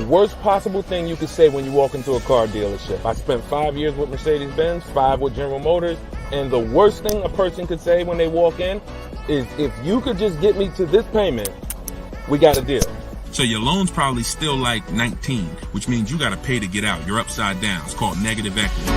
worst possible thing you could say when you walk into a car dealership. I spent 5 years with Mercedes-Benz, 5 with General Motors, and the worst thing a person could say when they walk in is, if you could just get me to this payment, we got a deal. So your loan's probably still like 19, which means you got to pay to get out. You're upside down. It's called negative equity.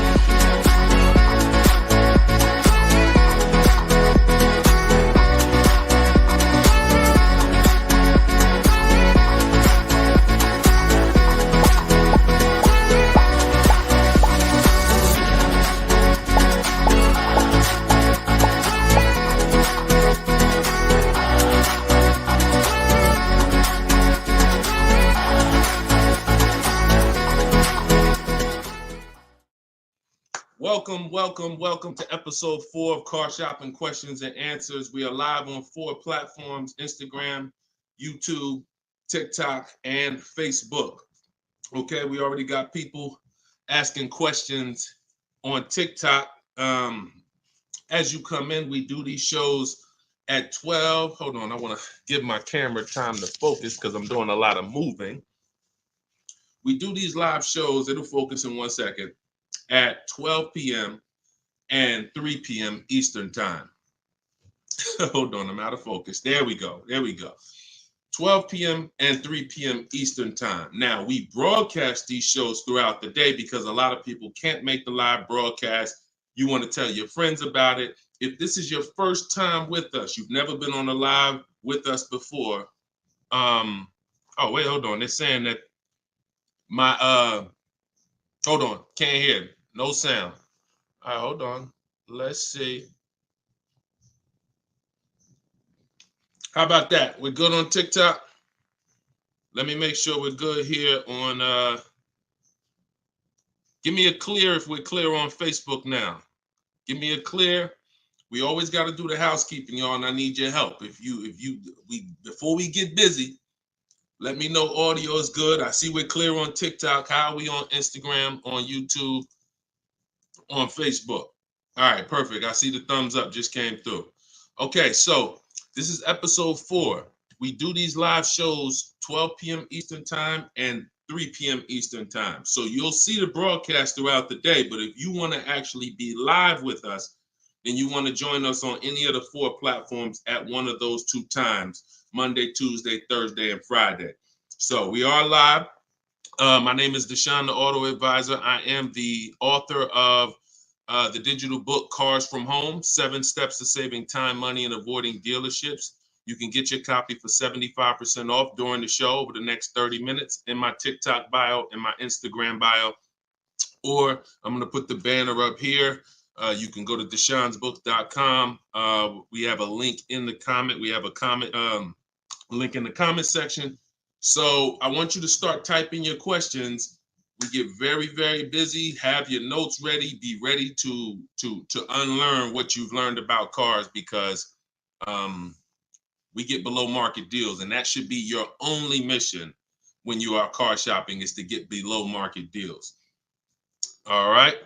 Welcome to episode 4 of Car Shopping Questions and Answers. We are live on 4 platforms: Instagram, YouTube, TikTok, and Facebook. Okay, we already got people asking questions on TikTok. As you come in, we do these shows at 12. Hold on, I want to give my camera time to focus because I'm doing a lot of moving. We do these live shows, it'll focus in 1 second, at 12 p.m. and 3 p.m. Eastern time. Hold on, I'm out of focus. There we go. 12 p.m. and 3 p.m. Eastern time. Now, we broadcast these shows throughout the day because a lot of people can't make the live broadcast. You want to tell your friends about it. If this is your first time with us, you've never been on a live with us before. Oh, wait, hold on. They're saying that hold on, can't hear. No sound. All right, hold on. Let's see. How about that? We're good on TikTok? Let me make sure we're good here on, give me a clear if we're clear on Facebook now. Give me a clear. We always got to do the housekeeping, y'all, and I need your help. Before we get busy, let me know audio is good. I see we're clear on TikTok. How are we on Instagram, on YouTube, on Facebook? All right, perfect. I see the thumbs up just came through. Okay, so this is episode 4. We do these live shows 12 p.m. Eastern time and 3 p.m. Eastern time. So you'll see the broadcast throughout the day, but if you want to actually be live with us, then you want to join us on any of the 4 platforms at one of those 2 times: Monday, Tuesday, Thursday, and Friday. So we are live. My name is Deshone the Auto Advisor. I am the author of the digital book, Cars from Home, 7 Steps to Saving Time, Money, and Avoiding Dealerships. You can get your copy for 75% off during the show over the next 30 minutes in my TikTok bio, in my Instagram bio, or I'm going to put the banner up here. You can go to deshonesbook.com. We have a link in the comment. We have a comment link in the comment section. So I want you to start typing your questions. We get very, very busy. Have your notes ready. Be ready to unlearn what you've learned about cars, because we get below market deals, and that should be your only mission when you are car shopping, is to get below market deals. All right.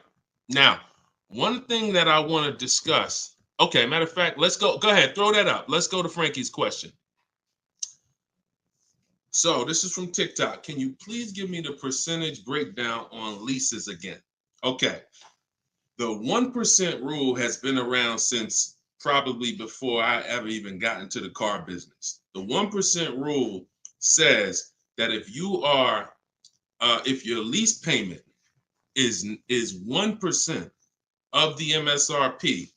Now, one thing that I want to discuss. Okay, matter of fact, let's go. Go ahead, throw that up. Let's go to Frankie's question. So this is from TikTok. Can you please give me the percentage breakdown on leases again? Okay. The 1% rule has been around since probably before I ever even got into the car business. The 1% rule says that if your lease payment is 1% of the MSRP,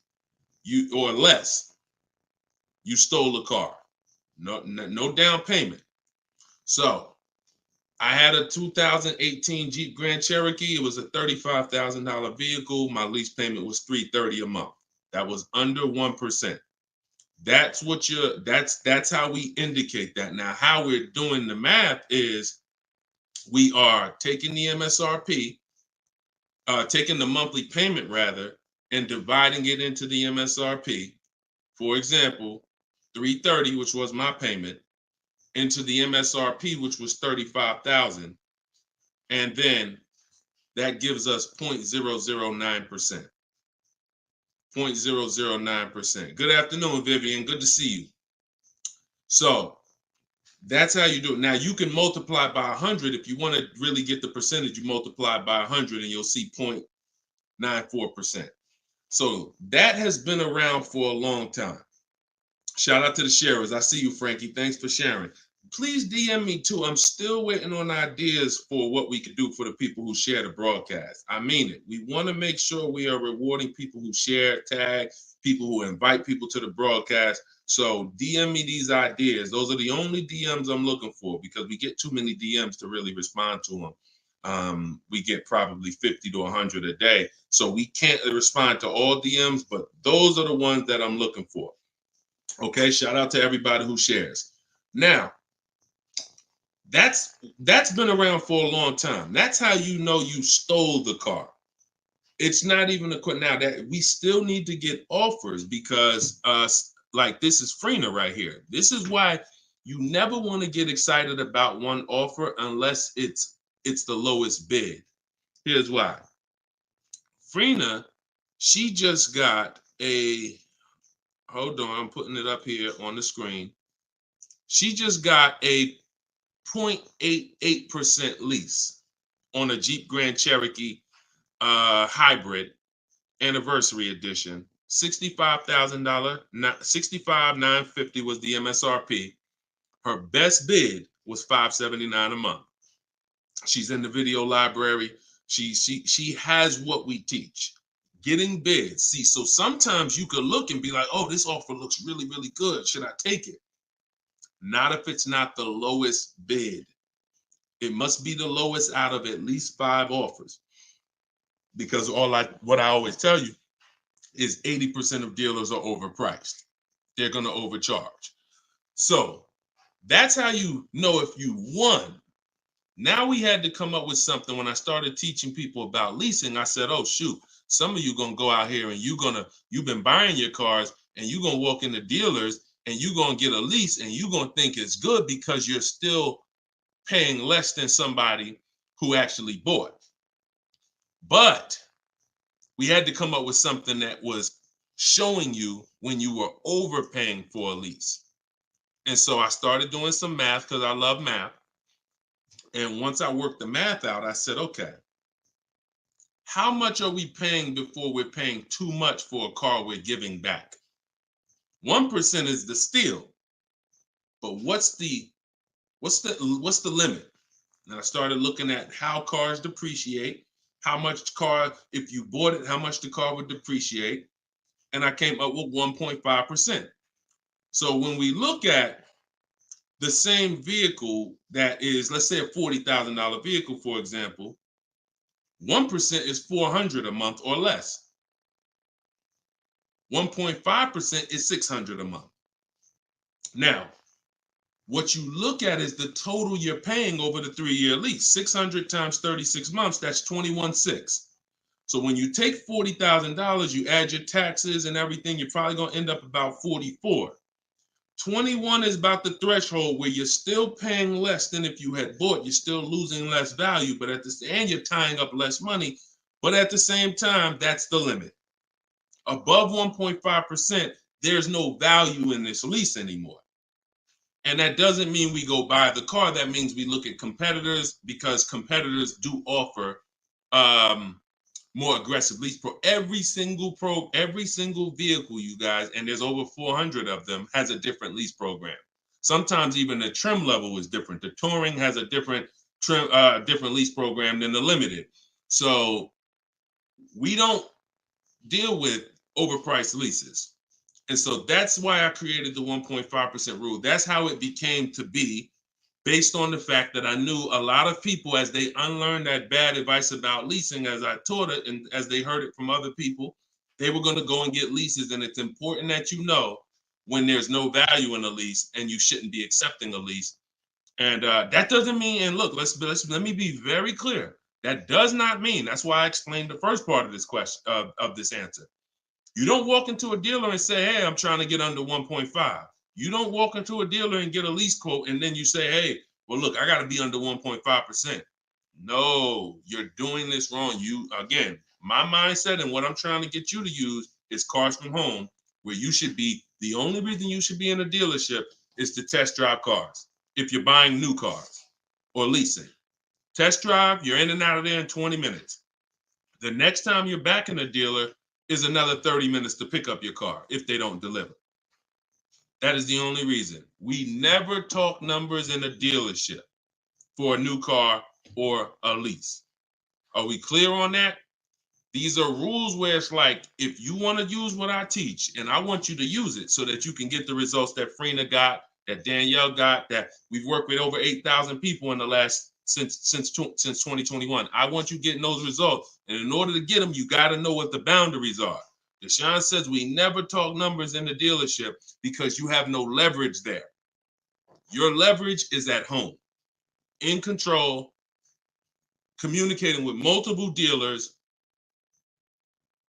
or less, you stole a car. No down payment. So I had a 2018 Jeep Grand Cherokee. It was a $35,000 vehicle. My lease payment was $330 a month. That was under 1%. That's how we indicate that. Now, how we're doing the math is we are taking the MSRP, taking the monthly payment rather, and dividing it into the MSRP. For example, $330, which was my payment, into the MSRP, which was $35,000, and then that gives us 0.009%. 0.009%. Good afternoon, Vivian. Good to see you. So That's how you do it. Now you can multiply by 100 if you want to really get the percentage. You multiply by 100 and you'll see 0.94%. So that has been around for a long time. Shout out to the sharers. I see you, Frankie. Thanks for sharing. Please DM me too. I'm still waiting on ideas for what we could do for the people who share the broadcast. I mean it. We want to make sure we are rewarding people who share, tag, people who invite people to the broadcast. So DM me these ideas. Those are the only DMs I'm looking for because we get too many DMs to really respond to them. We get probably 50 to 100 a day. So we can't respond to all DMs, but those are the ones that I'm looking for. Okay, shout out to everybody who shares. Now, that's been around for a long time. That's how you know you stole the car. It's not even a question now that we still need to get offers because like this is Freener right here. This is why you never want to get excited about one offer unless it's the lowest bid. Here's why. Freener, she just got a, hold on, I'm putting it up here on the screen. She just got a 0.88% lease on a Jeep Grand Cherokee hybrid anniversary edition. $65,000, $65,950 was the MSRP. Her best bid was $579 a month. She's in the video library. She has what we teach. Getting bids. See, so sometimes you could look and be like, oh, this offer looks really, really good. Should I take it? Not if it's not the lowest bid. It must be the lowest out of at least 5 offers. Because what I always tell you is 80% of dealers are overpriced. They're going to overcharge. So that's how you know if you won. Now we had to come up with something. When I started teaching people about leasing, I said, oh, shoot, some of you going to go out here and you've been buying your cars and you're going to walk into dealers and you're going to get a lease and you're going to think it's good because you're still paying less than somebody who actually bought. But we had to come up with something that was showing you when you were overpaying for a lease. And so I started doing some math because I love math. And once I worked the math out, I said, okay, how much are we paying before we're paying too much for a car we're giving back? 1% is the steal. But what's the limit? And I started looking at how cars depreciate, how much car, if you bought it, how much the car would depreciate. And I came up with 1.5%. So when we look at the same vehicle that is, let's say a $40,000 vehicle, for example, 1% is $400 a month or less. 1.5% is $600 a month. Now, what you look at is the total you're paying over the 3-year lease. 600 times 36 months, that's 21.6. So when you take $40,000, you add your taxes and everything, you're probably going to end up about 44. 21 is about the threshold where you're still paying less than if you had bought. You're still losing less value, but and you're tying up less money. But at the same time, that's the limit. Above 1.5%, there's no value in this lease anymore. And that doesn't mean we go buy the car. That means we look at competitors because competitors do offer more aggressive lease pro. Every single vehicle, you guys, and there's over 400 of them, has a different lease program. Sometimes even the trim level is different. The Touring has a different lease program than the Limited. So we don't deal with overpriced leases. And so that's why I created the 1.5% rule. That's how it became to be, based on the fact that I knew a lot of people, as they unlearned that bad advice about leasing, as I taught it and as they heard it from other people, they were going to go and get leases. And it's important that you know when there's no value in a lease and you shouldn't be accepting a lease. And that doesn't mean, and look, let me be very clear. That does not mean, that's why I explained the first part of this question, of this answer. You don't walk into a dealer and say, hey, I'm trying to get under 1.5. You don't walk into a dealer and get a lease quote and then you say, hey, well, look, I got to be under 1.5%. No, you're doing this wrong. Again, my mindset and what I'm trying to get you to use is Cars from Home, where you should be, the only reason you should be in a dealership is to test drive cars. if you're buying new cars or leasing. Test drive, you're in and out of there in 20 minutes. The next time you're back in a dealer is another 30 minutes to pick up your car if they don't deliver. That is the only reason. We never talk numbers in a dealership for a new car or a lease. Are we clear on that? These are rules where it's like, if you want to use what I teach, and I want you to use it so that you can get the results that Frina got, that Danielle got, that we've worked with over 8,000 people in the last since 2021. I want you getting those results. And in order to get them, you got to know what the boundaries are. Deshone says we never talk numbers in the dealership because you have no leverage there. Your leverage is at home, in control, communicating with multiple dealers,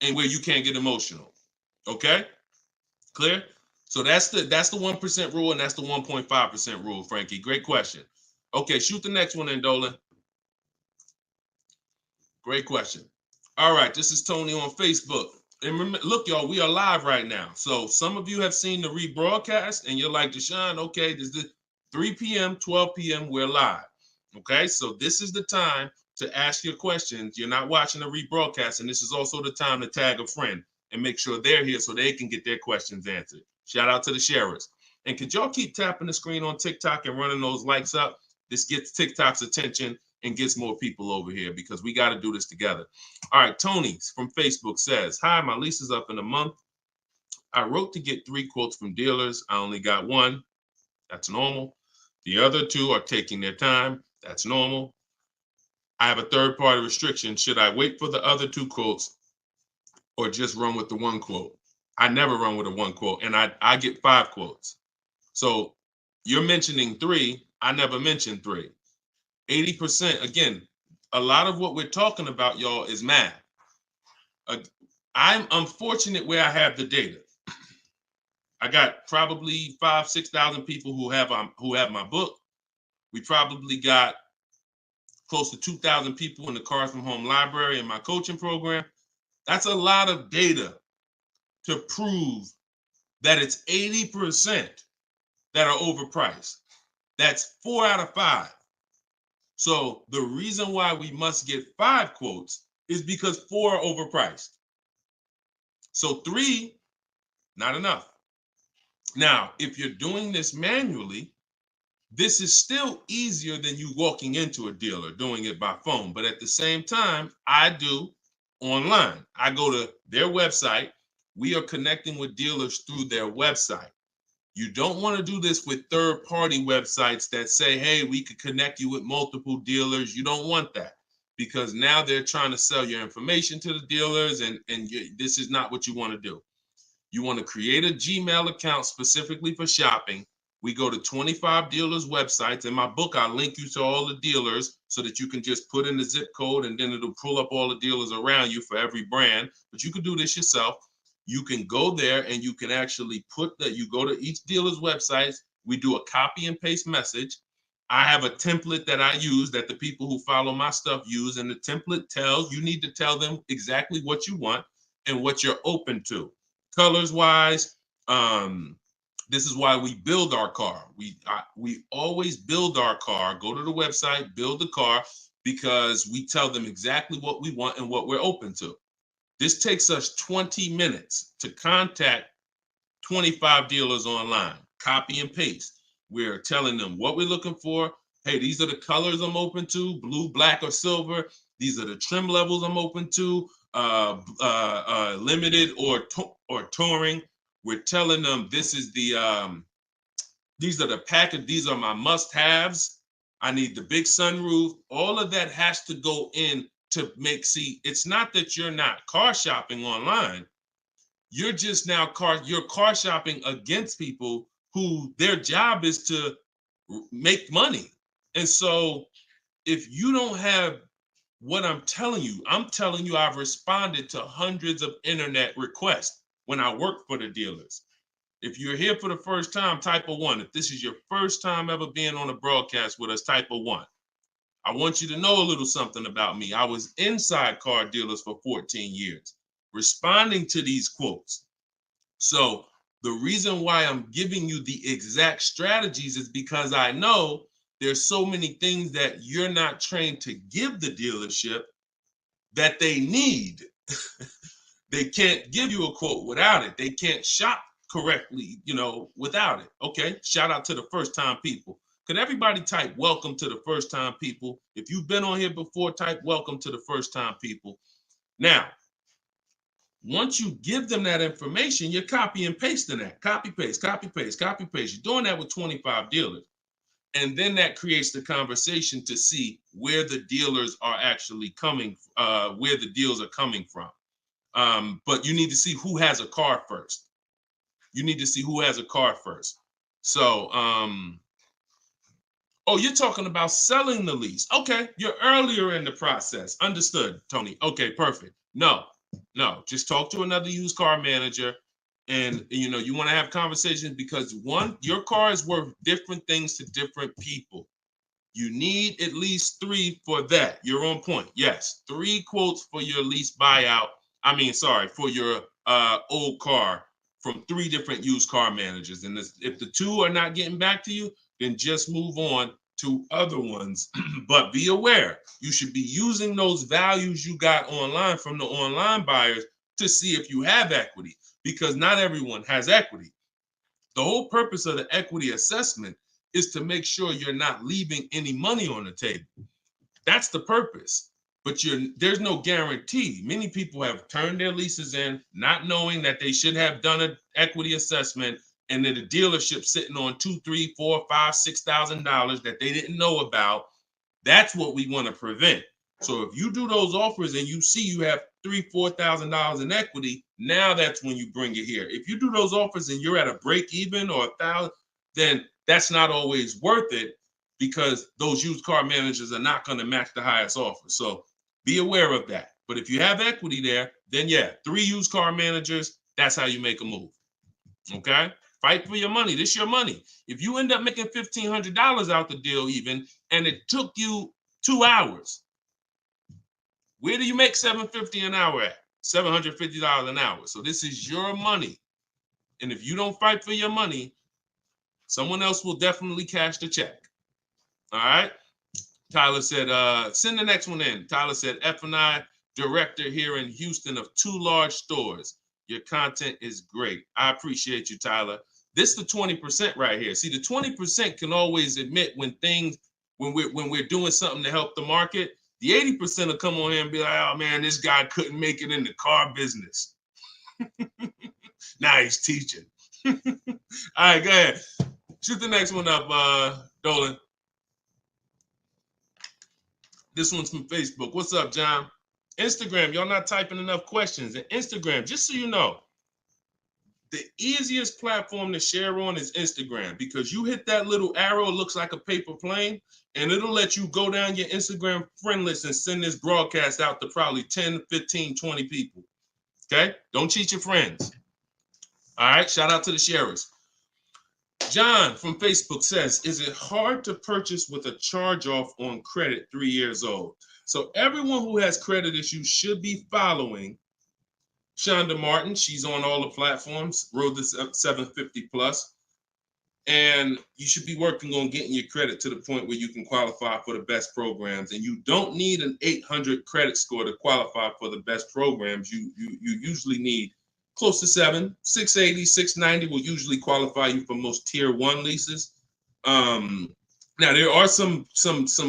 and where you can't get emotional. Okay? Clear? So that's the 1% rule, and that's the 1.5% rule, Frankie. Great question. Okay, shoot the next one in, Dolan. Great question. All right, this is Tony on Facebook. And remember, look, y'all, we are live right now. So some of you have seen the rebroadcast, and you're like, Deshone, okay, this is 3 p.m., 12 p.m., we're live. Okay, so this is the time to ask your questions. You're not watching the rebroadcast, and this is also the time to tag a friend and make sure they're here so they can get their questions answered. Shout out to the sharers. And could y'all keep tapping the screen on TikTok and running those likes up? This gets TikTok's attention and gets more people over here because we got to do this together. All right, Tony from Facebook says, hi, my lease is up in a month. I wrote to get 3 quotes from dealers. I only got 1. That's normal. The other 2 are taking their time. That's normal. I have a third-party restriction. Should I wait for the other 2 quotes or just run with the 1 quote? I never run with a 1 quote, and I get 5 quotes. So you're mentioning 3. I never mentioned 3. 80%, again, a lot of what we're talking about, y'all, is math. I'm unfortunate where I have the data. I got probably 5,000-6,000 people who have my book. We probably got close to 2,000 people in the Cars from Home library in my coaching program. That's a lot of data to prove that it's 80% that are overpriced. That's 4 out of 5. So the reason why we must get 5 quotes is because 4 are overpriced. So 3, not enough. Now, if you're doing this manually, this is still easier than you walking into a dealer doing it by phone. But at the same time, I do online. I go to their website. We are connecting with dealers through their website. You don't want to do this with third-party websites that say, hey, we could connect you with multiple dealers. You don't want that because now they're trying to sell your information to the dealers, and this is not what you want to do. You want to create a Gmail account specifically for shopping. We go to 25 dealers' websites. In my book, I link you to all the dealers so that you can just put in the zip code, and then it'll pull up all the dealers around you for every brand. But you can do this yourself. You can go there and you can actually you go to each dealer's websites. We do a copy and paste message. I have a template that I use that the people who follow my stuff use. And the template you need to tell them exactly what you want and what you're open to. Colors wise, this is why we build our car. We always build our car, go to the website, build the car, because we tell them exactly what we want and what we're open to. This takes us 20 minutes to contact 25 dealers online, copy and paste. We're telling them what we're looking for. Hey, these are the colors I'm open to, blue, black, or silver. These are the trim levels I'm open to, limited or touring. We're telling them this is these are the package, these are my must-haves. I need the big sunroof. All of that has to go in to it's not that you're not car shopping online. You're just now you're car shopping against people who their job is to make money. And so if you don't have what I'm telling you I've responded to hundreds of internet requests when I work for the dealers. If you're here for the first time, type a 1. If this is your first time ever being on a broadcast with us, type a 1. I want you to know a little something about me. I was inside car dealers for 14 years, responding to these quotes. So The reason why I'm giving you the exact strategies is because I know there's so many things that you're not trained to give the dealership that they need. They can't give you a quote without it. They can't shop correctly, without it. Okay, shout out to the first time people. Could everybody type welcome to the first time people? If you've been on here before, type welcome to the first time people. Now, once you give them that information, you're copy and pasting that. Copy, paste, copy, paste, copy, paste. You're doing that with 25 dealers. And then that creates the conversation to see where the dealers are actually coming, where the deals are coming from. But you need to see who has a car first. You need to see who has a car first. So, oh, you're talking about selling the lease. Okay, you're earlier in the process. Understood, Tony. Okay, perfect. No, just talk to another used car manager. And you want to have conversations because one, your car is worth different things to different people. You need at least 3 for that. You're on point. Yes, 3 quotes for your lease buyout. For your old car from 3 different used car managers. And if the 2 are not getting back to you, then just move on to other ones. But be aware, you should be using those values you got online from the online buyers to see if you have equity, because not everyone has equity. The whole purpose of the equity assessment is to make sure you're not leaving any money on the table. That's the purpose. But there's no guarantee. Many people have turned their leases in not knowing that they should have done an equity assessment, and then the dealership sitting on $2,000, $3,000, $4,000, $5,000, $6,000 that they didn't know about. That's what we want to prevent. So if you do those offers and you see you have $3,000, $4,000 in equity, now that's when you bring it here. If you do those offers and you're at a break even or $1,000, then that's not always worth it, because those used car managers are not going to match the highest offer. So be aware of that. But if you have equity there, then 3 used car managers, that's how you make a move. Okay? Fight for your money. This is your money. If you end up making $1,500 out the deal even, and it took you 2 hours, where do you make $750 an hour at? $750 an hour. So this is your money. And if you don't fight for your money, someone else will definitely cash the check. All right? Tyler said, send the next one in. Tyler said, F&I director here in Houston of 2 large stores. Your content is great. I appreciate you, Tyler. This is the 20% right here. See, the 20% can always admit when we're doing something to help the market. The 80% will come on here and be like, oh man, this guy couldn't make it in the car business. Now he's teaching. All right, go ahead. Shoot the next one up, Dolan. This one's from Facebook. What's up, John? Instagram, y'all not typing enough questions. And Instagram, just so you know, the easiest platform to share on is Instagram, because you hit that little arrow, it looks like a paper plane, and it'll let you go down your Instagram friend list and send this broadcast out to probably 10, 15, 20 people. Okay? Don't cheat your friends. All right? Shout out to the sharers. John from Facebook says, is it hard to purchase with a charge-off on credit 3 years old? So everyone who has credit issues should be following Shonda Martin. She's on all the platforms, Road to 750 plus. And you should be working on getting your credit to the point where you can qualify for the best programs. And you don't need an 800 credit score to qualify for the best programs. You usually need close to 680, 690 will usually qualify you for most tier 1 leases. Now there are some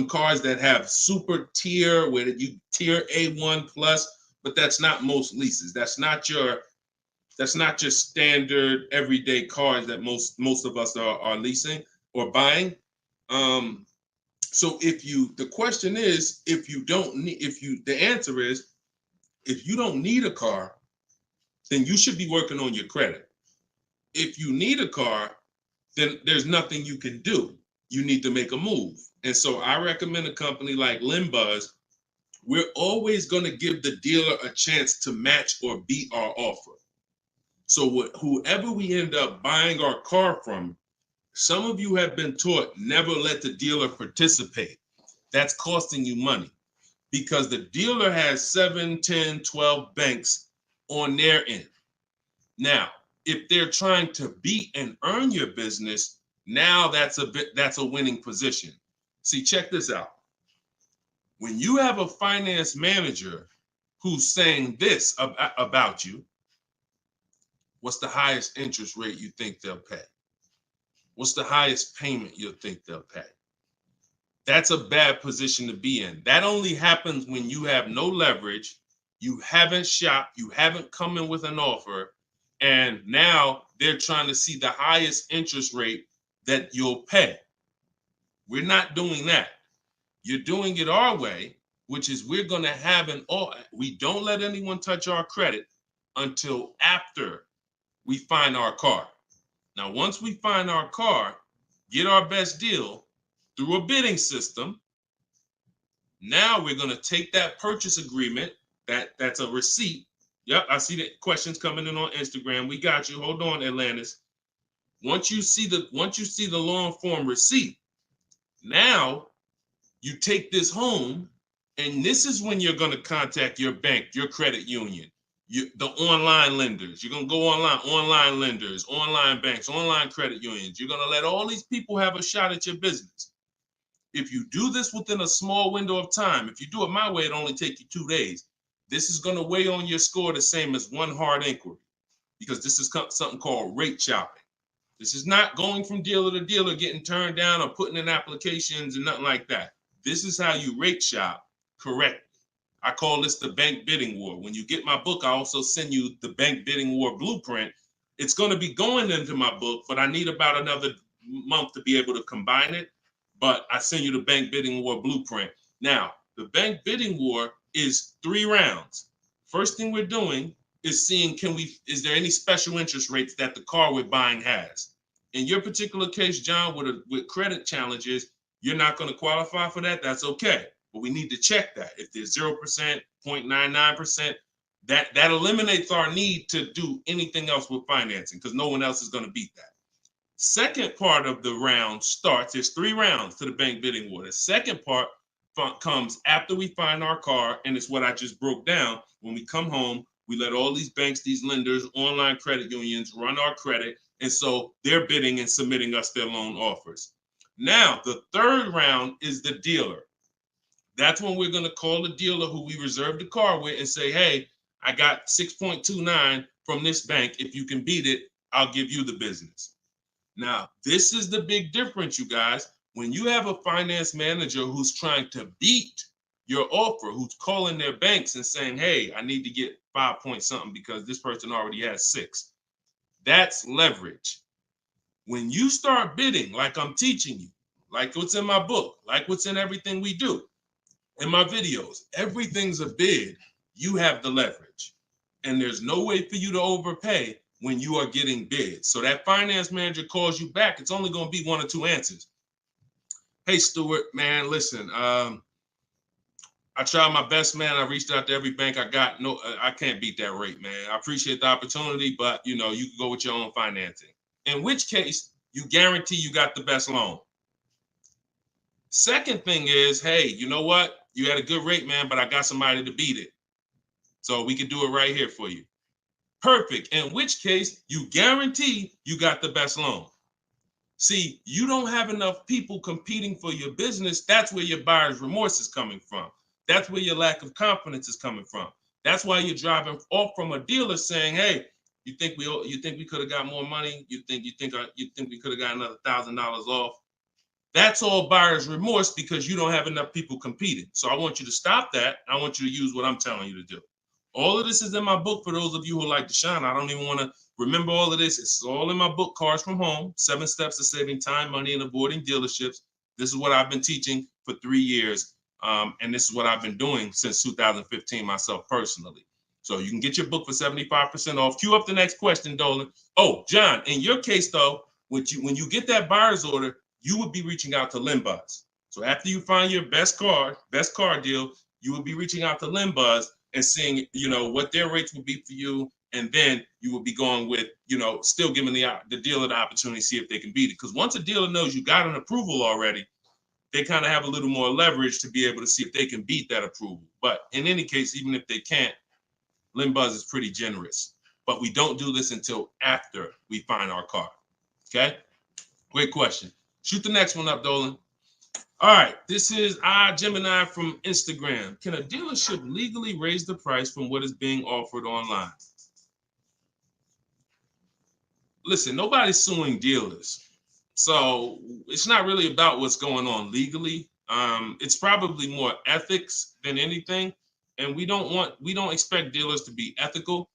cars that have super tier where you tier A1 plus, but that's not most leases. That's not your standard everyday cars that most of us are leasing or buying. So the question is, the answer is, if you don't need a car, then you should be working on your credit. If you need a car, then there's nothing you can do. You need to make a move. And so I recommend a company like Limbuzz. We're always going to give the dealer a chance to match or beat our offer. So whoever we end up buying our car from, some of you have been taught never let the dealer participate. That's costing you money, because the dealer has 7, 10, 12 banks on their end. Now, If they're trying to beat and earn your business, now that's a winning position. See, check this out. When you have a finance manager who's saying this about you, what's the highest interest rate you think they'll pay? What's the highest payment you think they'll pay? That's a bad position to be in. That only happens when you have no leverage, you haven't shopped, you haven't come in with an offer, and now they're trying to see the highest interest rate that you'll pay. We're not doing that. You're doing it our way, which is we're going to have we don't let anyone touch our credit until after we find our car. Now, once we find our car, get our best deal through a bidding system, now we're going to take that purchase agreement, that's a receipt. Yep, I see the questions coming in on Instagram. We got you. Hold on, Atlantis. Once you see the long form receipt, now you take this home, and this is when you're going to contact your bank, your credit union, the online lenders. You're going to go online lenders, online banks, online credit unions. You're going to let all these people have a shot at your business. If you do this within a small window of time, if you do it my way, it'll only take you 2 days. This is going to weigh on your score the same as one hard inquiry, because this is something called rate shopping. This is not going from dealer to dealer, getting turned down or putting in applications and nothing like that. This is how you rate shop correctly. I call this the bank bidding war. When you get my book, I also send you the bank bidding war blueprint. It's going to be going into my book, but I need about another month to be able to combine it. But I send you the bank bidding war blueprint. Now, the bank bidding war is 3 rounds. First thing we're doing is seeing, is there any special interest rates that the car we're buying has? In your particular case, John, with credit challenges, you're not going to qualify for that. That's okay. But we need to check that. If there's 0%, 0.99%, that eliminates our need to do anything else with financing, because no one else is going to beat that. Second part of the round starts, there's 3 rounds to the bank bidding war. The second part comes after we find our car, and it's what I just broke down. When we come home, we let all these banks, these lenders, online credit unions run our credit, and so they're bidding and submitting us their loan offers. Now, the third round is the dealer. That's when we're going to call the dealer who we reserved the car with and say, hey, I got 6.29 from this bank. If you can beat it, I'll give you the business. Now, this is the big difference, you guys. When you have a finance manager who's trying to beat your offer, who's calling their banks and saying, hey, I need to get 5 point something because this person already has 6. That's leverage. When you start bidding, like I'm teaching you, like what's in my book, like what's in everything we do, in my videos, everything's a bid. You have the leverage. And there's no way for you to overpay when you are getting bids. So that finance manager calls you back, it's only going to be 1 or 2 answers. Hey, Stuart, man, listen, I tried my best, man. I reached out to every bank I got. No, I can't beat that rate, man. I appreciate the opportunity, but you can go with your own financing. In which case, you guarantee you got the best loan. Second thing is, hey, you know what? You had a good rate, man, but I got somebody to beat it. So we can do it right here for you. Perfect. In which case, you guarantee you got the best loan. See, you don't have enough people competing for your business. That's where your buyer's remorse is coming from. That's where your lack of confidence is coming from. That's why you're driving off from a dealer saying, hey, you think we could have got more money? You think we could have got another $1,000 off? That's all buyer's remorse because you don't have enough people competing. So I want you to stop that. I want you to use what I'm telling you to do. All of this is in my book for those of you who like Deshone. I don't even want to remember all of this. It's all in my book, Cars from Home, 7 Steps to Saving Time, Money, and Avoiding Dealerships. This is what I've been teaching for 3 years. And this is what I've been doing since 2015 myself personally. So you can get your book for 75% off. Cue up the next question, Dolan. Oh, John, in your case, though, when you get that buyer's order, you would be reaching out to Limbuzz. So after you find your best car deal, you would be reaching out to Limbuzz and seeing, what their rates would be for you. And then you would be going with, still giving the dealer the opportunity to see if they can beat it. Because once a dealer knows you got an approval already, they kind of have a little more leverage to be able to see if they can beat that approval. But in any case, even if they can't, Limbuzz is pretty generous. but we don't do this until after we find our car. Okay? Great question. Shoot the next one up, Dolan. All right, this is Gemini from Instagram. Can a dealership legally raise the price from what is being offered online? Listen, nobody's suing dealers. So it's not really about what's going on legally. It's probably more ethics than anything. And we don't expect dealers to be ethical.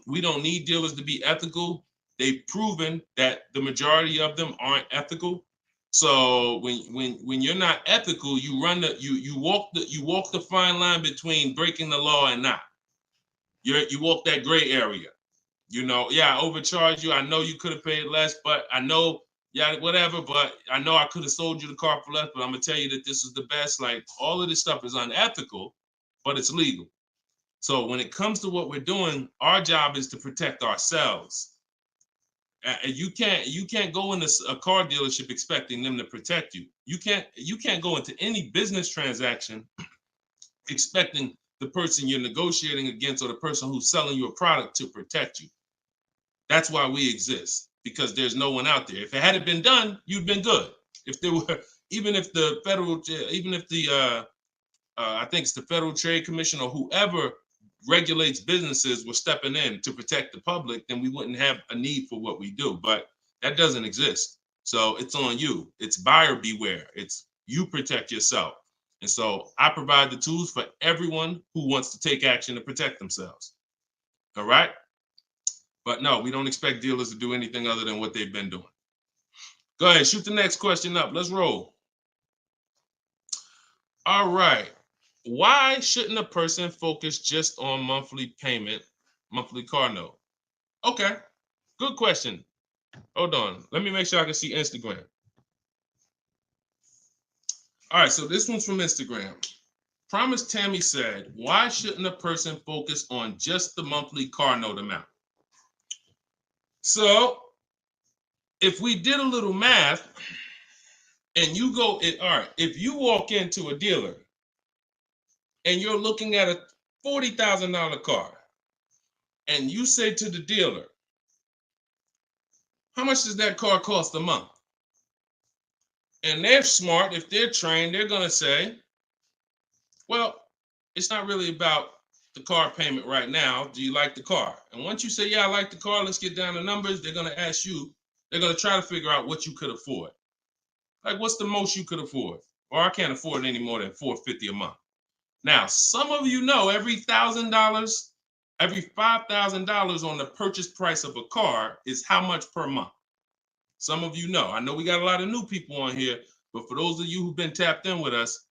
We don't need dealers to be ethical. They've proven that the majority of them aren't ethical. So when you're not ethical, you walk the fine line between breaking the law and not. You walk that gray area. You know, yeah, I overcharged you. I know you could have paid less, but I know, yeah, whatever. But I know I could have sold you the car for less. But I'm gonna tell you that this is the best. Like, all of this stuff is unethical, but it's legal. So when it comes to what we're doing, our job is to protect ourselves. You can't go into a car dealership expecting them to protect you. You can't go into any business transaction expecting the person you're negotiating against or the person who's selling you a product to protect you. That's why we exist, because there's no one out there. If it hadn't been done, you'd been good. If there were, even if the I think it's the Federal Trade Commission or whoever regulates businesses were stepping in to protect the public, then we wouldn't have a need for what we do. But that doesn't exist. So it's on you. It's buyer beware. It's you protect yourself. And so I provide the tools for everyone who wants to take action to protect themselves. All right? But no, we don't expect dealers to do anything other than what they've been doing. Go ahead, shoot the next question up. Let's roll. All right. Why shouldn't a person focus just on monthly payment, monthly car note? Okay, good question. Hold on. Let me make sure I can see Instagram. All right, so this one's from Instagram. Promise Tammy said, why shouldn't a person focus on just the monthly car note amount? So if we did a little math and you go, all right, if you walk into a dealer and you're looking at a $40,000 car and you say to the dealer, how much does that car cost a month? And they're smart, if they're trained, they're gonna say, well, it's not really about the car payment right now. Do you like the car? And once you say, yeah, I like the car, let's get down to numbers, they're gonna ask you, they're gonna try to figure out what you could afford. Like, what's the most you could afford? Or I can't afford any more than $450 a month. Now, some of you know every $1,000, every $5,000 on the purchase price of a car is how much per month. Some of you know. I know we got a lot of new people on here, but for those of you who've been tapped in with us,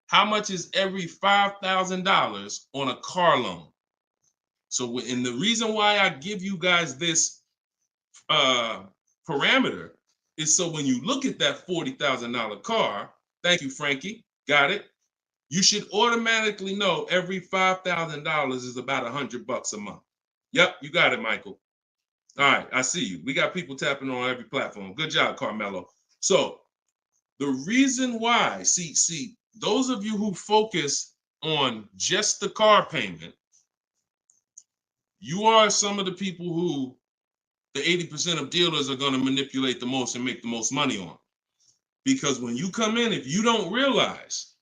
how much is every $5,000 on a car loan? So, and the reason why I give you guys this parameter is so when you look at that $40,000 car, thank you, Frankie, got it. You should automatically know every $5,000 is about $100 a month. Yep, you got it, Michael. All right, I see you. We got people tapping on every platform. Good job, Carmelo. So the reason why, see, those of you who focus on just the car payment, you are some of the people who the 80% of dealers are going to manipulate the most and make the most money on. Because when you come in, if you don't realize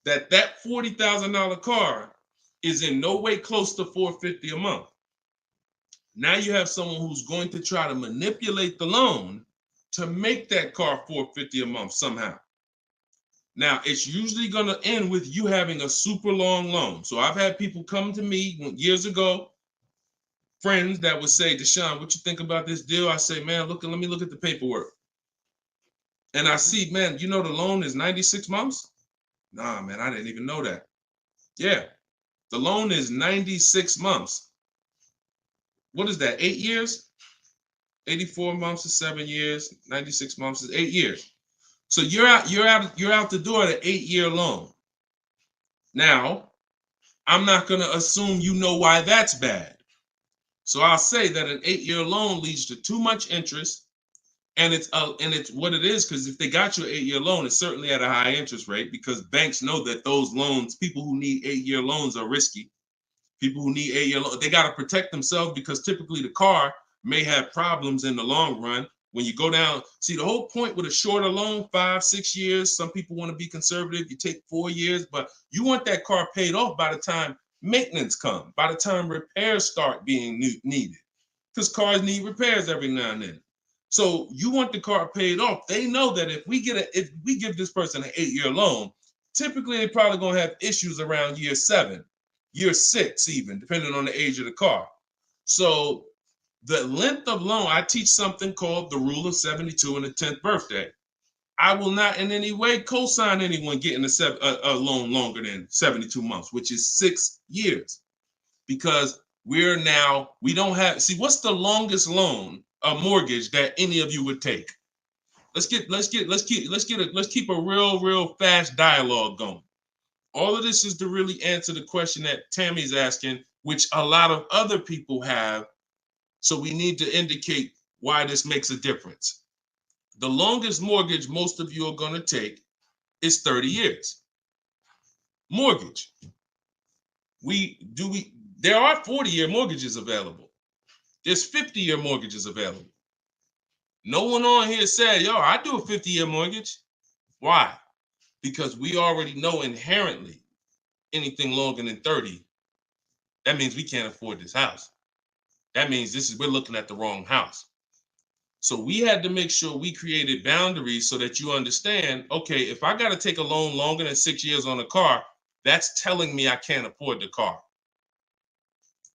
that that $40,000 car is in no way close to $450 a month, now you have someone who's going to try to manipulate the loan to make that car $450 a month somehow. Now, it's usually going to end with you having a super long loan. So I've had people come to me years ago, friends that would say, Deshone, what you think about this deal? I say, man, let me look at the paperwork. And I see, man, you know the loan is 96 months? Nah, man, I didn't even know that. Yeah, the loan is 96 months. What is that, 8 years? 84 months is 7 years, 96 months is 8 years. So you're out the door at an 8-year loan. Now, I'm not going to assume you know why that's bad. So I'll say that an 8-year loan leads to too much interest, and it's what it is, because if they got you an 8-year loan, it's certainly at a high interest rate, because banks know that those loans, people who need 8-year loans, are risky. People who need 8-year loan, they got to protect themselves because typically the car may have problems in the long run. When you go down, see the whole point with a shorter loan, 5-6 years. Some people want to be conservative. You take 4 years, but you want that car paid off by the time maintenance comes, by the time repairs start being needed, because cars need repairs every now and then. So you want the car paid off. They know that if we give this person an 8-year loan, typically they're probably gonna have issues around year 7, year 6, even depending on the age of the car. So the length of loan, I teach something called the rule of 72 and the 10th birthday. I will not in any way co-sign anyone getting a loan longer than 72 months, which is 6 years, because we don't have, see, what's the longest loan, a mortgage that any of you would take? Let's keep a real fast dialogue going. All of this is to really answer the question that Tammy's asking, which a lot of other people have. So we need to indicate why this makes a difference. The longest mortgage most of you are going to take is 30 years. Mortgage. There are 40-year mortgages available. There's 50-year mortgages available. No one on here said, yo, I do a 50-year mortgage. Why? Because we already know inherently anything longer than 30, that means we can't afford this house. That means we're looking at the wrong house. So we had to make sure we created boundaries so that you understand, okay, if I got to take a loan longer than 6 years on a car, that's telling me I can't afford the car.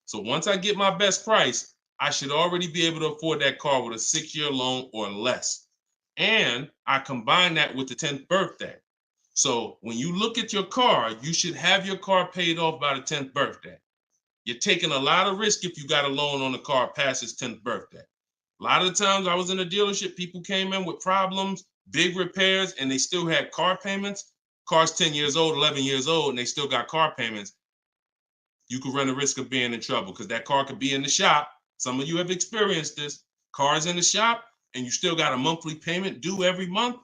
So once I get my best price, I should already be able to afford that car with a 6-year loan or less. And I combine that with the 10th birthday. So when you look at your car, you should have your car paid off by the 10th birthday. You're taking a lot of risk if you got a loan on the car past its 10th birthday. A lot of the times I was in a dealership, people came in with problems, big repairs, and they still had car payments. Car's 10 years old, 11 years old, and they still got car payments. You could run the risk of being in trouble because that car could be in the shop. Some of you have experienced this. Car's in the shop and you still got a monthly payment due every month.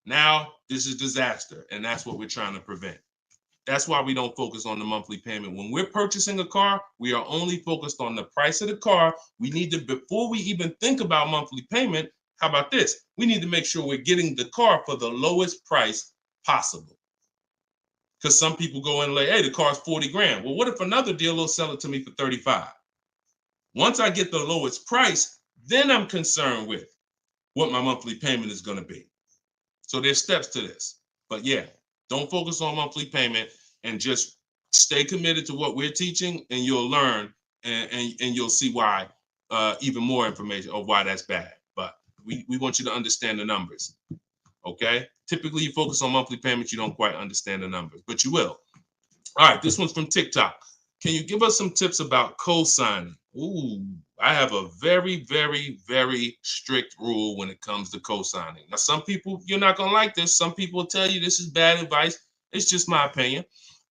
Now this is disaster, and that's what we're trying to prevent. That's why we don't focus on the monthly payment. When we're purchasing a car, we are only focused on the price of the car. We need to, before we even think about monthly payment, how about this? We need to make sure we're getting the car for the lowest price possible. Because some people go in and like, hey, the car's 40 grand. Well, what if another dealer will sell it to me for 35? Once I get the lowest price, then I'm concerned with what my monthly payment is going to be. So there's steps to this. But yeah, don't focus on monthly payment and just stay committed to what we're teaching, and you'll learn and you'll see why, even more information of why that's bad. But we want you to understand the numbers. Okay? Typically, you focus on monthly payments, you don't quite understand the numbers, but you will. All right, this one's from TikTok. Can you give us some tips about co-signing? Ooh, I have a very, very, very strict rule when it comes to co-signing. Now, some people, you're not going to like this. Some people will tell you this is bad advice. It's just my opinion.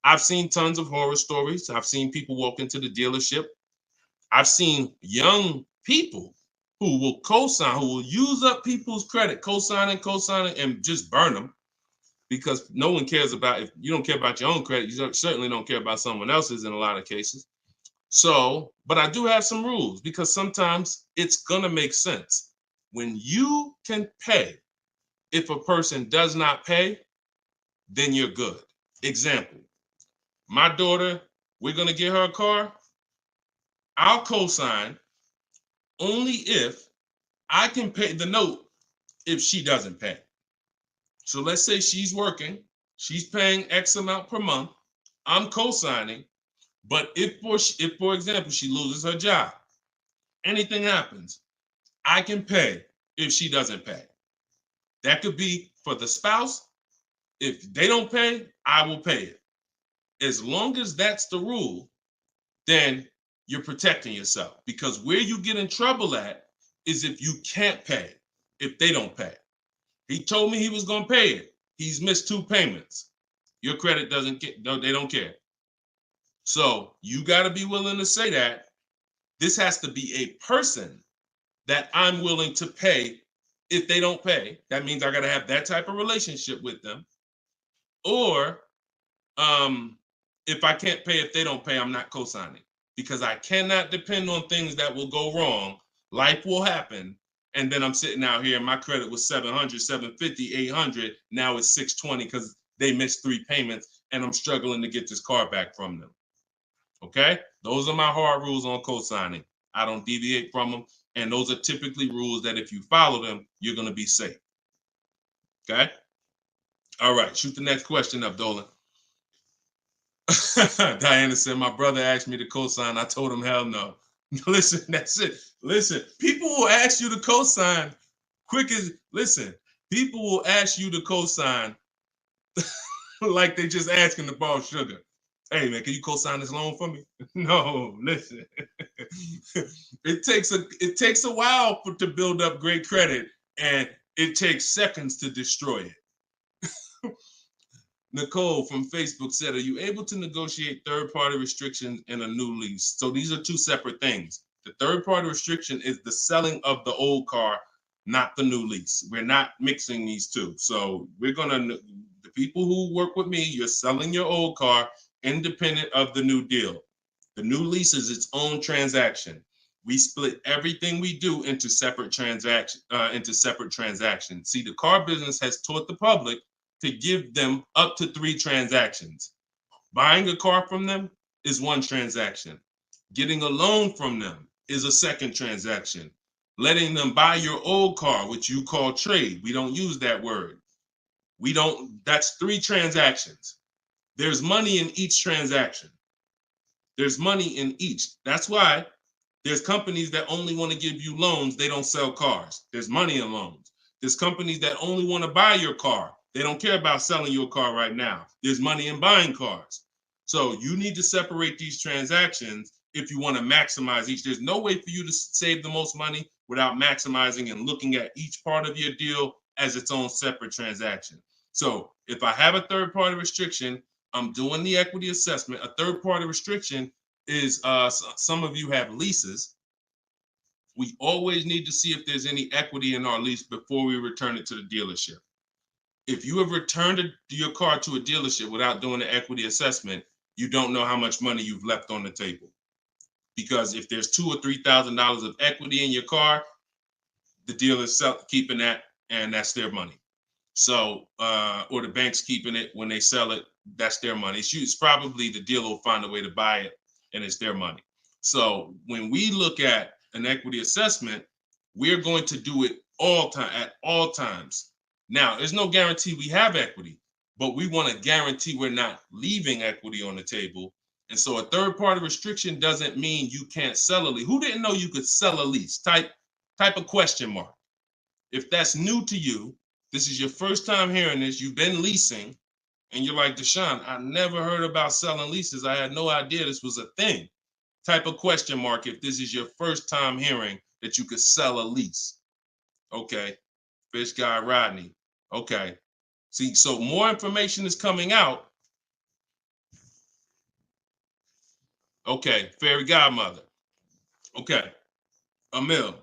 I've seen tons of horror stories. I've seen people walk into the dealership. I've seen young people who will co-sign, who will use up people's credit, co-signing, and just burn them, because no one cares about, if you don't care about your own credit, you certainly don't care about someone else's in a lot of cases. So, but I do have some rules, because sometimes it's gonna make sense. When you can pay, if a person does not pay, then you're good. Example, my daughter, we're gonna get her a car. I'll co-sign only if I can pay the note if she doesn't pay. So let's say she's working, she's paying X amount per month, I'm co-signing, but if for example, she loses her job, anything happens, I can pay if she doesn't pay. That could be for the spouse. If they don't pay, I will pay it. As long as that's the rule, then you're protecting yourself, because where you get in trouble at is if you can't pay, if they don't pay. He told me he was going to pay it. He's missed 2 payments. Your credit doesn't get, no, they don't care. So you got to be willing to say that. This has to be a person that I'm willing to pay if they don't pay. That means I got to have that type of relationship with them. Or if I can't pay, if they don't pay, I'm not co-signing, because I cannot depend on things that will go wrong. Life will happen. And then I'm sitting out here and my credit was 700, 750, 800. Now it's 620 because they missed 3 payments and I'm struggling to get this car back from them. Okay? Those are my hard rules on co-signing. I don't deviate from them. And those are typically rules that if you follow them, you're going to be safe. Okay? All right. Shoot the next question up, Dolan. Diana said, my brother asked me to co-sign. I told him, hell no. Listen, that's it. Listen, people will ask you to co-sign quick as, listen, people will ask you to co-sign like they just asking to borrow sugar. Hey man, can you co-sign this loan for me? No, listen. It takes a while to build up great credit, and it takes seconds to destroy it. Nicole from Facebook said, are you able to negotiate third-party restrictions in a new lease? So these are two separate things. The third-party restriction is the selling of the old car, not the new lease. We're not mixing these two. So we're going to, the people who work with me, you're selling your old car independent of the new deal. The new lease is its own transaction. We split everything we do into separate transactions. See, the car business has taught the public to give them up to 3 transactions. Buying a car from them is one transaction. Getting a loan from them is a second transaction. Letting them buy your old car, which you call trade. We don't use that word. That's 3 transactions. There's money in each transaction. There's money in each. That's why there's companies that only want to give you loans. They don't sell cars. There's money in loans. There's companies that only want to buy your car. They don't care about selling your car right now. There's money in buying cars. So you need to separate these transactions if you want to maximize each. There's no way for you to save the most money without maximizing and looking at each part of your deal as its own separate transaction. So if I have a third-party restriction, I'm doing the equity assessment. A third-party restriction is, some of you have leases. We always need to see if there's any equity in our lease before we return it to the dealership. If you have returned your car to a dealership without doing the equity assessment, you don't know how much money you've left on the table. Because if there's $2,000 or $3,000 of equity in your car, the dealer's keeping that, and that's their money. So, or the bank's keeping it when they sell it, that's their money. It's probably the dealer will find a way to buy it, and it's their money. So when we look at an equity assessment, we're going to do it at all times. Now, there's no guarantee we have equity, but we want to guarantee we're not leaving equity on the table. And so a third-party restriction doesn't mean you can't sell a lease. Who didn't know you could sell a lease? Type a question mark. If that's new to you, this is your first time hearing this, you've been leasing, and you're like, Deshone, I never heard about selling leases. I had no idea this was a thing. Type a question mark if this is your first time hearing that you could sell a lease. Okay. Fish Guy Rodney. Okay. See, so more information is coming out. Okay. Fairy Godmother. Okay. Emil.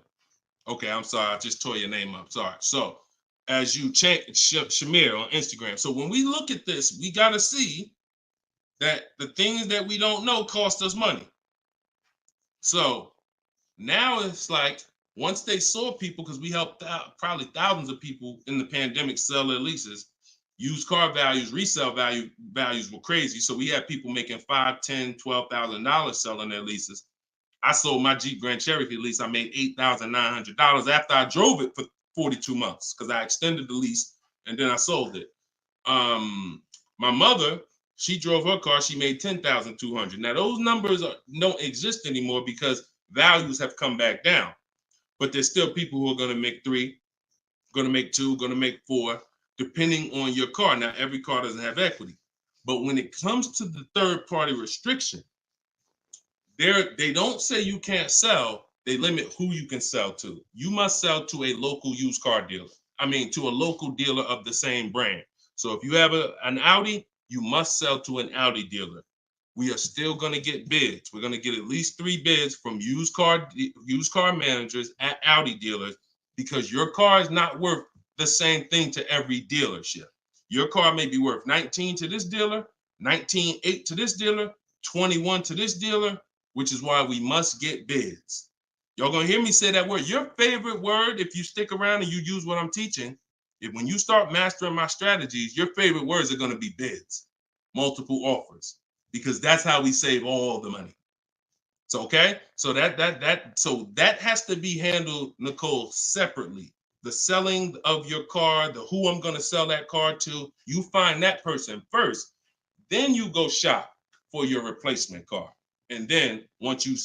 Okay, I'm sorry. I just tore your name up. Sorry. So as you change Shamir on Instagram. So when we look at this, we got to see that the things that we don't know cost us money. So now it's like, once they saw people, because we helped out probably thousands of people in the pandemic sell their leases, used car values, resale values were crazy. So we had people making $5,000, $10,000, $12,000 selling their leases. I sold my Jeep Grand Cherokee lease. I made $8,900 after I drove it for 42 months because I extended the lease and then I sold it. My mother, she drove her car. She made $10,200. Now those numbers don't exist anymore because values have come back down. But there's still people who are going to make 3, going to make 2, going to make 4, depending on your car. Now, every car doesn't have equity. But when it comes to the third-party restriction, they don't say you can't sell. They limit who you can sell to. You must sell to a local used car dealer. To a local dealer of the same brand. So if you have an Audi, you must sell to an Audi dealer. We are still going to get bids. We're going to get at least 3 bids from used car managers at Audi dealers because your car is not worth the same thing to every dealership. Your car may be worth 19 to this dealer, 19.8 to this dealer, 21 to this dealer, which is why we must get bids. Y'all gonna hear me say that word. Your favorite word, if you stick around and you use what I'm teaching, when you start mastering my strategies, your favorite words are gonna be bids, multiple offers, because that's how we save all the money. So okay, so that has to be handled, Nicole, separately. The selling of your car, the who I'm gonna sell that car to, you find that person first. Then you go shop for your replacement car. And then once you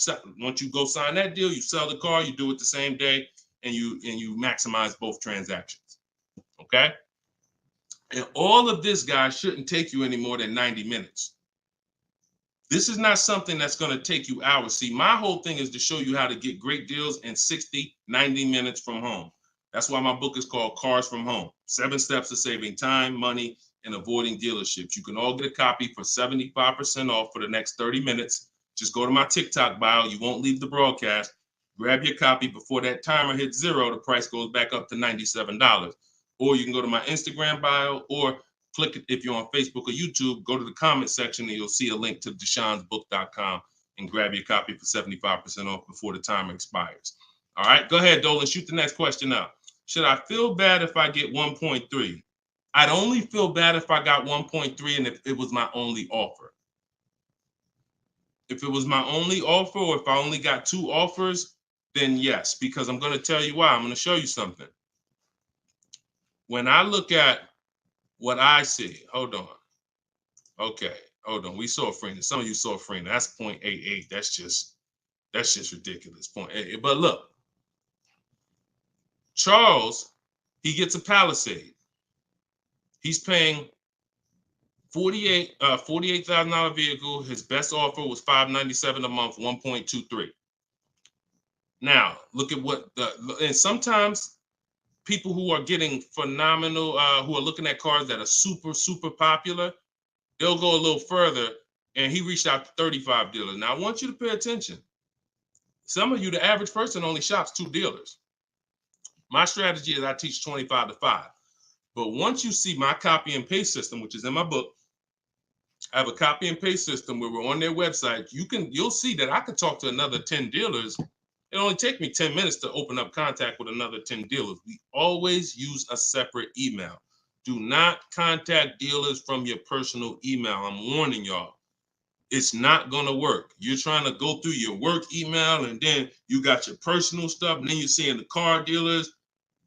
go sign that deal, you sell the car, you do it the same day, and you maximize both transactions. Okay? And all of this, guys, shouldn't take you any more than 90 minutes. This is not something that's going to take you hours. See, my whole thing is to show you how to get great deals in 60, 90 minutes from home. That's why my book is called Cars from Home. 7 Steps to Saving Time, Money, and Avoiding Dealerships. You can all get a copy for 75% off for the next 30 minutes. Just go to my TikTok bio. You won't leave the broadcast. Grab your copy before that timer hits 0. The price goes back up to $97. Or you can go to my Instagram bio, or click it if you're on Facebook or YouTube. Go to the comment section and you'll see a link to deshonsbook.com and grab your copy for 75% off before the timer expires. All right, go ahead, Dolan. Shoot the next question out. Should I feel bad if I get 1.3? I'd only feel bad if I got 1.3 and if it was my only offer. If it was my only offer, or if I only got 2 offers, then yes, because I'm going to tell you why. I'm going to show you something. When I look at what I see, hold on. Okay, hold on. We saw Freener. Some of you saw Freener. That's 0.88. That's just ridiculous. 0.88. But look, Charles, he gets a Palisade. He's paying $48,000 vehicle. His best offer was $597 a month, 1.23. Now, look at and sometimes people who are getting phenomenal, who are looking at cars that are super, super popular, they'll go a little further, and he reached out to 35 dealers. Now, I want you to pay attention. Some of you, the average person, only shops 2 dealers. My strategy is I teach 25 to 5. But once you see my copy and paste system, which is in my book, I have a copy and paste system where we're on their website. You'll see that I could talk to another 10 dealers. It only take me 10 minutes to open up contact with another 10 dealers. We always use a separate email. Do not contact dealers from your personal email. I'm warning y'all. It's not going to work. You're trying to go through your work email, and then you got your personal stuff, and then you're seeing the car dealers.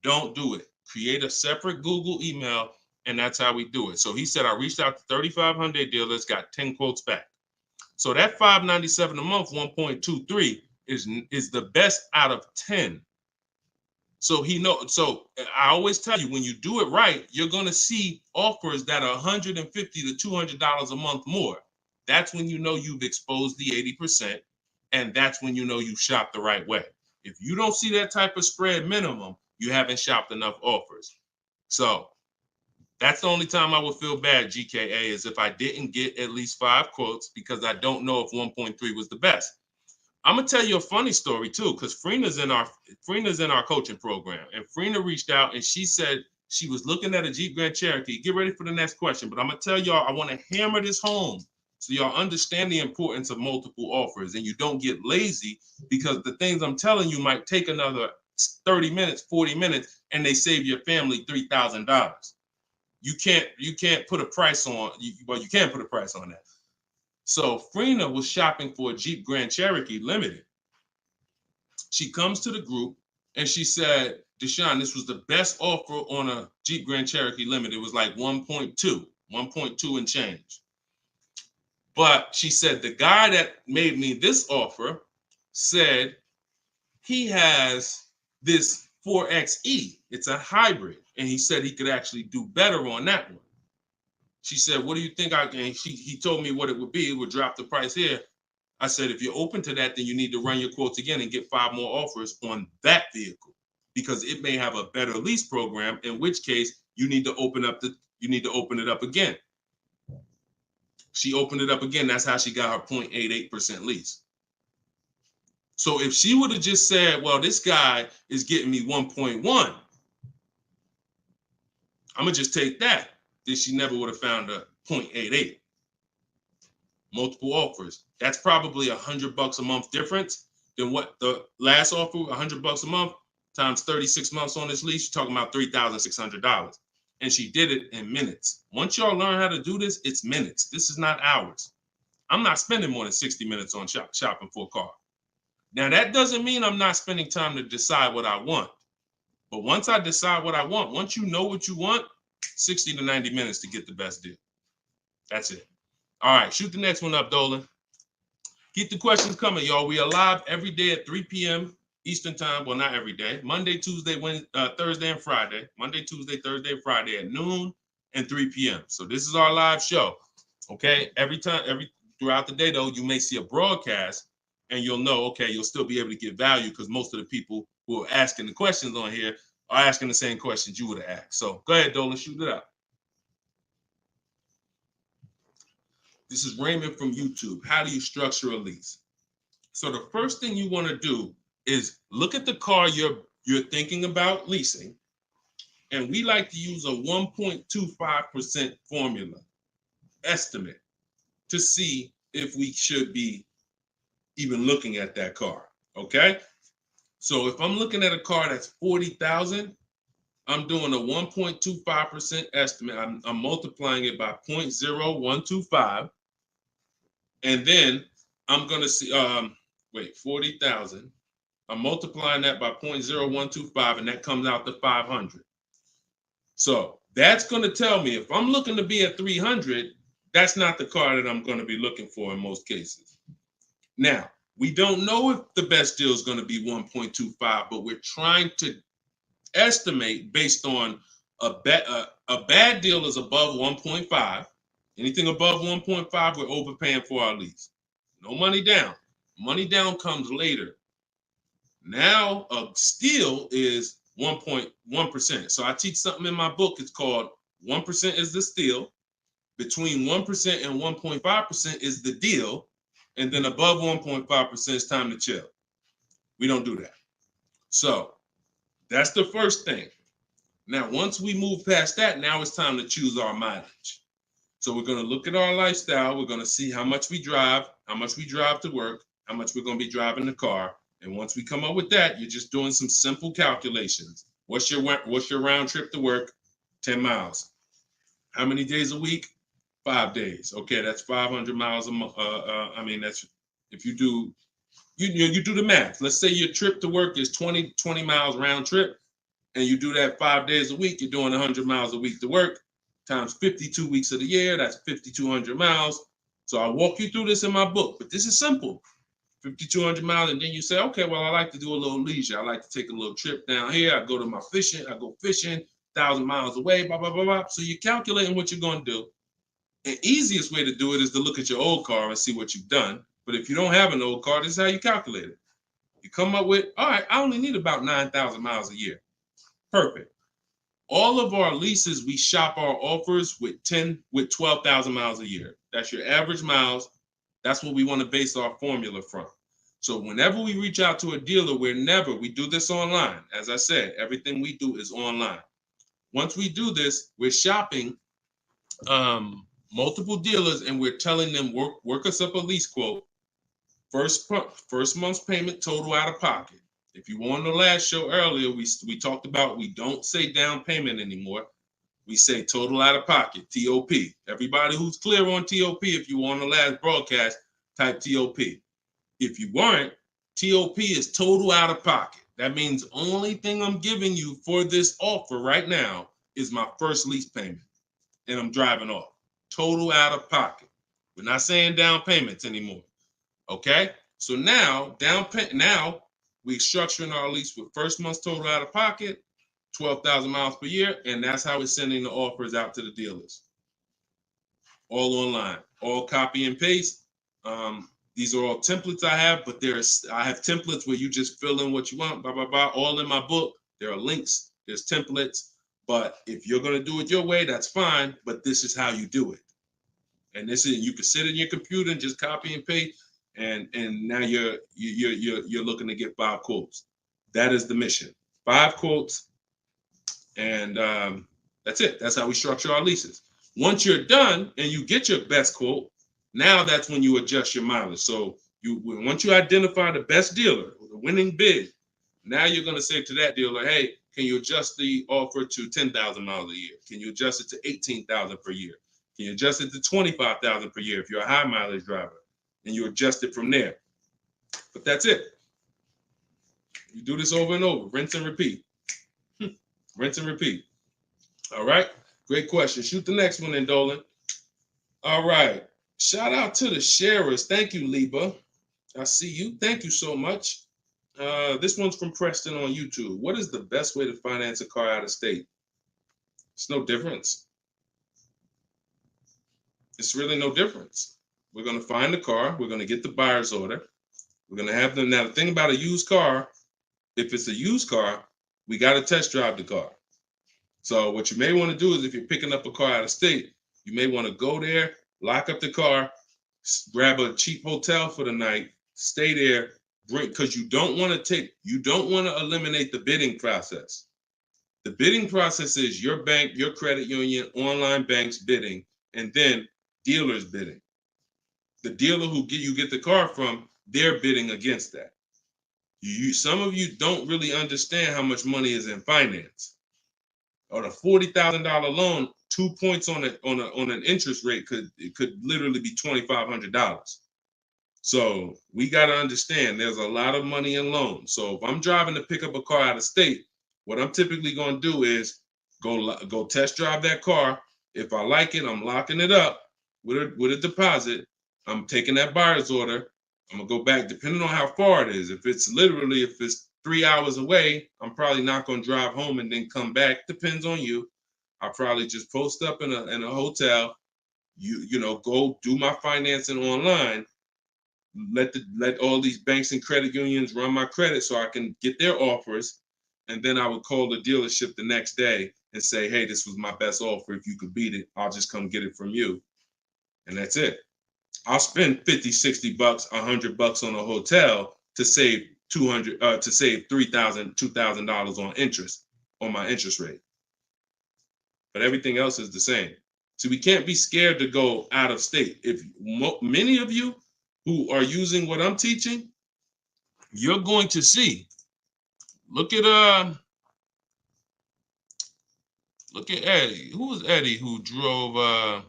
Don't do it. Create a separate Google email, and that's how we do it. So he said, I reached out to 3,500 dealers, got 10 quotes back. So that $597 a month, 1.23 is the best out of 10. So so I always tell you, when you do it right, you're going to see offers that are $150 to $200 a month more. That's when you know you've exposed the 80%, and that's when you know you shopped the right way. If you don't see that type of spread minimum, you haven't shopped enough offers. So that's the only time I would feel bad, GKA, is if I didn't get at least 5 quotes, because I don't know if 1.3 was the best. I'm gonna tell you a funny story too, because Freena's in our coaching program, and Freena reached out and she said she was looking at a Jeep Grand Cherokee. Get ready for the next question, but I'm gonna tell y'all, I want to hammer this home so y'all understand the importance of multiple offers and you don't get lazy, because the things I'm telling you might take another 30 minutes, 40 minutes, and they save your family $3,000. You can't put a price on. Well, you can put a price on that. So Freena was shopping for a Jeep Grand Cherokee Limited. She comes to the group and she said, Deshone, this was the best offer on a Jeep Grand Cherokee Limited. It was like 1.2 and change. But she said, the guy that made me this offer said he has this 4XE. It's a hybrid. And he said he could actually do better on that one. She said, what do you think? He told me what it would be. It would drop the price here. I said, if you're open to that, then you need to run your quotes again and get 5 more offers on that vehicle, because it may have a better lease program, in which case you need to open it up again. She opened it up again. That's how she got her 0.88% lease. So if she would have just said, well, this guy is getting me 1.1, I'm going to just take that, then she never would have found a 0.88. multiple offers. That's probably $100 a month difference than what the last offer, $100 a month times 36 months on this lease. You're talking about $3,600. And she did it in minutes. Once y'all learn how to do this, it's minutes. This is not hours. I'm not spending more than 60 minutes on shopping for a car. Now, that doesn't mean I'm not spending time to decide what I want. But once I decide what I want, once you know what you want, 60 to 90 minutes to get the best deal. That's it. All right, shoot the next one up, Dolan. Keep the questions coming, y'all. We are live every day at 3 p.m. Eastern time. Well, not every day. Monday, Tuesday, Wednesday, Thursday, and Friday. Monday, Tuesday, Thursday, and Friday at noon and 3 p.m. So this is our live show. Okay. Throughout the day, though, you may see a broadcast and you'll know, okay, you'll still be able to get value because most of the people who are asking the questions on here are asking the same questions you would have asked. So go ahead, Dolan, shoot it out. This is Raymond from YouTube. How do you structure a lease? So the first thing you want to do is look at the car you're thinking about leasing. And we like to use a 1.25% formula estimate to see if we should be even looking at that car. Okay. So if I'm looking at a car that's $40,000, I'm doing a 1.25% estimate. I'm multiplying it by 0.0125. And then I'm going to see, 40,000. I'm multiplying that by 0.0125, and that comes out to 500. So that's going to tell me if I'm looking to be at 300, that's not the car that I'm going to be looking for in most cases. Now, we don't know if the best deal is going to be 1.25, but we're trying to estimate based on a bad deal is above 1.5. Anything above 1.5, we're overpaying for our lease. No money down. Money down comes later. Now a steal is 1.1%. So I teach something in my book. It's called 1% is the steal. Between 1% and 1.5% is the deal. And then above 1.5% is time to chill. We don't do that. So that's the first thing. Now, once we move past that, now it's time to choose our mileage. So we're going to look at our lifestyle. We're going to see how much we drive to work, how much we're going to be driving the car. And once we come up with that, you're just doing some simple calculations. What's your round trip to work? 10 miles. How many days a week? 5 days. Okay, that's 500 miles a month. That's if you do the math. Let's say your trip to work is 20 miles round trip, and you do that 5 days a week. You're doing 100 miles a week to work. Times 52 weeks of the year, that's 5,200 miles. So I walk you through this in my book, but this is simple. 5,200 miles, and then you say, okay, well, I like to do a little leisure. I like to take a little trip down here. I go fishing, 1,000 miles away, blah, blah, blah, blah. So you're calculating what you're going to do. The easiest way to do it is to look at your old car and see what you've done. But if you don't have an old car, this is how you calculate it. You come up with, all right, I only need about 9,000 miles a year. Perfect. All of our leases, we shop our offers with 12,000 miles a year. That's your average miles. That's what we want to base our formula from. So whenever we reach out to a dealer, we do this online. As I said, everything we do is online. Once we do this, we're shopping multiple dealers and we're telling them, work us up a lease quote. First month's payment, total out of pocket. If you were on the last show earlier, we talked about we don't say down payment anymore. We say total out of pocket, TOP. Everybody who's clear on TOP, if you were on the last broadcast, type TOP. If you weren't, TOP is total out of pocket. That means only thing I'm giving you for this offer right now is my first lease payment, and I'm driving off. Total out of pocket. We're not saying down payments anymore. Okay? So now, we're structuring our lease with first month's total out of pocket, 12,000 miles per year, and that's how we're sending the offers out to the dealers. All online, all copy and paste. These are all templates I have, but I have templates where you just fill in what you want, blah, blah, blah, all in my book. There are links, there's templates, but if you're going to do it your way, that's fine, but this is how you do it. And you can sit in your computer and just copy and paste. And now you're looking to get 5 quotes. That is the mission. 5 quotes, and that's it. That's how we structure our leases. Once you're done and you get your best quote, Now that's when you adjust your mileage. So once you identify the best dealer, the winning bid, now you're going to say to that dealer, hey, can you adjust the offer to 10,000 miles a year? Can you adjust it to 18,000 per year? Can you adjust it to 25,000 per year if you're a high mileage driver? And you adjust it from there. But that's it. You do this over and over, rinse and repeat. Rinse and repeat. All right. Great question. Shoot the next one in, Dolan. All right. Shout out to the sharers. Thank you, Liba. I see you. Thank you so much. This one's from Preston on YouTube. What is the best way to finance a car out of state? It's no difference. It's really no difference. We're going to find the car. We're going to get the buyer's order. We're going to have them. Now, the thing about a used car, if it's a used car, we got to test drive the car. So what you may want to do is if you're picking up a car out of state, you may want to go there, lock up the car, grab a cheap hotel for the night, stay there, because you don't want to eliminate the bidding process. The bidding process is your bank, your credit union, online banks bidding, and then dealers bidding. The dealer who you get the car from, they're bidding against that. Some of you don't really understand how much money is in finance. On a $40,000 loan, 2 points on an interest rate could literally be $2,500. So we got to understand there's a lot of money in loans. So if I'm driving to pick up a car out of state, what I'm typically going to do is go test drive that car. If I like it, I'm locking it up with a deposit. I'm taking that buyer's order. I'm gonna go back, depending on how far it is. If it's 3 hours away, I'm probably not gonna drive home and then come back. Depends on you. I'll probably just post up in a hotel. Go do my financing online. Let all these banks and credit unions run my credit so I can get their offers, and then I would call the dealership the next day and say, hey, this was my best offer. If you could beat it, I'll just come get it from you, and that's it. I'll spend $50, $60, $100 on a hotel to save $3,000, $2,000 on interest on my interest rate. But everything else is the same. So we can't be scared to go out of state. If many of you who are using what I'm teaching, you're going to see. Look at Eddie. Who was Eddie who drove?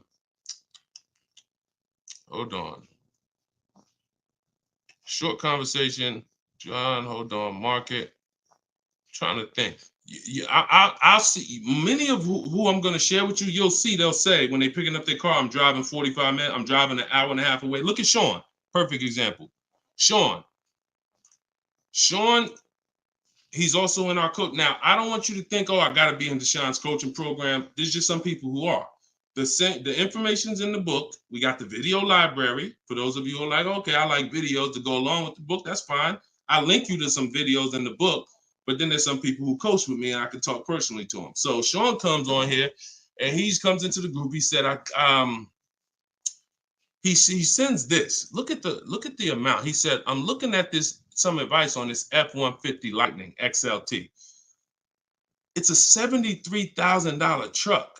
Hold on. Short conversation. John, hold on. Market. Trying to think. I'll see many of who I'm going to share with you. You'll see they'll say when they're picking up their car, I'm driving 45 minutes. I'm driving an hour and a half away. Look at Sean. Perfect example. Sean, he's also in our coach. Now, I don't want you to think, I got to be in Deshaun's coaching program. There's just some people who are. The information's in the book. We got the video library. For those of you who are like, okay, I like videos to go along with the book. That's fine. I link you to some videos in the book. But then there's some people who coach with me and I can talk personally to them. So Sean comes on here and he comes into the group. He said, he sends this. Look at the amount. He said, I'm looking at some advice on this F-150 Lightning XLT. It's a $73,000 truck.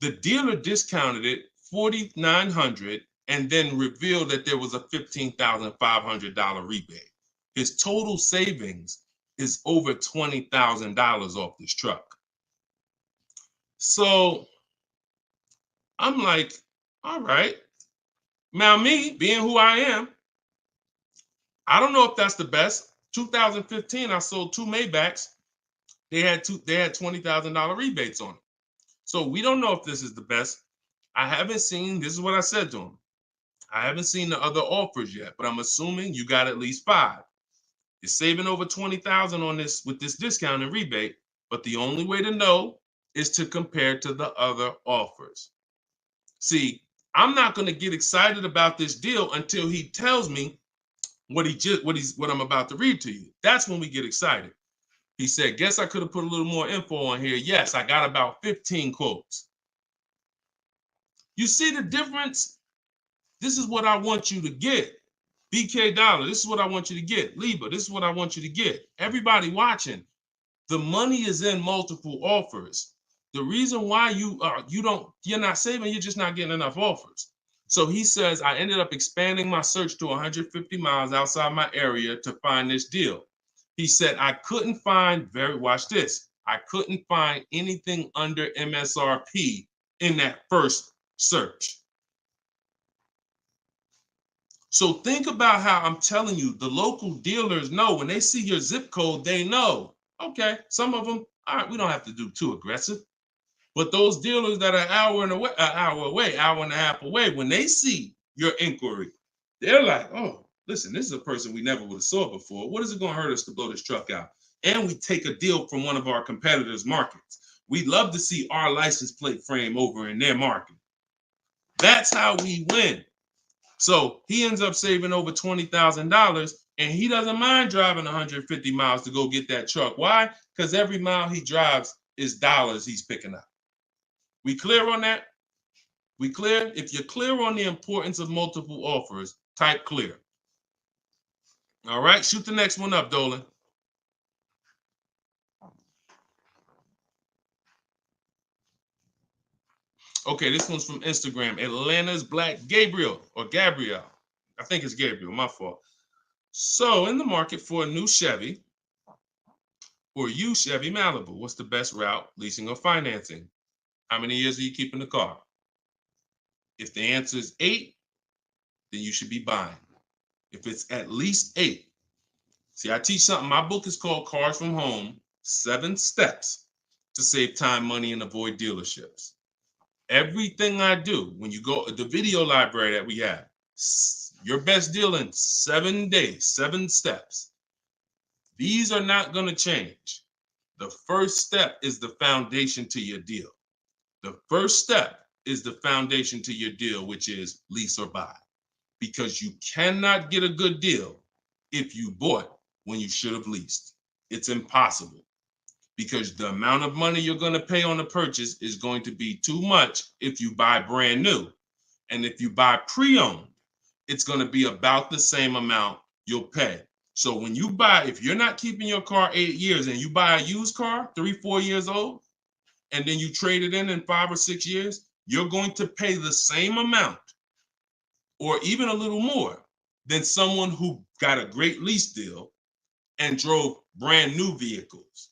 The dealer discounted it $4,900 and then revealed that there was a $15,500 rebate. His total savings is over $20,000 off this truck. So I'm like, all right. Now me, being who I am, I don't know if that's the best. 2015, I sold 2 Maybachs. They had $20,000 rebates on it. So we don't know if this is the best. I haven't seen, this is what I said to him. I haven't seen the other offers yet, but I'm assuming you got at least 5. You're saving over $20,000 on this with this discount and rebate, but the only way to know is to compare to the other offers. See, I'm not going to get excited about this deal until he tells me what I'm about to read to you. That's when we get excited. He said, guess I could have put a little more info on here. Yes, I got about 15 quotes. You see the difference? This is what I want you to get. BK Dollar, this is what I want you to get. Liba, this is what I want you to get. Everybody watching, the money is in multiple offers. The reason why you're not saving, you're just not getting enough offers. So he says, I ended up expanding my search to 150 miles outside my area to find this deal. He said, I couldn't find, watch this, I couldn't find anything under MSRP in that first search. So think about how I'm telling you, the local dealers know when they see your zip code, they know, okay, some of them, all right, we don't have to do too aggressive. But those dealers that are an hour and a half away, when they see your inquiry, they're like, oh, listen, this is a person we never would have saw before. What is it going to hurt us to blow this truck out? And we take a deal from one of our competitors' markets. We'd love to see our license plate frame over in their market. That's how we win. So he ends up saving over $20,000, and he doesn't mind driving 150 miles to go get that truck. Why? Because every mile he drives is dollars he's picking up. We clear on that? We clear? If you're clear on the importance of multiple offers, type clear. All right, shoot the next one up, Dolan. Okay, this one's from Instagram. Atlanta's Black Gabriel, or Gabrielle. I think it's Gabriel, my fault. So, in the market for a new Chevy or used Chevy Malibu, what's the best route, leasing or financing? How many years are you keeping the car? If the answer is 8, then you should be buying. If it's at least 8, see, I teach something. My book is called Cars from Home, 7 Steps to Save Time, Money, and Avoid Dealerships. Everything I do, when you go, the video library that we have, your best deal in 7 days, 7 steps. These are not going to change. The first step is the foundation to your deal. The first step is the foundation to your deal, which is lease or buy. Because you cannot get a good deal if you bought when you should have leased. It's impossible, because the amount of money you're going to pay on the purchase is going to be too much if you buy brand new. And if you buy pre-owned, it's going to be about the same amount you'll pay. So when you buy, if you're not keeping your car 8 years and you buy a used car, 3-4 years old, and then you trade it in 5 or 6 years, you're going to pay the same amount or even a little more than someone who got a great lease deal and drove brand new vehicles.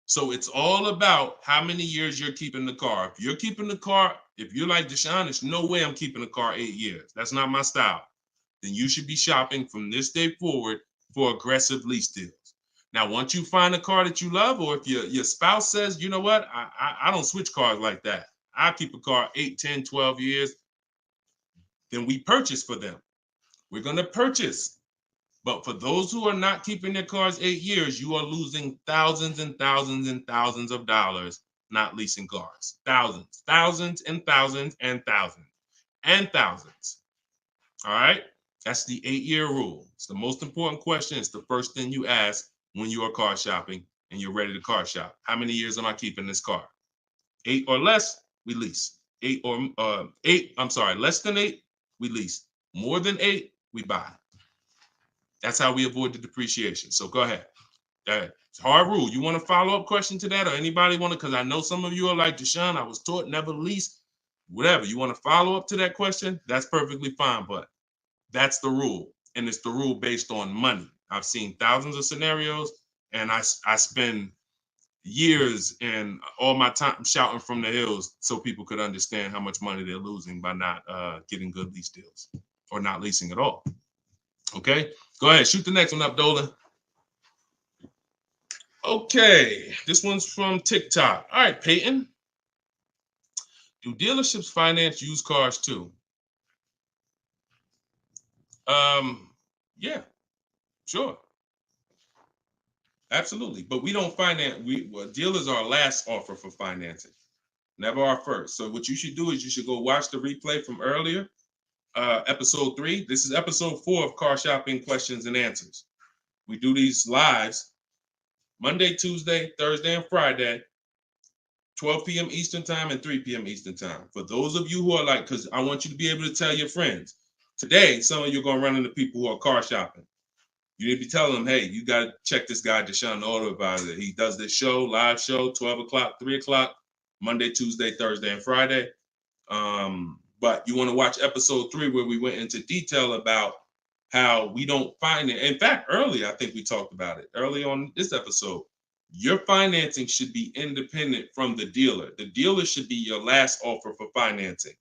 So it's all about how many years you're keeping the car. If you're keeping the car, if you're like Deshone, there's no way I'm keeping the car 8 years. That's not my style. Then you should be shopping from this day forward for aggressive lease deals. Now, once you find a car that you love, or if your spouse says, you know what, I don't switch cars like that. I keep a car 8, 10, 12 years. Then we purchase for them. We're going to purchase. But for those who are not keeping their cars 8 years, you are losing thousands and thousands and thousands of dollars not leasing cars. Thousands, thousands and thousands and thousands and thousands. All right? That's the 8-year rule. It's the most important question. It's the first thing you ask when you are car shopping and you're ready to car shop. How many years am I keeping this car? 8 or less, we lease. Less than 8, we lease. More than 8, we buy. That's how we avoid the depreciation. So go ahead. It's a hard rule. You want a follow-up question to that, or anybody want to? Because I know some of you are like, Deshone, I was taught never lease. Whatever. You want to follow up to that question? That's perfectly fine. But that's the rule. And it's the rule based on money. I've seen thousands of scenarios, and I spend years and all my time shouting from the hills so people could understand how much money they're losing by not getting good lease deals or not leasing at all. Okay, go ahead, shoot the next one up, Dolan. Okay, this one's from TikTok. All right, Peyton. Do dealerships finance used cars too? Yeah, sure. Absolutely. But we don't finance, dealers are our last offer for financing, never our first. So what you should do is you should go watch the replay from earlier, episode 3. This is episode 4 of Car Shopping Questions and Answers. We do these lives Monday, Tuesday, Thursday, and Friday, 12 p.m. Eastern time and 3 p.m. Eastern time. For those of you who are like, because I want you to be able to tell your friends. Today, some of you are going to run into people who are car shopping. You need to be telling them, hey, you got to check this guy, Deshone the Auto Advisor. He does this show, live show, 12 o'clock, 3 o'clock, Monday, Tuesday, Thursday, and Friday. But you want to watch episode 3 where we went into detail about how we don't finance. In fact, early, I think we talked about it early on this episode. Your financing should be independent from the dealer. The dealer should be your last offer for financing.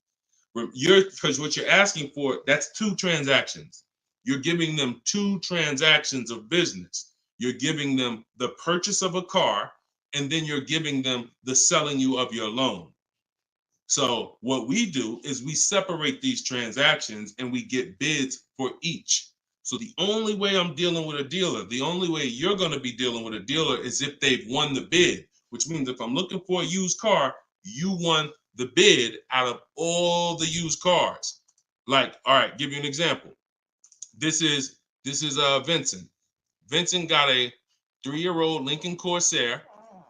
Because what you're asking for, that's 2 transactions. You're giving them 2 transactions of business. You're giving them the purchase of a car, and then you're giving them the selling you of your loan. So what we do is we separate these transactions and we get bids for each. So the only way I'm dealing with a dealer, the only way you're going to be dealing with a dealer is if they've won the bid, which means if I'm looking for a used car, you won the bid out of all the used cars. Like, all right, give you an example. This is Vincent. Vincent got a 3-year-old Lincoln Corsair,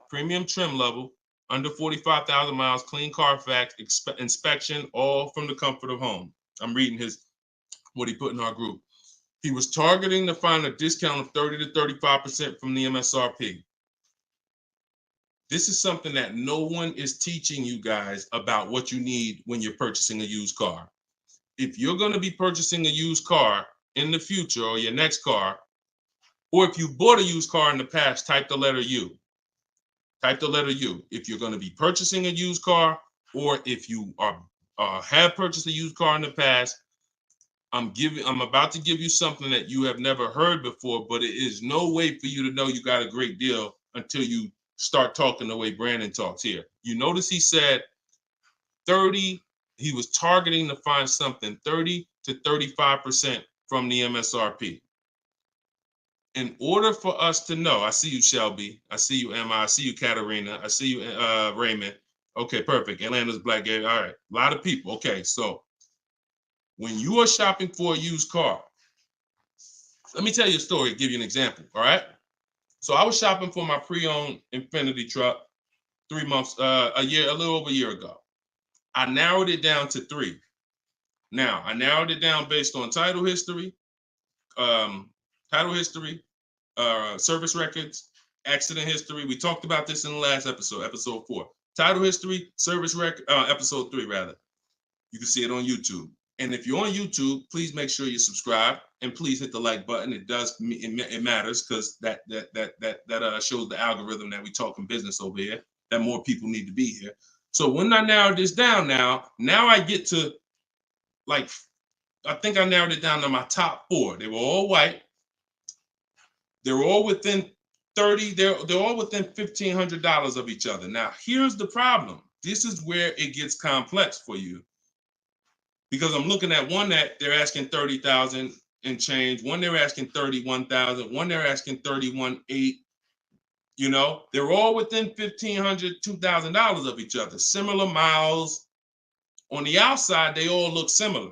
premium trim level, under 45,000 miles, clean Carfax, inspection, all from the comfort of home. I'm reading what he put in our group. He was targeting to find a discount of 30 to 35% from the MSRP. This is something that no one is teaching you guys about what you need when you're purchasing a used car. If you're going to be purchasing a used car in the future or your next car, or if you bought a used car in the past, type the letter U. Type the letter U. If you're going to be purchasing a used car, or if you have purchased a used car in the past, I'm about to give you something that you have never heard before, but it is no way for you to know you got a great deal until you start talking the way Brandon talks here. You notice he said 30, he was targeting to find something 30 to 35% from the MSRP. In order for us to know, I see you, Shelby. I see you, Emma. I see you, Katarina. I see you, Raymond. Okay, perfect. Atlanta's Black Gate. All right, a lot of people. Okay, so when you are shopping for a used car, let me tell you a story, give you an example, all right? So I was shopping for my pre-owned Infiniti truck 3 months, a little over a year ago. I narrowed it down to 3. Now, I narrowed it down based on title history, service records, accident history. We talked about this in the last episode, episode 4. Title history, service record, episode 3 rather. You can see it on YouTube. And if you're on YouTube, please make sure you subscribe and please hit the like button. It matters because that shows the algorithm that we talking business over here, that more people need to be here. So when I narrowed this down now I get to, like, I think I narrowed it down to my top 4. They were all white. They were all within 30, they're all within $1,500 of each other. Now, here's the problem. This is where it gets complex for you. Because I'm looking at one that they're asking 30,000 and change, one they're asking 31,000, one they're asking 31,800. You know, they're all within $1,500, $2,000 of each other. Similar miles. On the outside, they all look similar.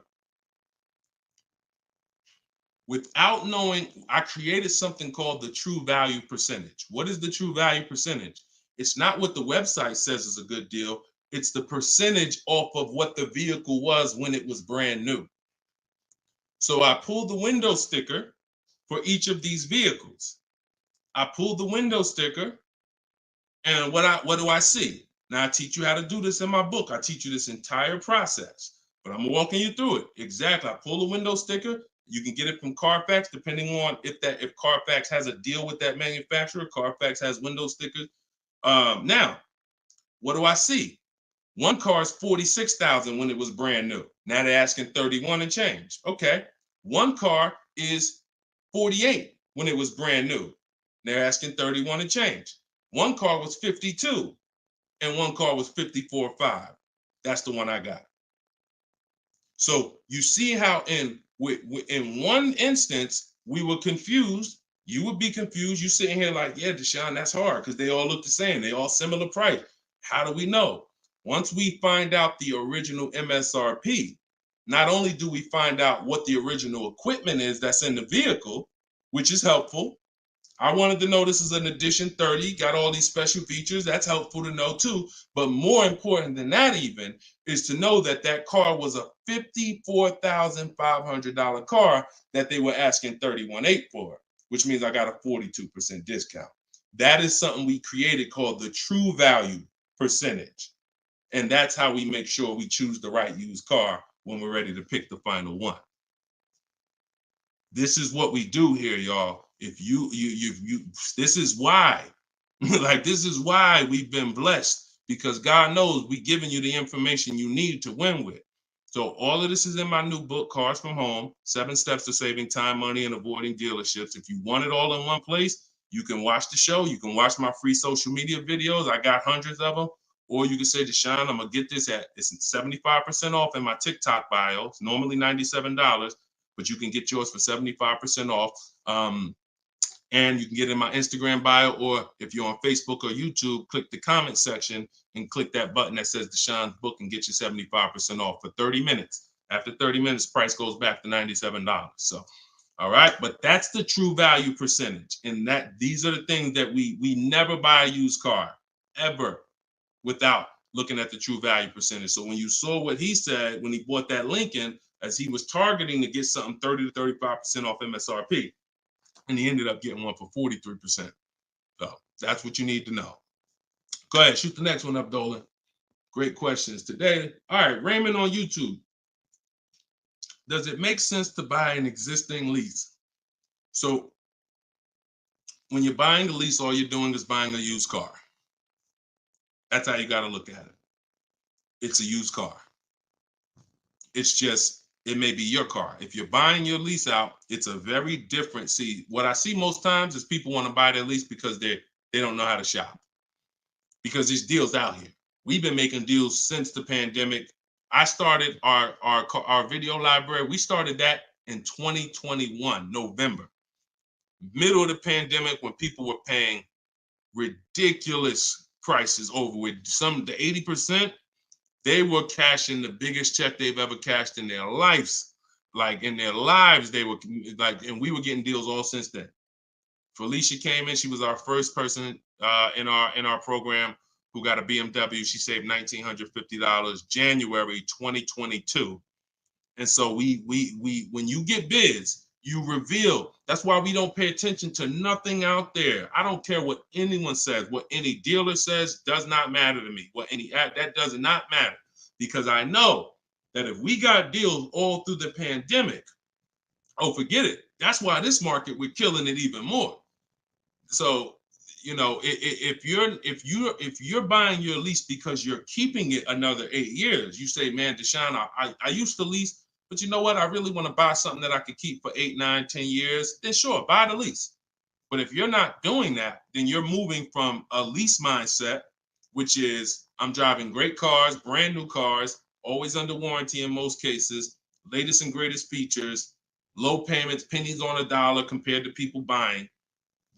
Without knowing, I created something called the true value percentage. What is the true value percentage? It's not what the website says is a good deal. It's the percentage off of what the vehicle was when it was brand new. So I pulled the window sticker for each of these vehicles. I pulled the window sticker, and what do I see? Now I teach you how to do this in my book. I teach you this entire process, but I'm walking you through it. Exactly. I pull the window sticker. You can get it from Carfax, depending on if Carfax has a deal with that manufacturer. Carfax has window stickers. Now, what do I see? One car is 46,000 when it was brand new. Now they're asking 31 and change. Okay. One car is 48 when it was brand new. They're asking 31 and change. One car was 52 and one car was 54.5. That's the one I got. So you see how in one instance we were confused. You would be confused. You sitting here like, yeah, Deshone, that's hard because they all look the same. They all similar price. How do we know? Once we find out the original MSRP, not only do we find out what the original equipment is that's in the vehicle, which is helpful. I wanted to know this is an edition 30, got all these special features. That's helpful to know too. But more important than that even is to know that that car was a $54,500 car that they were asking $31,800 for, which means I got a 42% discount. That is something we created called the true value percentage. And that's how we make sure we choose the right used car when we're ready to pick the final one. This is what we do here, y'all. If you this is why, like, this is why we've been blessed, because God knows we giving you the information you need to win with. So all of this is in my new book, Cars from Home, 7 Steps to Saving Time, Money, and Avoiding Dealerships. If you want it all in one place, you can watch the show. You can watch my free social media videos. I got hundreds of them. Or you can say, Deshone, I'm going to get this it's 75% off in my TikTok bio. It's normally $97, but you can get yours for 75% off. And you can get in my Instagram bio, or if you're on Facebook or YouTube, click the comment section and click that button that says Deshone's book and get you 75% off for 30 minutes. After 30 minutes, price goes back to $97. So, all right, but that's the true value percentage. And that these are the things that we never buy a used car ever without looking at the true value percentage. So when you saw what he said when he bought that Lincoln, as he was targeting to get something 30 to 35% off MSRP, and he ended up getting one for 43%. So that's what you need to know. Go ahead, shoot the next one up, Dolan. Great questions today. All right, Raymond on YouTube. Does it make sense to buy an existing lease? So when you're buying a lease, all you're doing is buying a used car. That's how you got to look at it. It's a used car. It's just, it may be your car. If you're buying your lease out, it's a very different. See, what I see most times is people want to buy their lease because they don't know how to shop. Because there's deals out here. We've been making deals since the pandemic. I started our video library. We started that in 2021, November, middle of the pandemic, when people were paying ridiculous prices over with the 80%. They were cashing the biggest check they've ever cashed in their lives. Like in their lives, they were like, and we were getting deals all since then. Felicia came in. She was our first person in our program who got a BMW. She saved $1,950 January 2022. And so we when you get bids, you reveal. That's why we don't pay attention to nothing out there. I don't care what anyone says, what any dealer says does not matter to me. That does not matter, because I know that if we got deals all through the pandemic, oh, forget it. That's why this market, we're killing it even more. So, you know, if you're buying your lease because you're keeping it another 8 years, you say, man, Deshone, I used to lease, but you know what? I really want to buy something that I could keep for 8, 9, 10 years. Then sure, buy the lease. But if you're not doing that, then you're moving from a lease mindset, which is I'm driving great cars, brand new cars, always under warranty in most cases, latest and greatest features, low payments, pennies on a dollar compared to people buying.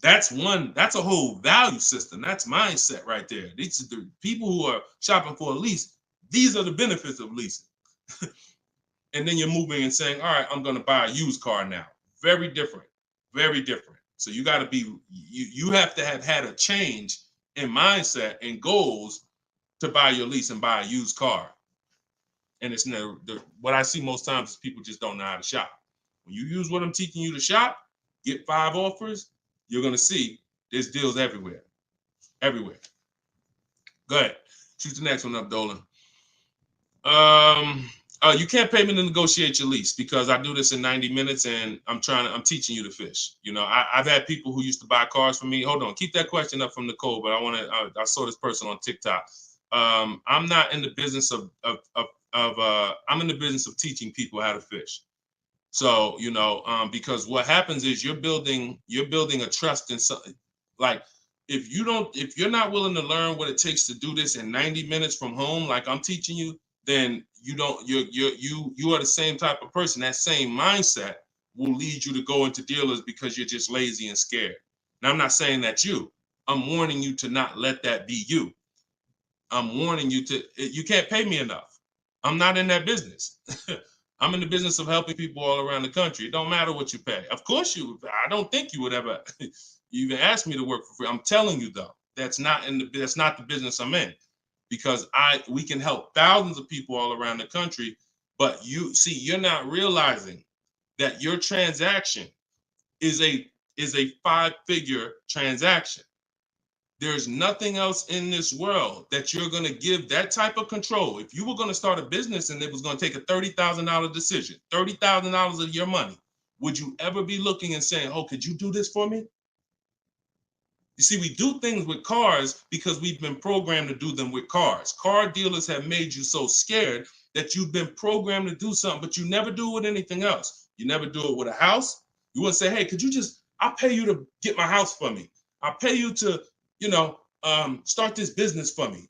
That's a whole value system. That's mindset right there. These are the people who are shopping for a lease. These are the benefits of leasing. And then you're moving and saying, all right, I'm going to buy a used car now. Very different, very different. So you got to be, you have to have had a change in mindset and goals to buy your lease and buy a used car. And it's what I see most times is people just don't know how to shop. When you use what I'm teaching you to shop, get 5 offers, you're going to see there's deals everywhere. Everywhere. Go ahead. Shoot the next one up, Dolan. You can't pay me to negotiate your lease, because I do this in 90 minutes and I'm teaching you to fish. You know, I've had people who used to buy cars from me. Hold on, keep that question up from Nicole, but I saw this person on TikTok. I'm not in the business I'm in the business of teaching people how to fish. So, you know, because what happens is you're building a trust in something. Like, if you're not willing to learn what it takes to do this in 90 minutes from home, like I'm teaching you, then you are the same type of person. That same mindset will lead you to go into dealers because you're just lazy and scared. Now, I'm not saying that's you. I'm warning you to not let that be you. I'm warning you you can't pay me enough. I'm not in that business. I'm in the business of helping people all around the country. It don't matter what you pay. Of course I don't think you would ever even ask me to work for free. I'm telling you though, that's not the business I'm in, because we can help thousands of people all around the country. But you're not realizing that your transaction is a 5-figure transaction. There's nothing else in this world that you're going to give that type of control. If you were going to start a business and it was going to take a $30,000 decision, $30,000 of your money, would you ever be looking and saying, oh, could you do this for me? You see, we do things with cars because we've been programmed to do them with cars. Car dealers have made you so scared that you've been programmed to do something, but you never do it with anything else. You never do it with a house. You wouldn't say, hey, could you just, I'll pay you to get my house for me. I'll pay you to, start this business for me.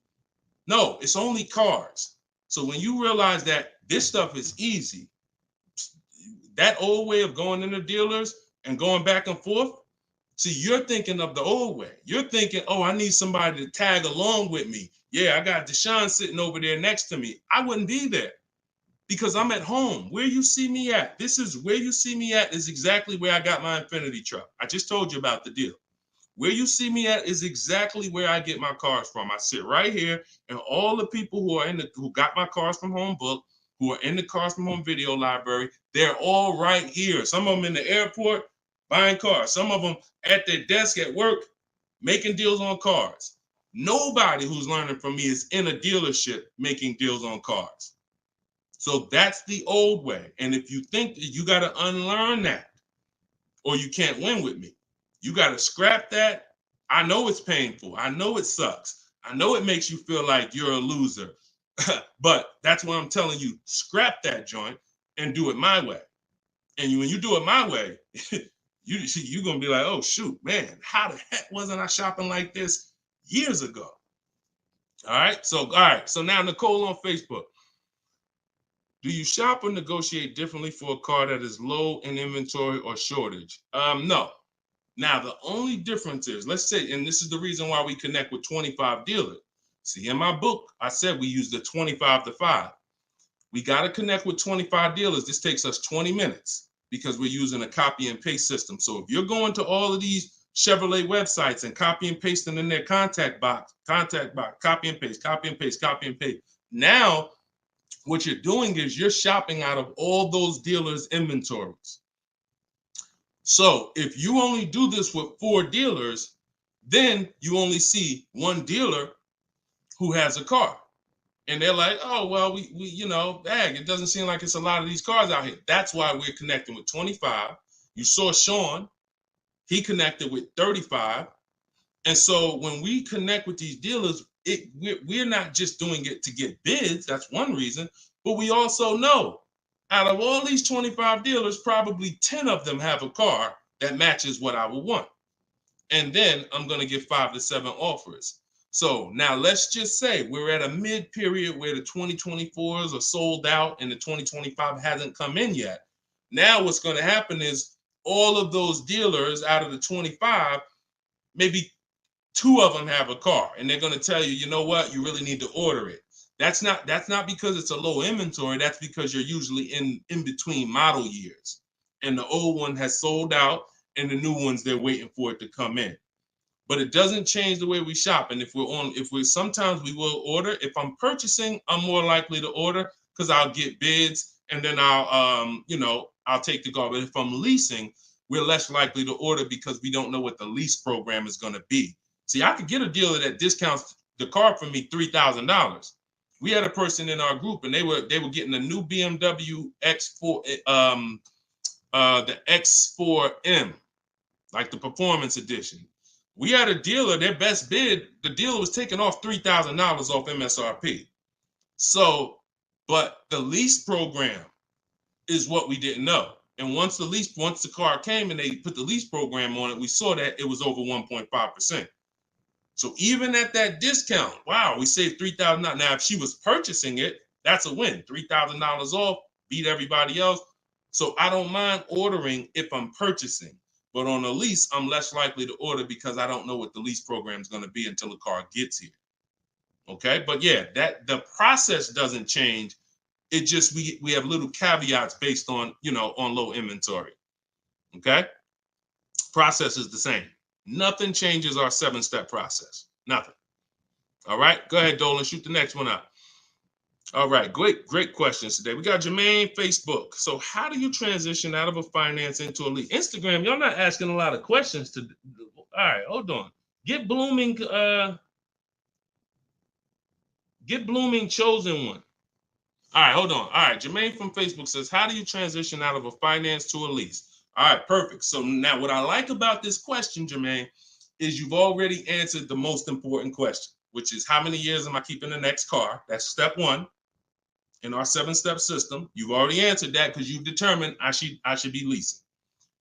No, it's only cars. So when you realize that this stuff is easy, that old way of going into dealers and going back and forth, see, you're thinking of the old way. You're thinking, oh, I need somebody to tag along with me. Yeah, I got Deshone sitting over there next to me. I wouldn't be there because I'm at home. Where you see me at, this is where you see me at is exactly where I got my Infinity truck. I just told you about the deal. Where you see me at is exactly where I get my cars from. I sit right here, and all the people who got my Cars from Home book, who are in the Cars from Home video library, they're all right here. Some of them in the airport buying cars. Some of them at their desk at work making deals on cars. Nobody who's learning from me is in a dealership making deals on cars. So that's the old way. And if you think that you got to unlearn that or you can't win with me, you got to scrap that. I know it's painful. I know it sucks. I know it makes you feel like you're a loser. But that's what I'm telling you. Scrap that joint and do it my way. And when you do it my way, you're going to be like, oh, shoot, man, how the heck wasn't I shopping like this years ago? All right. So now Nicole on Facebook. Do you shop or negotiate differently for a car that is low in inventory or shortage? No. Now, the only difference is, let's say, and this is the reason why we connect with 25 dealers. See, in my book, I said we use the 25 to 5. We got to connect with 25 dealers. This takes us 20 minutes because we're using a copy and paste system. So if you're going to all of these Chevrolet websites and copy and pasting in their contact box, copy and paste, copy and paste, copy and paste. Now, what you're doing is you're shopping out of all those dealers' inventories. So if you only do this with 4 dealers, then you only see one dealer who has a car. And they're like, oh, well, we it doesn't seem like it's a lot of these cars out here. That's why we're connecting with 25. You saw Sean, he connected with 35. And so when we connect with these dealers, we're not just doing it to get bids. That's one reason. But we also know out of all these 25 dealers, probably 10 of them have a car that matches what I would want. And then I'm going to get 5 to 7 offers. So now let's just say we're at a mid period where the 2024s are sold out and the 2025 hasn't come in yet. Now what's going to happen is all of those dealers out of the 25, maybe 2 of them have a car, and they're going to tell you, you know what, you really need to order it. That's not because it's a low inventory. That's because you're usually in between model years, and the old one has sold out, and the new ones they're waiting for it to come in. But it doesn't change the way we shop. And sometimes we will order. If I'm purchasing, I'm more likely to order because I'll get bids, and then I'll take the car. But if I'm leasing, we're less likely to order because we don't know what the lease program is going to be. See, I could get a dealer that discounts the car for me $3,000. We had a person in our group, and they were getting a new BMW X4, the X4M, like the performance edition. We had a dealer, their best bid, the dealer was taking off $3,000 off MSRP. So, but the lease program is what we didn't know. And once the car came and they put the lease program on it, we saw that it was over 1.5%. So even at that discount, wow, we saved $3,000. Now, if she was purchasing it, that's a win. $3,000 off, beat everybody else. So I don't mind ordering if I'm purchasing. But on a lease, I'm less likely to order because I don't know what the lease program is going to be until the car gets here. Okay, but yeah, that the process doesn't change. It just we have little caveats based on on low inventory. Okay, process is the same. Nothing changes our 7-step process. Nothing. All right, go ahead, Dolan. Shoot the next one up. All right, great questions today. We got Jermaine, Facebook. So how do you transition out of a finance into a lease? Instagram, y'all not asking a lot of questions. All right, hold on. Get Blooming chosen one. All right, hold on. All right, Jermaine from Facebook says, how do you transition out of a finance to a lease? All right, perfect. So now what I like about this question, Jermaine, is you've already answered the most important question, which is how many years am I keeping the next car? That's step one in our 7-step system. You've already answered that because you've determined I should be leasing.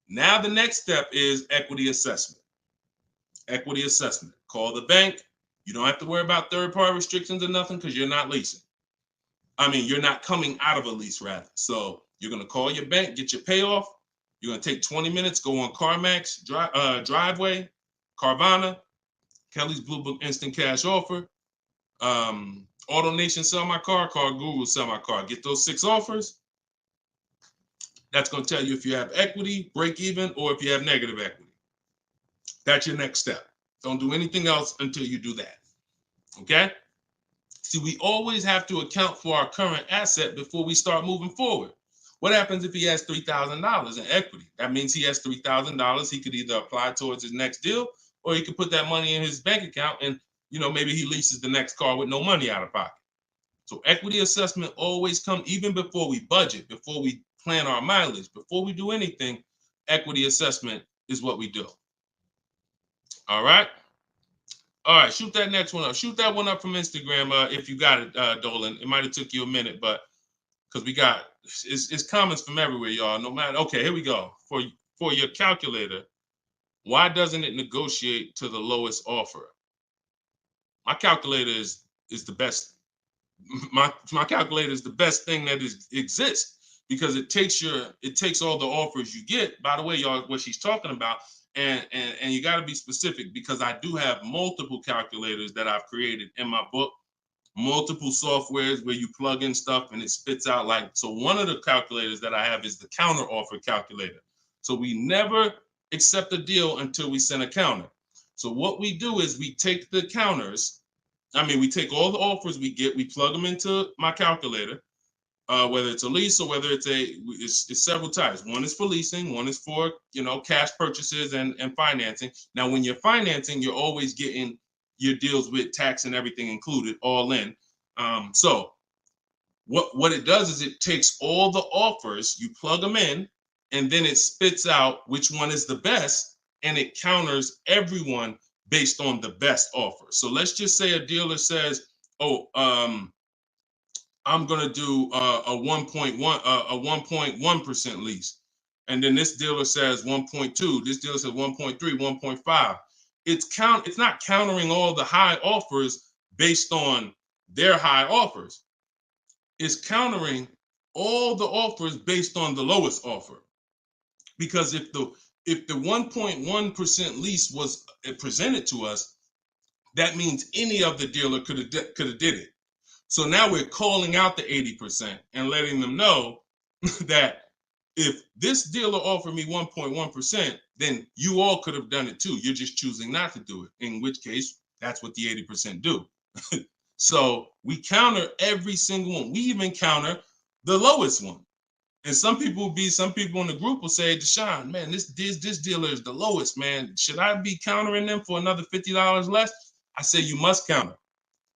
Now the next step is equity assessment. Equity assessment. Call the bank. You don't have to worry about third-party restrictions or nothing because you're not leasing. I mean, you're not coming out of a lease, rather. So you're going to call your bank, get your payoff. You're going to take 20 minutes, go on CarMax, Driveway, Carvana, Kelly's Blue Book Instant Cash Offer, AutoNation Sell My Car, Car Guru Sell My Car. Get those 6 offers. That's going to tell you if you have equity, break even, or if you have negative equity. That's your next step. Don't do anything else until you do that. Okay? See, we always have to account for our current asset before we start moving forward. What happens if he has $3,000 in equity? That means he has $3,000. He could either apply towards his next deal, or he could put that money in his bank account and, maybe he leases the next car with no money out of pocket. So equity assessment always comes even before we budget, before we plan our mileage, before we do anything. Equity assessment is what we do. All right. All right, shoot that next one up. Shoot that one up from Instagram if you got it, Dolan. It might have took you a minute, but because we got it's comments from everywhere, y'all. No matter. Okay, here we go. For your calculator, why doesn't it negotiate to the lowest offer? My calculator is the best. My calculator is the best thing that exists because it takes all the offers you get. By the way, y'all, what she's talking about. And you got to be specific because I do have multiple calculators that I've created in my book, multiple softwares where you plug in stuff and it spits out so one of the calculators that I have is the counter offer calculator. So we never accept a deal until we send a counter. So what we do is we take the counters. We take all the offers we get, we plug them into my calculator. Whether it's a lease or whether it's several types. One is for leasing, one is for cash purchases and financing. Now, when you're financing, you're always getting your deals with tax and everything included, all in. So what it does is it takes all the offers, you plug them in, and then it spits out which one is the best, and it counters everyone based on the best offer. So let's just say a dealer says, I'm gonna do a 1.1% lease, and then this dealer says 1.2. This dealer says 1.3, 1.5. It's not countering all the high offers based on their high offers. It's countering all the offers based on the lowest offer. Because if the 1.1% lease was presented to us, that means any of the dealer could have did it. So now we're calling out the 80% and letting them know that if this dealer offered me 1.1%, then you all could have done it too. You're just choosing not to do it, in which case that's what the 80% do. So we counter every single one. We even counter the lowest one. And some people in the group will say, Deshone, man, this dealer is the lowest, man. Should I be countering them for another $50 less? I say you must counter.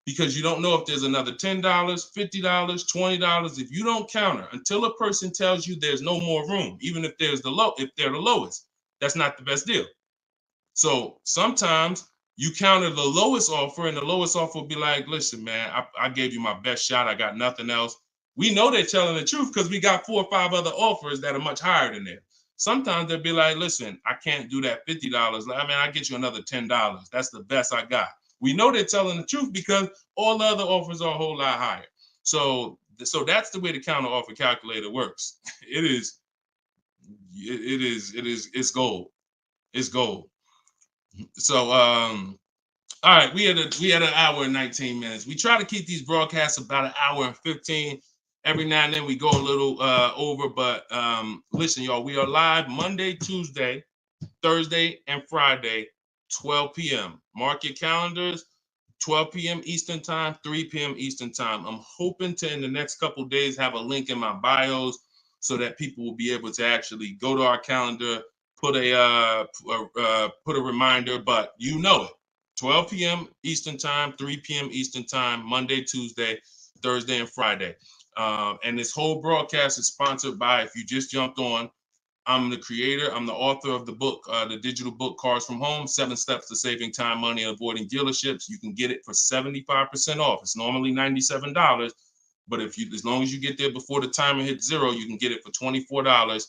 Because you don't know if there's another $10, $50, $20. If you don't counter until a person tells you there's no more room, even if they're the lowest, that's not the best deal. So sometimes you counter the lowest offer, and the lowest offer will be like, listen, man, I gave you my best shot. I got nothing else. We know they're telling the truth because we got 4 or 5 other offers that are much higher than that. Sometimes they'll be like, listen, I can't do that $50. I'll get you another $10. That's the best I got. We know they're telling the truth because all the other offers are a whole lot higher. So that's the way the counter offer calculator works. It's gold. It's gold. So all right, we had an hour and 19 minutes. We try to keep these broadcasts about an hour and 15. Every now and then we go a little over, but listen, y'all, we are live Monday, Tuesday, Thursday, and Friday, 12 p.m. Mark your calendars, 12 p.m. Eastern time, 3 p.m. Eastern time. I'm hoping to, in the next couple of days, have a link in my bios so that people will be able to actually go to our calendar, put a reminder, but you know it. 12 p.m. Eastern time, 3 p.m. Eastern time, Monday, Tuesday, Thursday, and Friday. And this whole broadcast is sponsored by, if you just jumped on, I'm the creator, I'm the author of the book, the digital book, Cars from Home, 7 Steps to Saving Time, Money, and Avoiding Dealerships. You can get it for 75% off. It's normally $97, but as long as you get there before the timer hits 0, you can get it for $24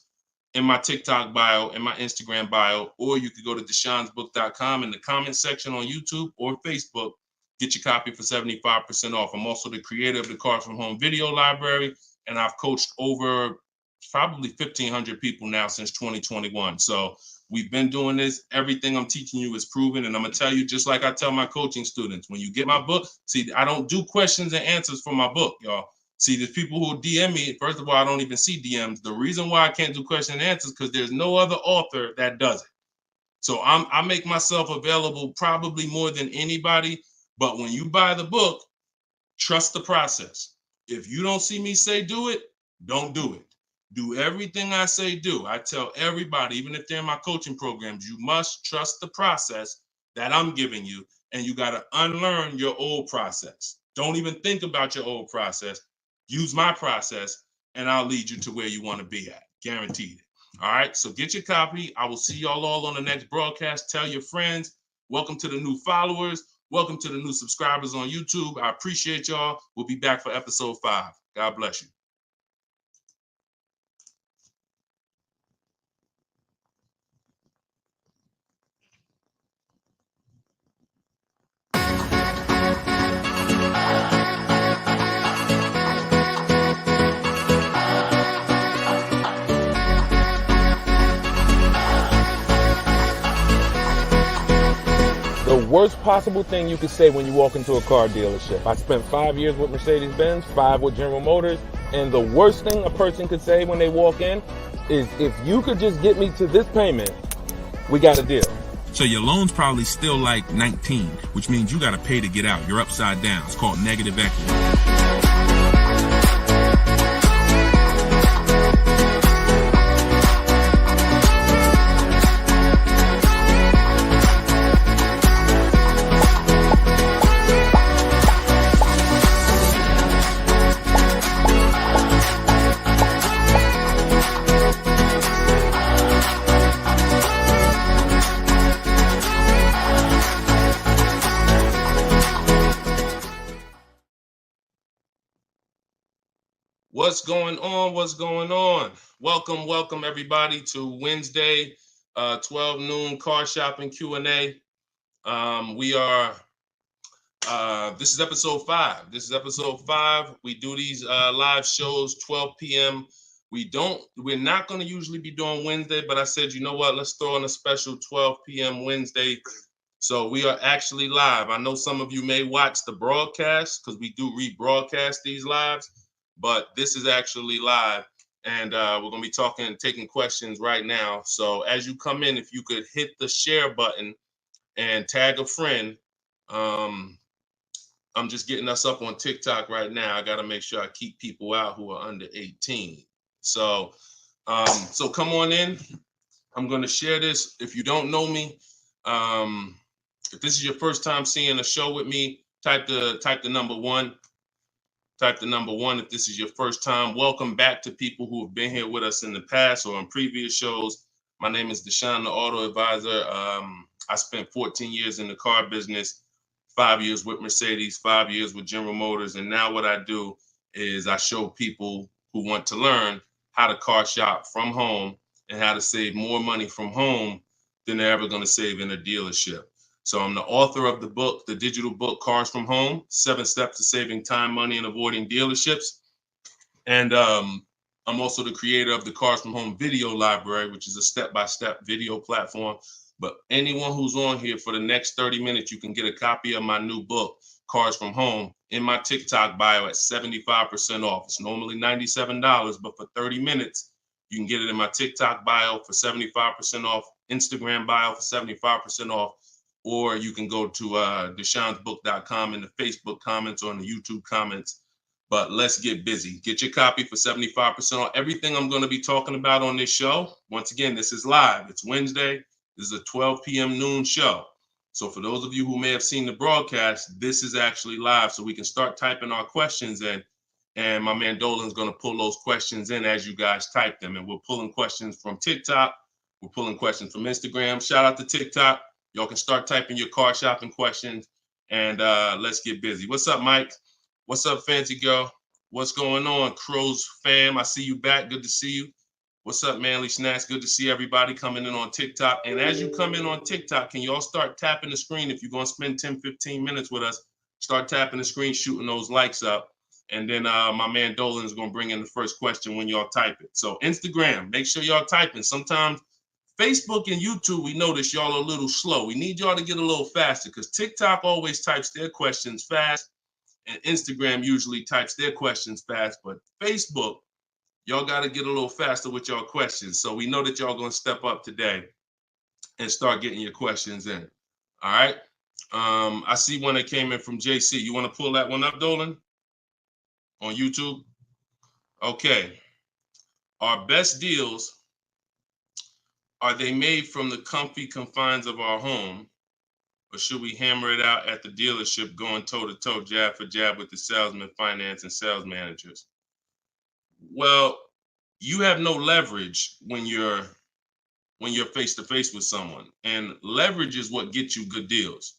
in my TikTok bio, in my Instagram bio, or you could go to deshonesbook.com in the comment section on YouTube or Facebook. Get your copy for 75% off. I'm also the creator of the Cars from Home video library, and I've coached over probably 1,500 people now since 2021. So we've been doing this. Everything I'm teaching you is proven. And I'm going to tell you, just like I tell my coaching students, when you get my book, see, I don't do questions and answers for my book, y'all. See, there's people who DM me. First of all, I don't even see DMs. The reason why I can't do question and answers because there's no other author that does it. So I make myself available probably more than anybody. But when you buy the book, trust the process. If you don't see me say do it, don't do it. Do everything I say do. I tell everybody, even if they're in my coaching programs, you must trust the process that I'm giving you, and you got to unlearn your old process. Don't even think about your old process. Use my process, and I'll lead you to where you want to be at. Guaranteed. All right, so get your copy. I will see y'all all on the next broadcast. Tell your friends. Welcome to the new followers. Welcome to the new subscribers on YouTube. I appreciate y'all. We'll be back for episode 5. God bless you. The worst possible thing you could say when you walk into a car dealership. I spent 5 years with Mercedes-Benz, 5 with General Motors, and the worst thing a person could say when they walk in is, if you could just get me to this payment, we got a deal. So your loan's probably still like 19, which means you got to pay to get out. You're upside down. It's called negative equity. What's going on? What's going on? Welcome everybody to Wednesday, 12 noon car shopping Q&A. This is episode 5. We do these live shows 12 p.m. We're not going to usually be doing Wednesday, but I said, you know what? Let's throw in a special 12 p.m. Wednesday. So we are actually live. I know some of you may watch the broadcast because we do rebroadcast these lives, but this is actually live, and we're going to be taking questions right now. So as you come in, if you could hit the share button and tag a friend. I'm just getting us up on TikTok right now. I got to make sure I keep people out who are under 18. So come on in. I'm going to share this. If you don't know me, if this is your first time seeing a show with me, type the number 1. Type the number 1 if this is your first time. Welcome back to people who have been here with us in the past or in previous shows. My name is Deshone the Auto Advisor. I spent 14 years in the car business, 5 years with Mercedes, 5 years with General Motors. And now what I do is I show people who want to learn how to car shop from home and how to save more money from home than they're ever going to save in a dealership. So I'm the author of the book, the digital book, Cars from Home, 7 Steps to Saving Time, Money, and Avoiding Dealerships. And I'm also the creator of the Cars from Home video library, which is a step-by-step video platform. But anyone who's on here for the next 30 minutes, you can get a copy of my new book, Cars from Home, in my TikTok bio at 75% off. It's normally $97, but for 30 minutes, you can get it in my TikTok bio for 75% off, Instagram bio for 75% off. Or you can go to deshonesbook.com in the Facebook comments or in the YouTube comments. But let's get busy. Get your copy for 75% off. Everything I'm going to be talking about on this show, once again, this is live. It's Wednesday. This is a 12 p.m. noon show. So for those of you who may have seen the broadcast, this is actually live, so we can start typing our questions in. And my man Dolan's going to pull those questions in as you guys type them. And we're pulling questions from TikTok. We're pulling questions from Instagram. Shout out to TikTok. Y'all can start typing your car shopping questions, and let's get busy. What's up, Mike? What's up, Fancy Girl? What's going on, Crows fam? I see you back. Good to see you. What's up, Manly Snacks? Good to see everybody coming in on TikTok. And as you come in on TikTok, can y'all start tapping the screen? If you're going to spend 10, 15 minutes with us, start tapping the screen, shooting those likes up. And then my man Dolan is going to bring in the first question when y'all type it. So Instagram, make sure y'all typing. Sometimes Facebook and YouTube, we notice y'all are a little slow. We need y'all to get a little faster because TikTok always types their questions fast and Instagram usually types their questions fast. But Facebook, y'all got to get a little faster with y'all questions. So we know that y'all going to step up today and start getting your questions in. All right. I see one that came in from JC. You want to pull that one up, Dolan? On YouTube? Okay. Our best deals, are they made from the comfy confines of our home, or should we hammer it out at the dealership going toe-to-toe, jab for jab with the salesman, finance, and sales managers? Well, you have no leverage when you're face-to-face with someone. And leverage is what gets you good deals.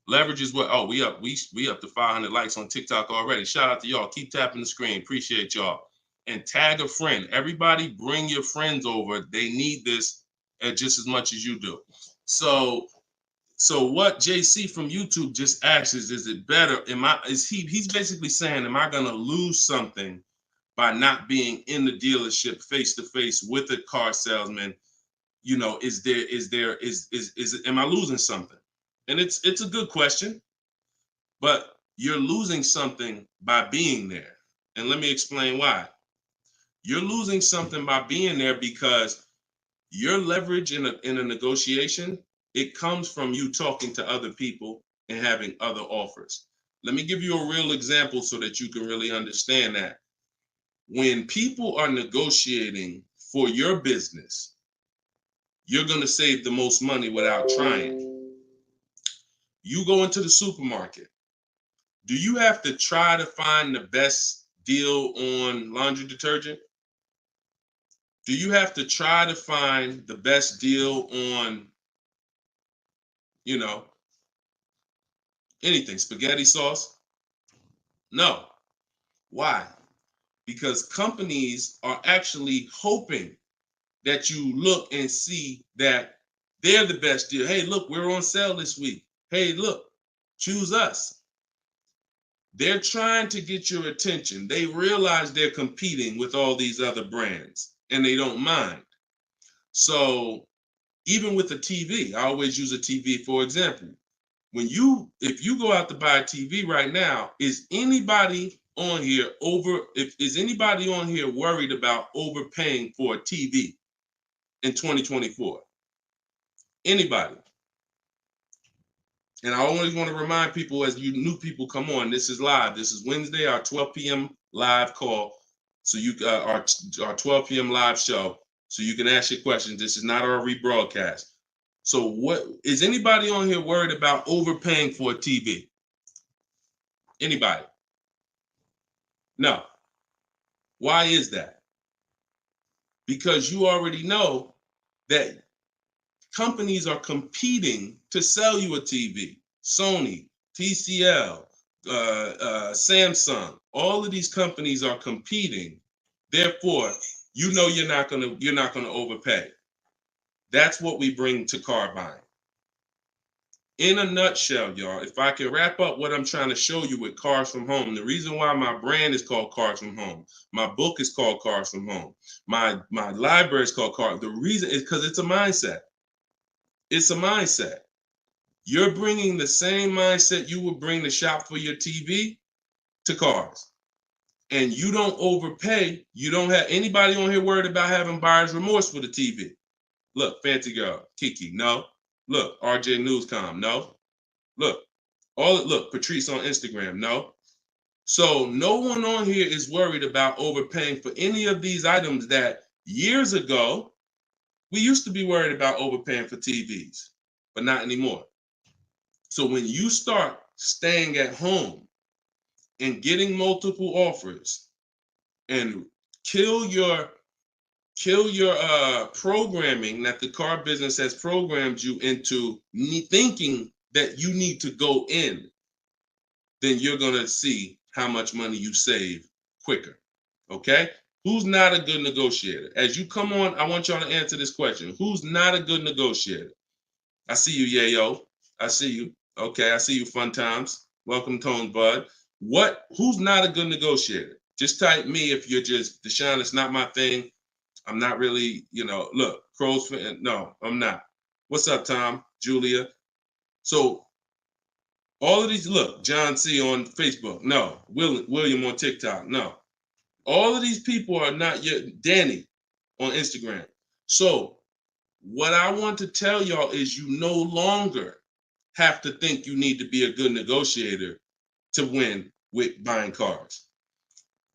Leverage is what, oh, we up to 500 likes on TikTok already. Shout out to y'all. Keep tapping the screen. Appreciate y'all. And tag a friend. Everybody bring your friends over. They need this just as much as you do. So what JC from YouTube just asks is it better? He's basically saying, am I gonna lose something by not being in the dealership face-to-face with a car salesman? You know, am I losing something? And it's a good question, but you're losing something by being there. And let me explain why. You're losing something by being there because your leverage in a negotiation, it comes from you talking to other people and having other offers. Let me give you a real example so that you can really understand that. When people are negotiating for your business, you're going to save the most money without trying. You go into the supermarket. Do you have to try to find the best deal on laundry detergent? Do you have to try to find the best deal on, anything, spaghetti sauce? No. Why? Because companies are actually hoping that you look and see that they're the best deal. Hey, look, we're on sale this week. Hey, look, choose us. They're trying to get your attention. They realize they're competing with all these other brands and they don't mind. So even with a TV, I always use a TV for example. If you go out to buy a TV right now, is anybody on here worried about overpaying for a TV in 2024? Anybody? And I always want to remind people, as you new people come on, this is live. This is Wednesday, our 12 p.m. live call. So our 12 p.m. live show. So you can ask your questions. This is not our rebroadcast. So what is anybody on here worried about overpaying for a TV? Anybody? No. Why is that? Because you already know that companies are competing to sell you a TV. Sony, TCL, Samsung, all of these companies are competing. Therefore, you're not gonna overpay. That's what we bring to car buying. In a nutshell, y'all, if I can wrap up what I'm trying to show you with Cars from Home, the reason why my brand is called Cars from Home, my book is called Cars from Home, my library is called Cars. The reason is because it's a mindset. It's a mindset. You're bringing the same mindset you would bring to shop for your TV to cars. And you don't overpay. You don't have anybody on here worried about having buyer's remorse for the TV. Look, Fancy Girl, Kiki, no. Look, RJ Newscom, no. Look, Patrice on Instagram, no. So no one on here is worried about overpaying for any of these items that years ago, we used to be worried about overpaying for TVs, but not anymore. So when you start staying at home and getting multiple offers and kill your programming that the car business has programmed you into thinking that you need to go in, then you're going to see how much money you save quicker. Okay? Who's not a good negotiator? As you come on, I want y'all to answer this question. Who's not a good negotiator? I see you, Yayo. I see you. Okay, I see you, Fun Times. Welcome, Tone Bud. Who's not a good negotiator? Just type me if you're just, Deshone, it's not my thing. I'm not really, look, Crow's fan. No, I'm not. What's up, Tom? Julia? So all of these, look, John C on Facebook. No. William on TikTok. No. All of these people are not yet. Danny on Instagram. So what I want to tell y'all is you no longer have to think you need to be a good negotiator to win with buying cars.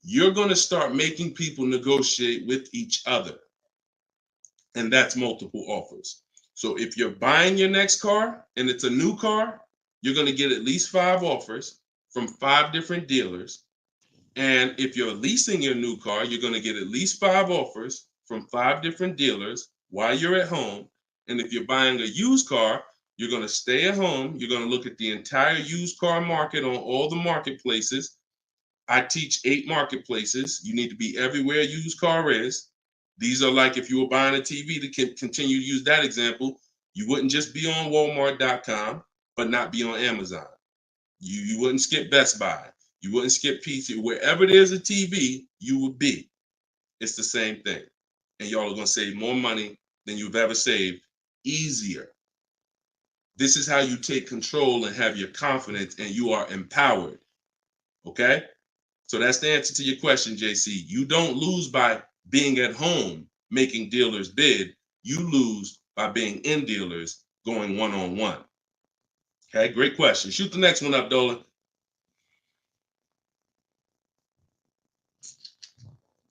You're going to start making people negotiate with each other. And that's multiple offers. So if you're buying your next car and it's a new car, you're going to get at least 5 offers from 5 different dealers. And if you're leasing your new car, you're going to get at least 5 offers from 5 different dealers while you're at home. And if you're buying a used car, you're going to stay at home. You're going to look at the entire used car market on all the marketplaces. I teach 8 marketplaces. You need to be everywhere a used car is. These are like if you were buying a TV, to continue to use that example, you wouldn't just be on Walmart.com, but not be on Amazon. You wouldn't skip Best Buy. You wouldn't skip PC. Wherever there's a TV, you would be. It's the same thing. And y'all are going to save more money than you've ever saved, easier. This is how you take control and have your confidence, and you are empowered. Okay? So that's the answer to your question, JC. You don't lose by being at home making dealers bid. You lose by being in dealers going one-on-one. Okay, great question. Shoot the next one up, Dolan.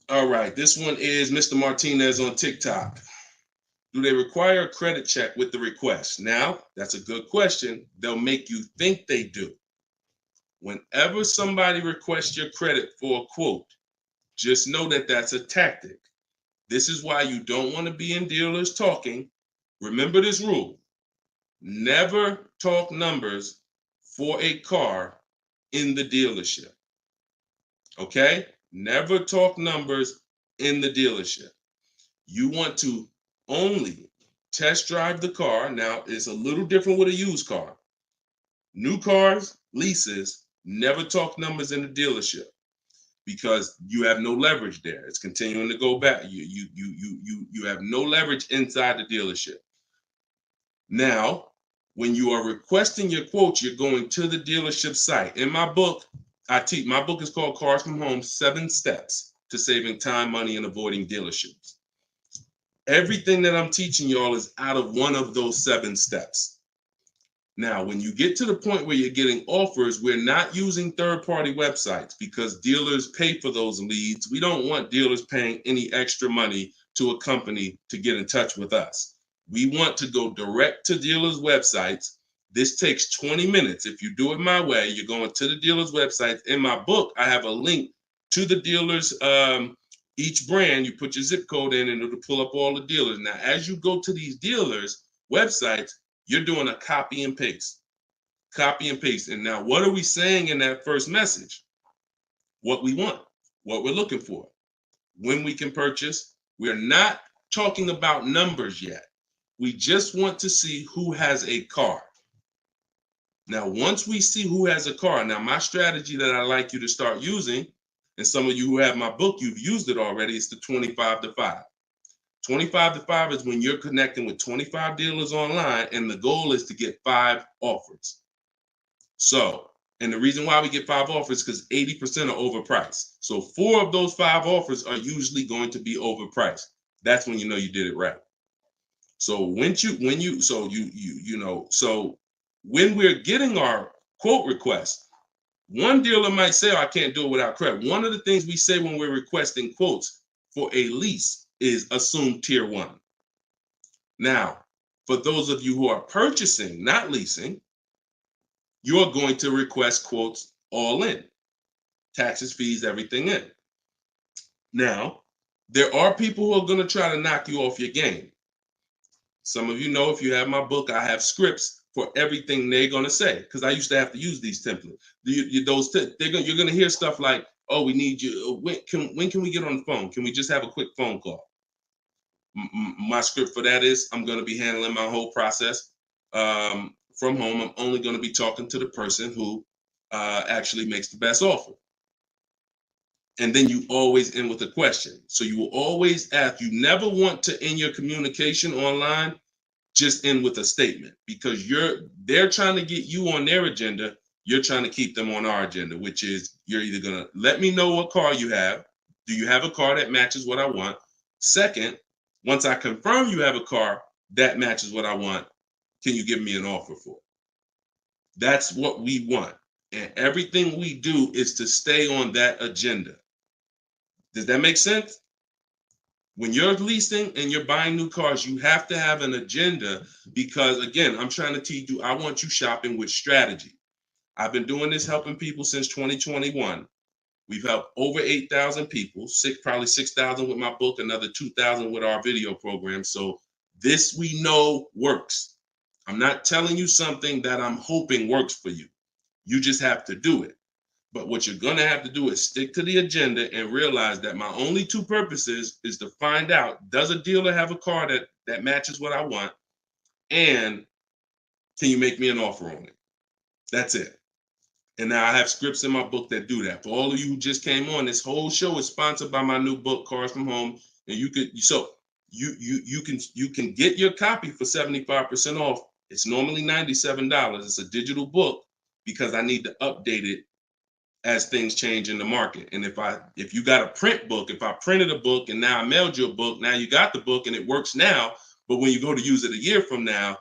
All right, this one is Mr. Martinez on TikTok. Do they require a credit check with the request? Now, that's a good question. They'll make you think they do. Whenever somebody requests your credit for a quote, just know that that's a tactic. This is why you don't want to be in dealers talking. Remember this rule. Never talk numbers for a car in the dealership. Okay? Never talk numbers in the dealership. You want to only test drive the car. Now, it's a little different with a used car. New cars, leases, never talk numbers in the dealership because you have no leverage there. It's continuing to go back. You have no leverage inside the dealership. Now, when you are requesting your quote, you're going to the dealership site. In my book, my book is called Cars from Home, 7 Steps to Saving Time, Money, and Avoiding Dealerships. Everything that I'm teaching y'all is out of one of those 7 steps. Now, when you get to the point where you're getting offers, we're not using third-party websites because dealers pay for those leads. We don't want dealers paying any extra money to a company to get in touch with us. We want to go direct to dealers' websites. This takes 20 minutes. If you do it my way, you're going to the dealers' websites. In my book, I have a link to the dealers, each brand. You put your zip code in and it'll pull up all the dealers. Now, as you go to these dealers' websites, you're doing a copy and paste. Copy and paste. And now, what are we saying in that first message? What we want, what we're looking for, when we can purchase. We're not talking about numbers yet. We just want to see who has a car. Now, once we see who has a car, now my strategy that I like you to start using, and some of you who have my book, you've used it already, it's the 25 to 5. 25 to 5 is when you're connecting with 25 dealers online, and the goal is to get 5 offers. So, and the reason why we get 5 offers is because 80% are overpriced. So 4 of those 5 offers are usually going to be overpriced. That's when you know you did it right. So when we're getting our quote request, one dealer might say, oh, I can't do it without credit. One of the things we say when we're requesting quotes for a lease is assume tier 1. Now, for those of you who are purchasing, not leasing, you're going to request quotes all in, taxes, fees, everything in. Now, there are people who are going to try to knock you off your game. Some of you know, if you have my book, I have scripts for everything they're going to say, because I used to have to use these templates. You're going to hear stuff like, oh, we need you. When can we get on the phone? Can we just have a quick phone call? My script for that is, I'm going to be handling my whole process from home. I'm only going to be talking to the person who actually makes the best offer. And then you always end with a question. So you will always ask. You never want to end your communication online just end with a statement, because they're trying to get you on their agenda. You're trying to keep them on our agenda, which is, you're either going to let me know what car you have. Do you have a car that matches what I want? Second, once I confirm you have a car that matches what I want, can you give me an offer for it? That's what we want. And everything we do is to stay on that agenda. Does that make sense? When you're leasing and you're buying new cars, you have to have an agenda, because, again, I'm trying to teach you, I want you shopping with strategy. I've been doing this, helping people since 2021. We've helped over 8,000 people, probably 6,000 with my book, another 2,000 with our video program. So this, we know, works. I'm not telling you something that I'm hoping works for you. You just have to do it. But what you're going to have to do is stick to the agenda and realize that my only two purposes is to find out, does a dealer have a car that matches what I want? And can you make me an offer on it? That's it. And now I have scripts in my book that do that. For all of you who just came on, this whole show is sponsored by my new book, Cars from Home. And you can get your copy for 75% off. It's normally $97. It's a digital book, because I need to update it as things change in the market. And if you got a print book, if I printed a book and now I mailed you a book, now you got the book and it works now, but when you go to use it a year from now,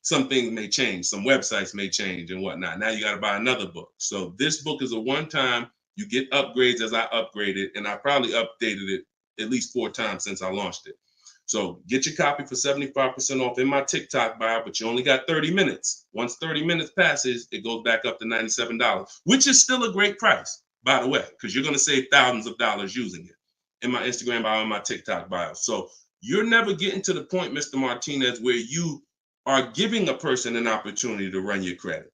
some things may change, some websites may change and whatnot. Now you got to buy another book. So this book is a one-time, you get upgrades as I upgrade it, and I probably updated it at least 4 times since I launched it. So get your copy for 75% off in my TikTok bio, but you only got 30 minutes. Once 30 minutes passes, it goes back up to $97, which is still a great price, by the way, because you're going to save thousands of dollars using it in my Instagram bio and my TikTok bio. So you're never getting to the point, Mr. Martinez, where you are giving a person an opportunity to run your credit,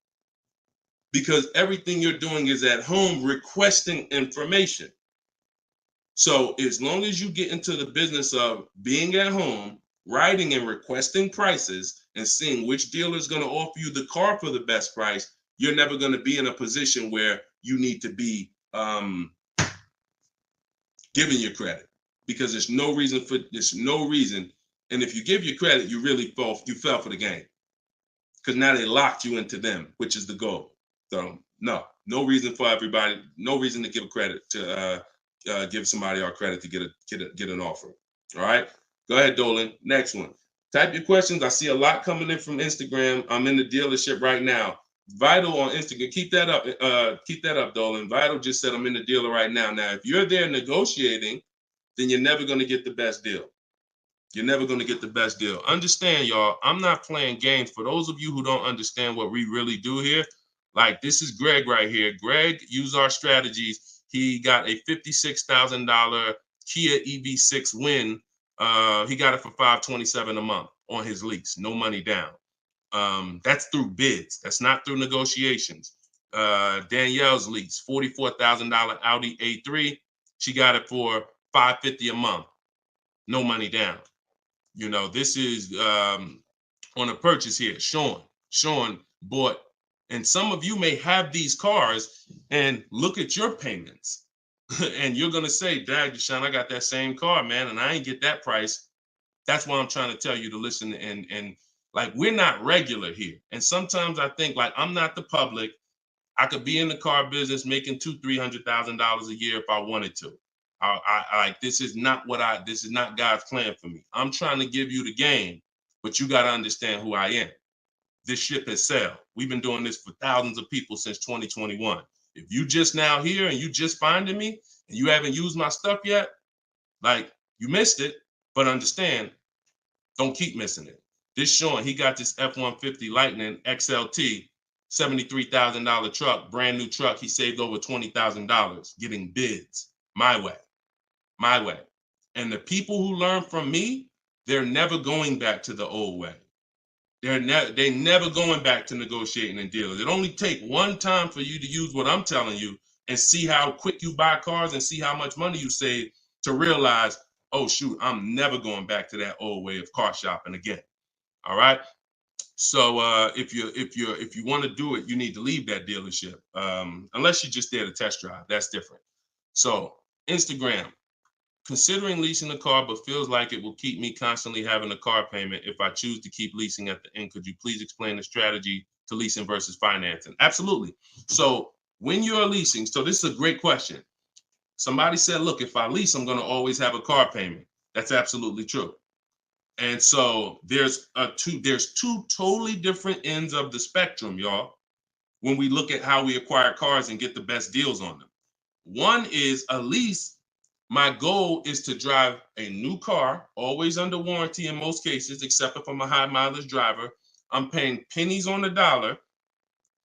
because everything you're doing is at home requesting information. So as long as you get into the business of being at home, writing and requesting prices and seeing which dealer is going to offer you the car for the best price, you're never going to be in a position where you need to be giving your credit, because there's no reason. And if you give your credit, you really fell for the game, because now they locked you into them, which is the goal. So no reason for everybody, no reason to give credit to give somebody our credit to get an offer. All right, go ahead, Dolan. Next one. Type your questions. I see a lot coming in from Instagram. I'm in the dealership right now. Vital on Instagram. Keep that up. Keep that up, Dolan. Vital just said I'm in the dealer right now. Now, if you're there negotiating, then you're never going to get the best deal. You're never going to get the best deal. Understand, y'all, I'm not playing games. For those of you who don't understand what we really do here, like, this is Greg right here. Greg used our strategies. He got a $56,000 Kia EV6 win. He got it for $527 a month on his lease, no money down. That's through bids. That's not through negotiations. Danielle's lease, $44,000 Audi A3. She got it for $550 a month, no money down. You know, this is on a purchase here. Sean bought, and some of you may have these cars and look at your payments. And you're going to say, Dad, Deshone, I got that same car, man, and I ain't get that price. That's why I'm trying to tell you to listen. And like, we're not regular here. And sometimes I think, like, I'm not the public. I could be in the car business making $200,000-$300,000 a year if I wanted to. This is not God's plan for me. I'm trying to give you the game, but you got to understand who I am. This ship has sailed. We've been doing this for thousands of people since 2021. If you just now here and you just finding me and you haven't used my stuff yet, like, you missed it, but understand, don't keep missing it. This Sean, he got this F-150 Lightning XLT $73,000 truck, brand new truck. He saved over $20,000 getting bids my way. And the people who learn from me, they're never going back to the old way. They're never going back to negotiating and dealing. It only take one time for you to use what I'm telling you and see how quick you buy cars and see how much money you save to realize, oh shoot, I'm never going back to that old way of car shopping again. All right. So if you want to do it, you need to leave that dealership. Unless you're just there to test drive, that's different. So Instagram. Considering leasing a car, but feels like it will keep me constantly having a car payment if I choose to keep leasing at the end. Could you please explain the strategy to leasing versus financing? Absolutely. So when you're leasing, so this is a great question. Somebody said, look, if I lease, I'm going to always have a car payment. That's absolutely true. And so there's two totally different ends of the spectrum, y'all, when we look at how we acquire cars and get the best deals on them. One is a lease. My goal is to drive a new car, always under warranty in most cases, except if I'm a high mileage driver. I'm paying pennies on the dollar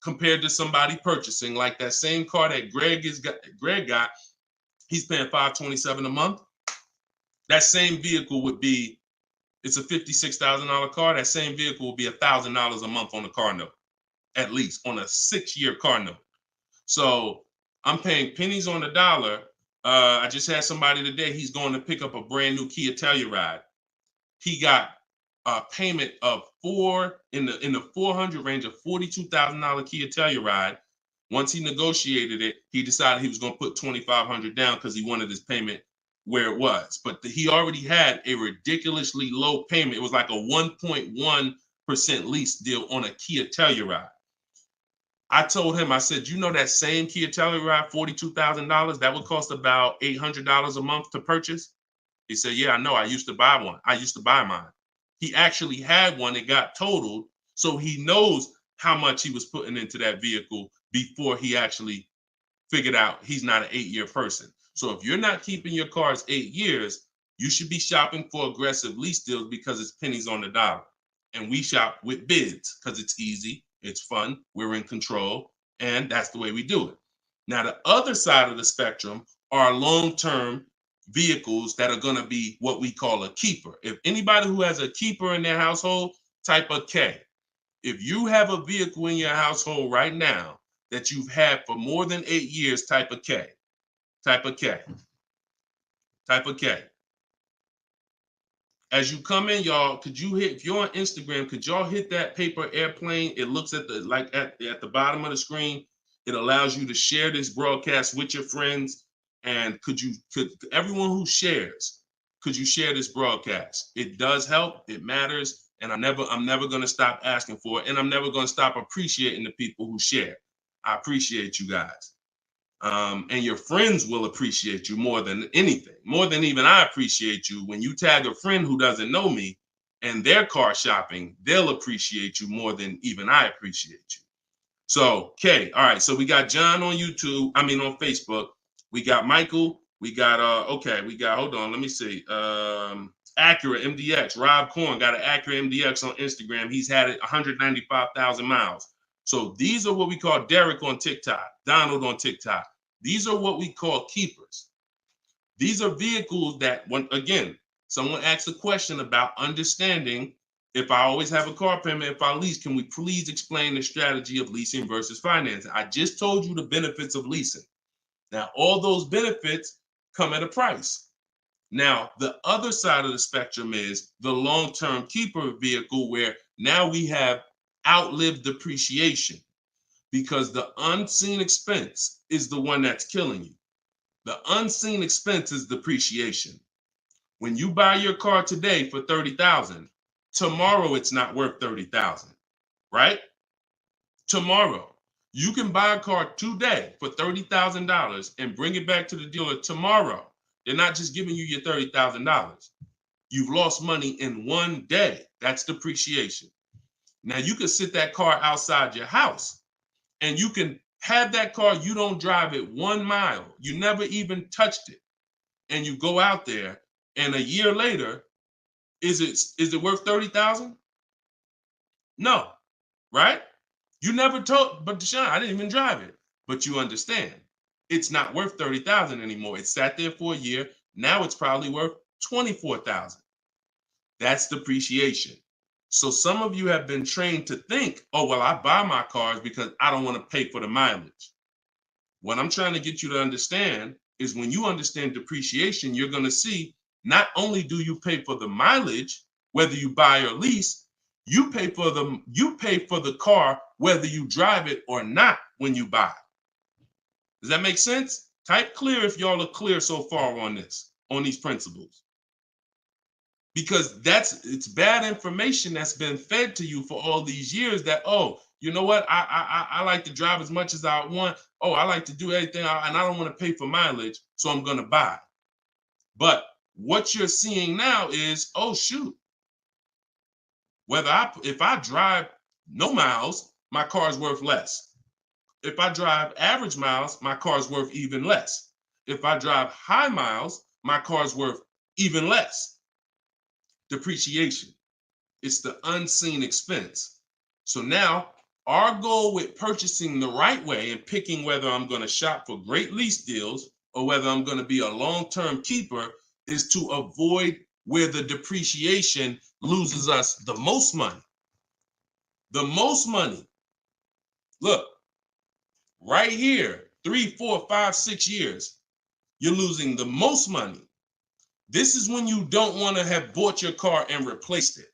compared to somebody purchasing like that same car that Greg got. He's paying $527 a month. That same vehicle would be, it's a $56,000 car. That same vehicle will be $1,000 a month on the car note, at least on a 6-year car note. So I'm paying pennies on the dollar. I just had somebody today, he's going to pick up a brand new Kia Telluride. He got a payment of in the 400 range of $42,000 Kia Telluride. Once he negotiated it, he decided he was going to put $2,500 down because he wanted his payment where it was. But he already had a ridiculously low payment. It was like a 1.1% lease deal on a Kia Telluride. I told him, I said, you know that same Kia Telluride, $42,000, that would cost about $800 a month to purchase? He said, yeah, I know. I used to buy one. I used to buy mine. He actually had one. It got totaled. So he knows how much he was putting into that vehicle before he actually figured out he's not an 8-year person. So if you're not keeping your cars 8 years, you should be shopping for aggressive lease deals because it's pennies on the dollar. And we shop with bids because it's easy. It's fun. We're in control. And that's the way we do it. Now, the other side of the spectrum are long-term vehicles that are going to be what we call a keeper. If anybody who has a keeper in their household, type a K. If you have a vehicle in your household right now that you've had for more than 8 years, type a K. Type a K. Type a K. As you come in, y'all, could you hit, if you're on Instagram, could y'all hit that paper airplane? It looks at the, like at the bottom of the screen. It allows you to share this broadcast with your friends. And could everyone who shares, could you share this broadcast? It does help. It matters. And I'm never going to stop asking for it. And I'm never going to stop appreciating the people who share. I appreciate you guys. And your friends will appreciate you more than anything, more than even I appreciate you. When you tag a friend who doesn't know me and they're car shopping, they'll appreciate you more than even I appreciate you. So, okay, all right. So we got John on on Facebook. We got Michael. We got hold on, let me see. Acura MDX. Rob Korn got an Acura MDX on Instagram. He's had it 195,000 miles. So these are what we call Derek on TikTok, Donald on TikTok. These are what we call keepers. These are vehicles that, when again, someone asked a question about understanding if I always have a car payment, if I lease, can we please explain the strategy of leasing versus financing? I just told you the benefits of leasing. Now, all those benefits come at a price. Now, the other side of the spectrum is the long-term keeper vehicle, where now we have outlived depreciation, because the unseen expense is the one that's killing you. The unseen expense is depreciation. When you buy your car today for $30,000, tomorrow it's not worth $30,000, right? Tomorrow, you can buy a car today for $30,000 and bring it back to the dealer tomorrow. They're not just giving you your $30,000. You've lost money in one day. That's depreciation. Now you can sit that car outside your house and you can have that car, you don't drive it 1 mile. You never even touched it. And you go out there and a year later, is it worth $30,000? No, right? You never told, but Deshone, I didn't even drive it. But you understand, it's not worth $30,000 anymore. It sat there for a year. Now it's probably worth $24,000. That's depreciation. So some of you have been trained to think, oh, well, I buy my cars because I don't want to pay for the mileage. What I'm trying to get you to understand is when you understand depreciation, you're going to see not only do you pay for the mileage, whether you buy or lease, you pay for the car whether you drive it or not when you buy. Does that make sense? Type clear if y'all are clear so far on this, on these principles. Because it's bad information that's been fed to you for all these years that, oh, you know what? I like to drive as much as I want. Oh, I like to do everything and I don't want to pay for mileage, so I'm going to buy. But what you're seeing now is, oh, shoot. If I drive no miles, my car's worth less. If I drive average miles, my car's worth even less. If I drive high miles, my car's worth even less. Depreciation. It's the unseen expense. So now our goal with purchasing the right way and picking whether I'm going to shop for great lease deals or whether I'm going to be a long-term keeper is to avoid where the depreciation loses us the most money. The most money. Look, right here, 3, 4, 5, 6 years, you're losing the most money. This is when you don't want to have bought your car and replaced it,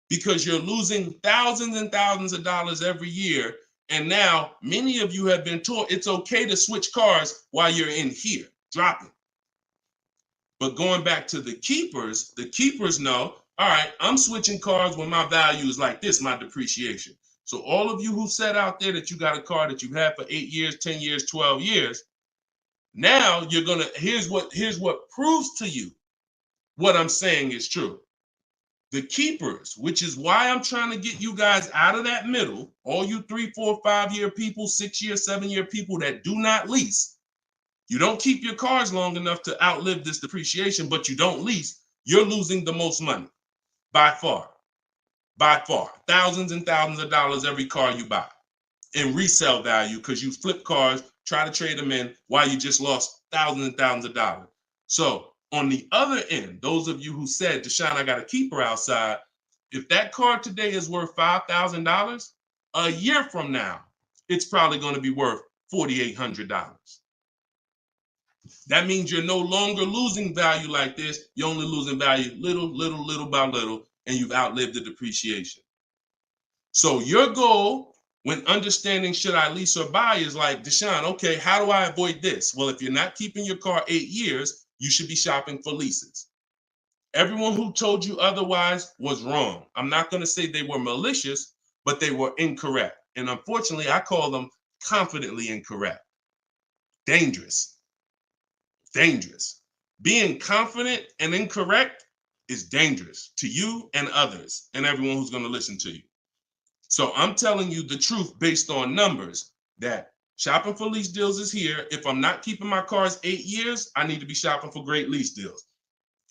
because you're losing thousands and thousands of dollars every year. And now many of you have been taught it's okay to switch cars while you're in here, dropping. But going back to the keepers know, all right, I'm switching cars when my value is like this, my depreciation. So all of you who said out there that you got a car that you've had for 8 years, 10 years, 12 years, now you're gonna, here's what proves to you what I'm saying is true. The keepers, which is why I'm trying to get you guys out of that middle, all you 3, 4, 5 year people, 6 year, 7 year people that do not lease. You don't keep your cars long enough to outlive this depreciation, but you don't lease. You're losing the most money by far, thousands and thousands of dollars every car you buy in resale value, because you flip cars, try to trade them in while you just lost thousands and thousands of dollars. So on the other end, those of you who said, Deshone, I got a keeper outside, if that car today is worth $5,000, a year from now, it's probably going to be worth $4,800. That means you're no longer losing value like this. You're only losing value little by little, and you've outlived the depreciation. So your goal when understanding should I lease or buy is like, Deshone, okay, how do I avoid this? Well, if you're not keeping your car 8 years, you should be shopping for leases. Everyone who told you otherwise was wrong. I'm not going to say they were malicious, but they were incorrect. And unfortunately, I call them confidently incorrect. Dangerous. Being confident and incorrect is dangerous to you and others and everyone who's going to listen to you. So I'm telling you the truth based on numbers, that shopping for lease deals is here. If I'm not keeping my cars 8 years, I need to be shopping for great lease deals.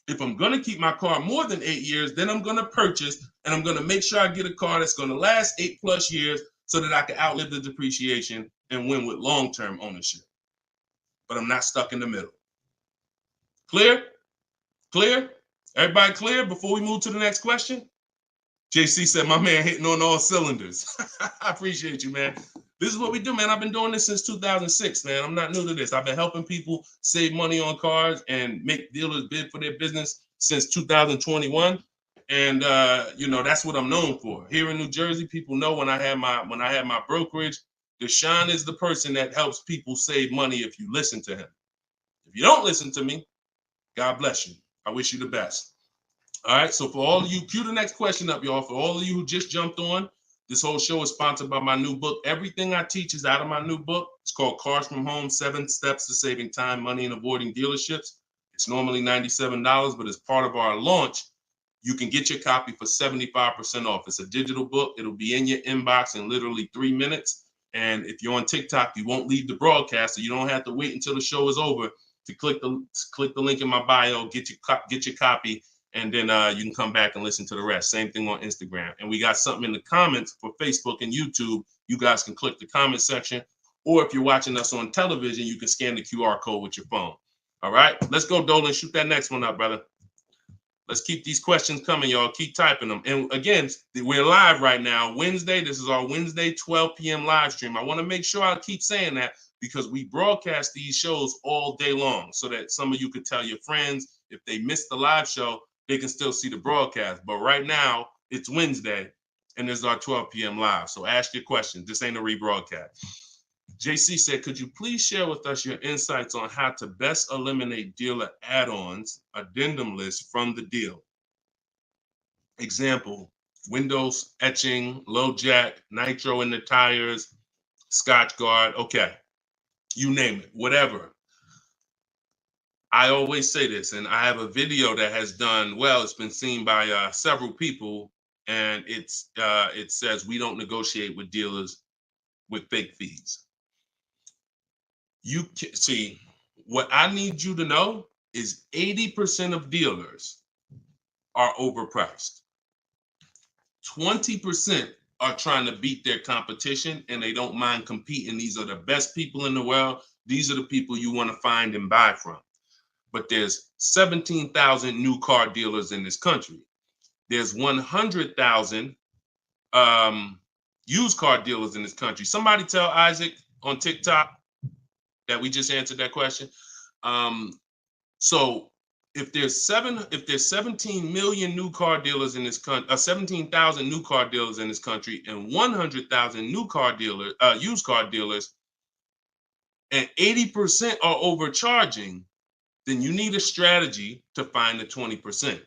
If I'm going to keep my car more than 8 years, then I'm going to purchase and I'm going to make sure I get a car that's going to last 8+ years so that I can outlive the depreciation and win with long-term ownership. But I'm not stuck in the middle. Clear? Clear? Everybody clear before we move to the next question? JC said, my man hitting on all cylinders. I appreciate you, man. This is what we do, man. I've been doing this since 2006, man. I'm not new to this. I've been helping people save money on cars and make dealers bid for their business since 2021. And that's what I'm known for. Here in New Jersey, people know when I had my brokerage, Deshone is the person that helps people save money if you listen to him. If you don't listen to me, God bless you. I wish you the best. All right, so for all of you, cue the next question up, y'all. For all of you who just jumped on, this whole show is sponsored by my new book. Everything I teach is out of my new book. It's called Cars from Home, 7 Steps to Saving Time, Money, and Avoiding Dealerships. It's normally $97, but as part of our launch, you can get your copy for 75% off. It's a digital book. It'll be in your inbox in literally 3 minutes. And if you're on TikTok, you won't leave the broadcast, so you don't have to wait until the show is over to click the link in my bio, get your copy, and then you can come back and listen to the rest. Same thing on Instagram. And we got something in the comments for Facebook and YouTube. You guys can click the comment section, or if you're watching us on television, you can scan the QR code with your phone. All right, let's go, Dolan. Shoot that next one up, brother. Let's keep these questions coming, y'all. Keep typing them. And again, we're live right now, Wednesday. This is our Wednesday 12 p.m. live stream. I want to make sure I keep saying that because we broadcast these shows all day long so that some of you could tell your friends if they missed the live show, they can still see the broadcast. But right now, it's Wednesday, and this is our 12 p.m. live. So ask your questions. This ain't a rebroadcast. JC said, could you please share with us your insights on how to best eliminate dealer add-ons, addendum lists from the deal? Example, windows etching, low jack, nitro in the tires, Scotch guard. Okay, you name it, whatever. I always say this, and I have a video that has done well. It's been seen by several people, and it says we don't negotiate with dealers with fake fees. You can see what I need you to know is 80% of dealers are overpriced. 20% are trying to beat their competition and they don't mind competing. These are the best people in the world. These are the people you want to find and buy from. But there's 17,000 new car dealers in this country. There's 100,000 used car dealers in this country. Somebody tell Isaac on TikTok that we just answered that question. So if there's 17 million new car dealers in this country, 17,000 new car dealers in this country, and 100,000 new car dealers, used car dealers, and 80% are overcharging, then you need a strategy to find the 20%.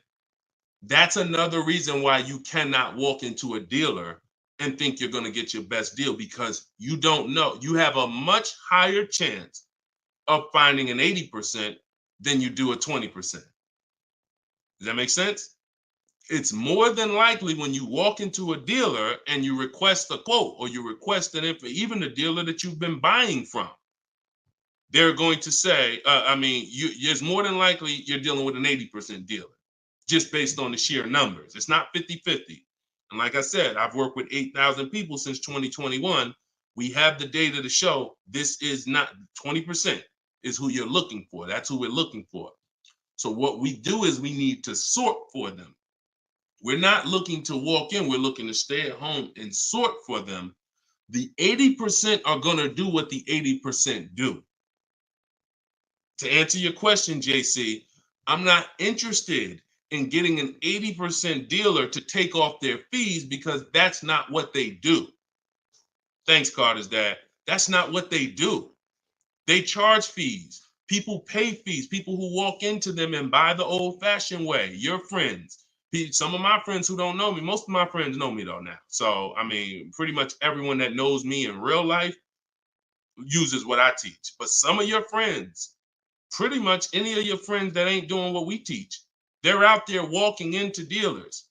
That's another reason why you cannot walk into a dealer and think you're going to get your best deal, because you don't know. You have a much higher chance of finding an 80% than you do a 20%. Does that make sense? It's more than likely when you walk into a dealer and you request a quote or you request an info, even the dealer that you've been buying from, they're going to say, it's more than likely you're dealing with an 80% dealer just based on the sheer numbers. It's not 50-50. And like I said, I've worked with 8,000 people since 2021. We have the data to show this is not 20% is who you're looking for. That's who we're looking for. So what we do is we need to sort for them. We're not looking to walk in. We're looking to stay at home and sort for them. The 80% are going to do what the 80% do. To answer your question, JC, I'm not interested in getting an 80% dealer to take off their fees because that's not what they do. Thanks, Carter's dad. That's not what they do. They charge fees. People pay fees. People who walk into them and buy the old-fashioned way. Your friends. Some of my friends who don't know me, most of my friends know me though now. So, pretty much everyone that knows me in real life uses what I teach. But some of your friends, pretty much any of your friends that ain't doing what we teach, they're out there walking into dealers.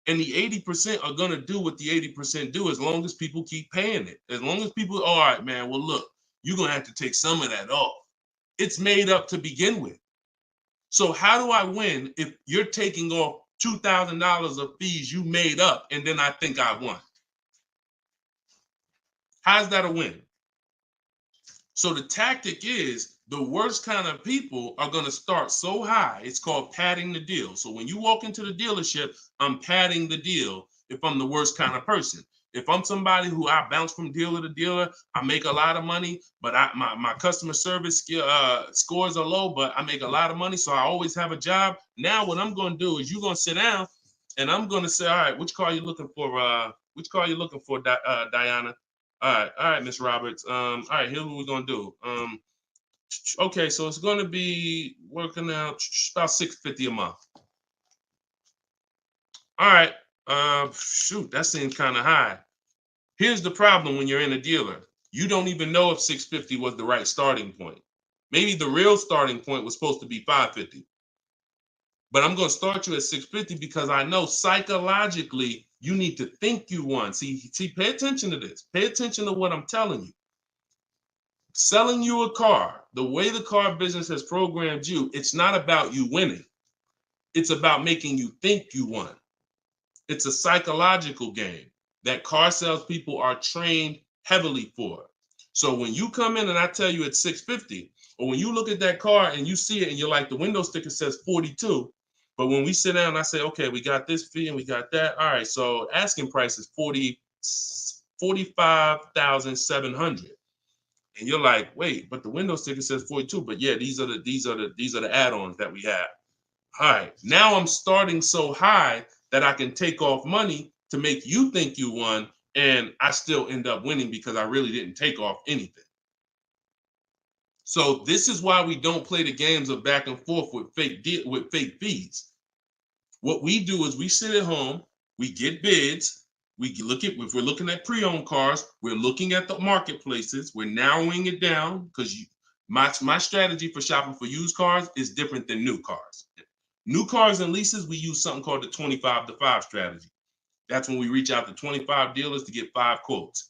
And the 80% are going to do what the 80% do as long as people keep paying it. As long as people, all right, man, well, look, you're going to have to take some of that off. It's made up to begin with. So how do I win if you're taking off $2,000 of fees you made up and then I think I won? How's that a win? So the tactic is the worst kind of people are going to start so high. It's called padding the deal. So when you walk into the dealership, I'm padding the deal if I'm the worst kind of person. If I'm somebody who I bounce from dealer to dealer, I make a lot of money, but my customer service scores are low, but I make a lot of money, so I always have a job. Now what I'm going to do is you're going to sit down, and I'm going to say, all right, which car are you looking for? Which car are you looking for, Diana? All right, Miss Roberts. All right, here's what we're going to do. Okay, so it's going to be working out about $650 a month. All right. Shoot, that seems kind of high. Here's the problem when you're in a dealer. You don't even know if $650 was the right starting point. Maybe the real starting point was supposed to be $550. But I'm going to start you at $650 because I know psychologically you need to think you won. See, pay attention to this. Pay attention to what I'm telling you. Selling you a car, the way the car business has programmed you, it's not about you winning. It's about making you think you won. It's a psychological game that car salespeople are trained heavily for. So when you come in and I tell you it's 650, or when you look at that car and you see it and you're like, the window sticker says 42, but when we sit down and I say, okay, we got this fee and we got that. All right, so asking price is 45,700. And you're like, wait, but the window sticker says 42. But yeah, these are the add-ons that we have. All right, now I'm starting so high that I can take off money to make you think you won, and I still end up winning because I really didn't take off anything. So this is why we don't play the games of back and forth with fake fees. What we do is we sit at home, we get bids, we look at, if we're looking at pre-owned cars, we're looking at the marketplaces, we're narrowing it down, because my strategy for shopping for used cars is different than new cars. New cars and leases, we use something called the 25 to 5 strategy. That's when we reach out to 25 dealers to get 5 quotes.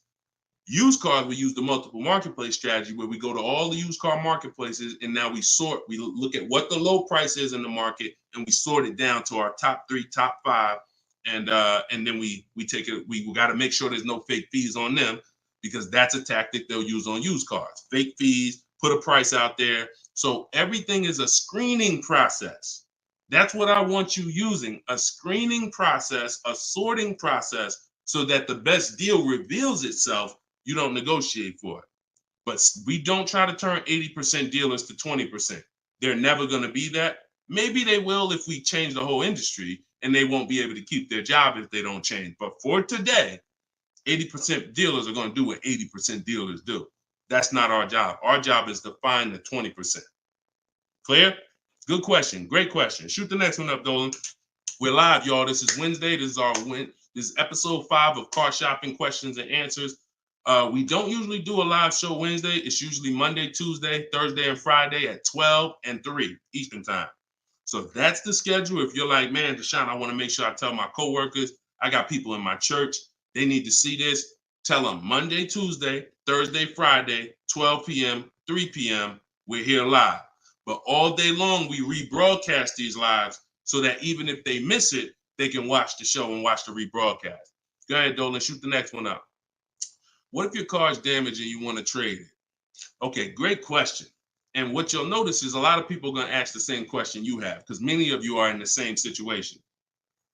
Used cars, we use the multiple marketplace strategy, where we go to all the used car marketplaces and now we look at what the low price is in the market and we sort it down to our top 3, top 5. And then we take it, we got to make sure there's no fake fees on them, because that's a tactic they'll use on used cars. Fake fees, put a price out there. So everything is a screening process. That's what I want you using, a screening process, a sorting process, so that the best deal reveals itself. You don't negotiate for it. But we don't try to turn 80% dealers to 20%. They're never going to be that. Maybe they will if we change the whole industry, and they won't be able to keep their job if they don't change. But for today, 80% dealers are going to do what 80% dealers do. That's not our job. Our job is to find the 20%. Clear? Good question. Great question. Shoot the next one up, Dolan. We're live, y'all. This is Wednesday. This is episode 5 of Car Shopping Questions and Answers. We don't usually do a live show Wednesday. It's usually Monday, Tuesday, Thursday, and Friday at 12 and 3 Eastern time. So that's the schedule. If you're like, man, Deshone, I want to make sure I tell my coworkers, I got people in my church, they need to see this. Tell them Monday, Tuesday, Thursday, Friday, 12 p.m., 3 p.m., we're here live. But all day long, we rebroadcast these lives so that even if they miss it, they can watch the show and watch the rebroadcast. Go ahead, Dolan, shoot the next one up. What if your car is damaged and you want to trade it? Okay, great question. And what you'll notice is a lot of people are going to ask the same question you have, because many of you are in the same situation.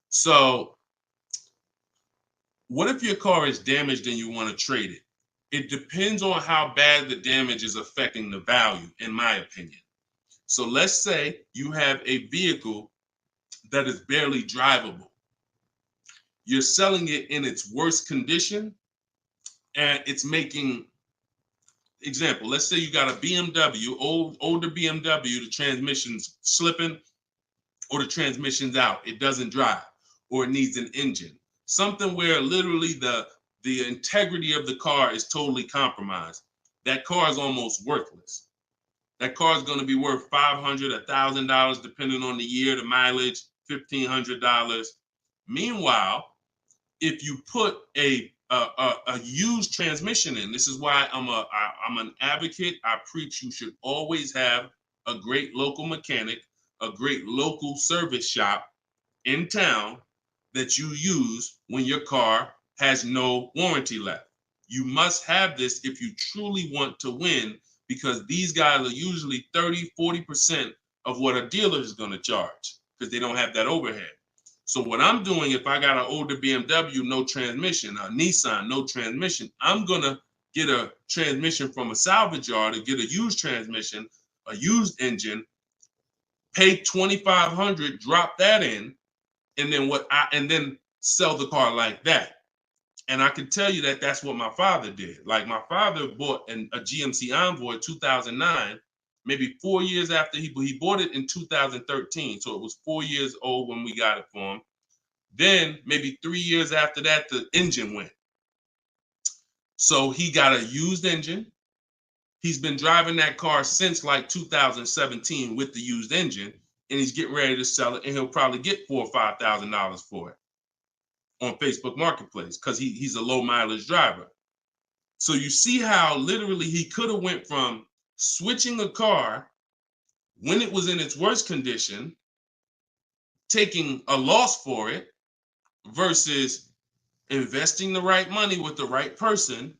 So what if your car is damaged and you want to trade it? It depends on how bad the damage is affecting the value, in my opinion. So let's say you have a vehicle that is barely drivable. You're selling it in its worst condition, and it's making, example, let's say you got a BMW, older BMW, the transmission's slipping, or the transmission's out, it doesn't drive, or it needs an engine. Something where literally the integrity of the car is totally compromised. That car is almost worthless. That car is going to be worth $500, $1,000, depending on the year, the mileage, $1,500. Meanwhile, if you put a used transmission in, this is why I'm an advocate. I preach you should always have a great local mechanic, a great local service shop in town that you use when your car has no warranty left. You must have this if you truly want to win, because these guys are usually 30, 40% of what a dealer is going to charge, because they don't have that overhead. So what I'm doing, if I got an older BMW, no transmission, a Nissan, no transmission, I'm going to get a transmission from a salvage yard to get a used transmission, a used engine, pay $2,500, drop that in, and then sell the car like that. And I can tell you that that's what my father did. Like, my father bought a GMC Envoy 2009, maybe 4 years after he bought it in 2013. So it was 4 years old when we got it for him. Then maybe 3 years after that, the engine went. So he got a used engine. He's been driving that car since like 2017 with the used engine, and he's getting ready to sell it, and he'll probably get $4,000 or $5,000 for it on Facebook Marketplace, because he's a low mileage driver. So you see how literally he could have went from switching a car when it was in its worst condition taking a loss for it versus investing the right money with the right person,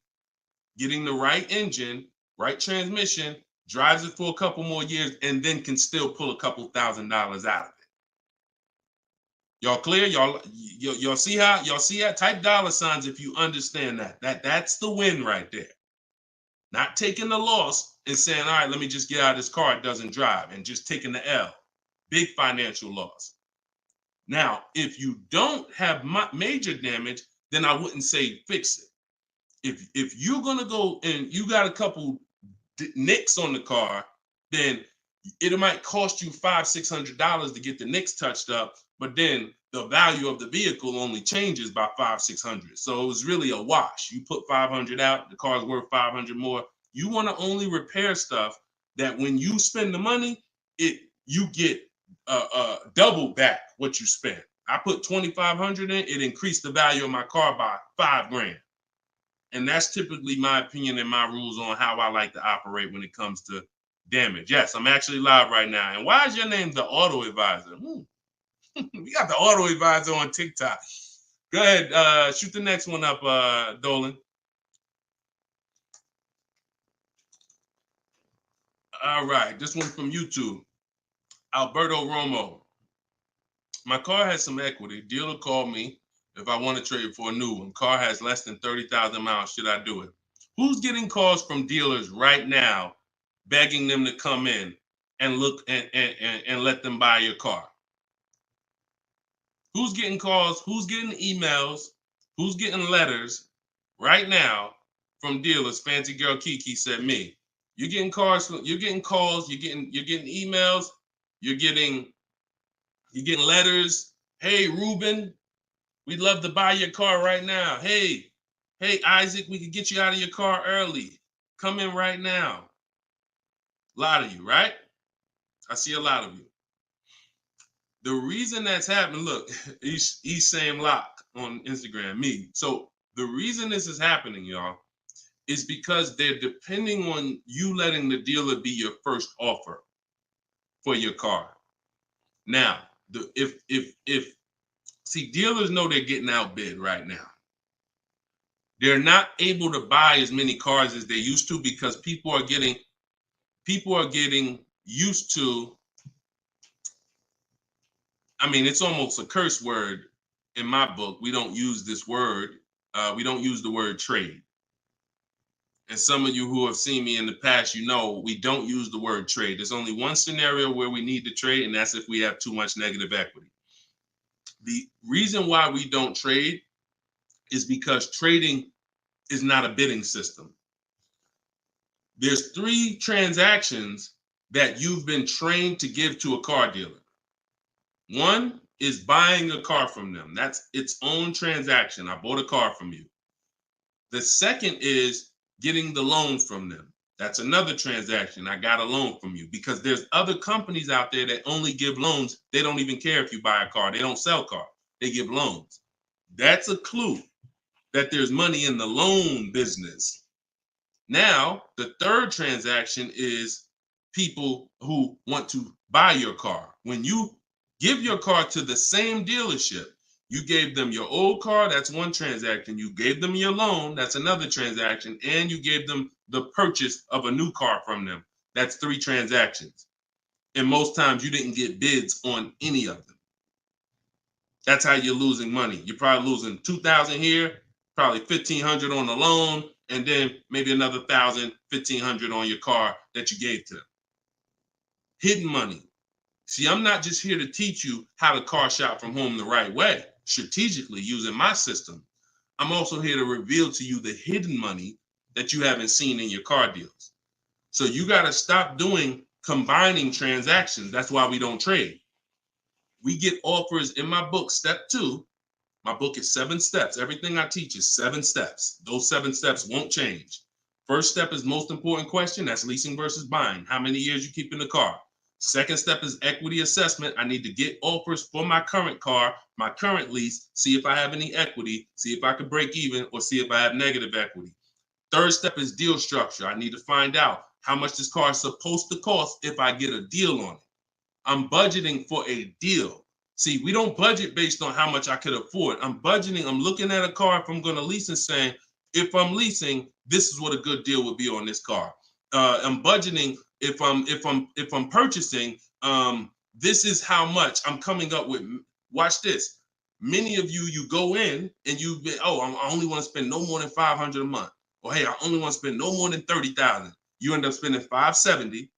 getting the right engine, right transmission, drives it for a couple more years, and then can still pull a couple $1,000s out of it. Y'all clear? Y'all see how? Y'all see how? Type dollar signs if you understand that. That's the win right there. Not taking the loss and saying, all right, let me just get out of this car, it doesn't drive, and just taking the L. Big financial loss. Now, if you don't have major damage, then I wouldn't say fix it. If you're gonna go and you got a couple nicks on the car, then it might cost you $500-600 to get the nicks touched up, but then the value of the vehicle only changes by $500-600. So it was really a wash. You put 500 out, the car's worth 500 more. You want to only repair stuff that when you spend the money, you get double back what you spent. I put 2,500 in, it increased the value of my car by $5,000. And that's typically my opinion and my rules on how I like to operate when it comes to damage. Yes, I'm actually live right now. And why is your name the Auto Advisor? We got the Auto Advisor on TikTok. Go ahead, shoot the next one up, Dolan. All right, this one from YouTube. Alberto Romo. My car has some equity. Dealer called me if I want to trade for a new one. Car has less than 30,000 miles. Should I do it? Who's getting calls from dealers right now begging them to come in and look and let them buy your car? Who's getting calls? Who's getting emails? Who's getting letters right now from dealers? Fancy Girl Kiki said me. You're getting calls. You're getting calls. You're getting emails. You're getting letters. Hey, Ruben, we'd love to buy your car right now. Hey, Isaac, we could get you out of your car early. Come in right now. A lot of you, right? I see a lot of you. The reason that's happening, look, he's saying lock on Instagram, me. So the reason this is happening, y'all, is because they're depending on you letting the dealer be your first offer for your car. Now, see, dealers know they're getting outbid right now. They're not able to buy as many cars as they used to because people are getting used to, I mean, it's almost a curse word in my book. We don't use this word. We don't use the word trade. And some of you who have seen me in the past, you know we don't use the word trade. There's only one scenario where we need to trade, and that's if we have too much negative equity. The reason why we don't trade is because trading is not a bidding system. There's 3 transactions that you've been trained to give to a car dealer. One is buying a car from them. That's its own transaction. I bought a car from you. The second is getting the loan from them. That's another transaction. I got a loan from you, because there's other companies out there that only give loans. They don't even care if you buy a car. They don't sell cars. They give loans. That's a clue that there's money in the loan business. Now, the third transaction is people who want to buy your car. When you give your car to the same dealership, you gave them your old car, that's one transaction. You gave them your loan, that's another transaction. And you gave them the purchase of a new car from them. That's 3 transactions. And most times you didn't get bids on any of them. That's how you're losing money. You're probably losing $2,000 here, probably $1,500 on the loan, and then maybe another $1,000, $1,500 on your car that you gave to them. Hidden money. See, I'm not just here to teach you how to car shop from home the right way, strategically using my system. I'm also here to reveal to you the hidden money that you haven't seen in your car deals. So you got to stop doing combining transactions. That's why we don't trade. We get offers in my book, step 2. My book is 7 steps. Everything I teach is 7 steps. Those 7 steps won't change. First step is most important question. That's leasing versus buying. How many years you keep in the car? Second step is equity assessment. I need to get offers for my current car, my current lease, see if I have any equity, see if I can break even, or see if I have negative equity. Third step is deal structure. I need to find out how much this car is supposed to cost if I get a deal on it. I'm budgeting for a deal. See, we don't budget based on how much I could afford. I'm budgeting, I'm looking at a car if I'm going to lease and saying, if I'm leasing, this is what a good deal would be on this car. I'm budgeting if I'm purchasing, this is how much I'm coming up with. Watch this. Many of you go in and you've been, oh, I only want to spend no more than $500 a month. Or hey, I only want to spend no more than $30,000. You end up spending $570,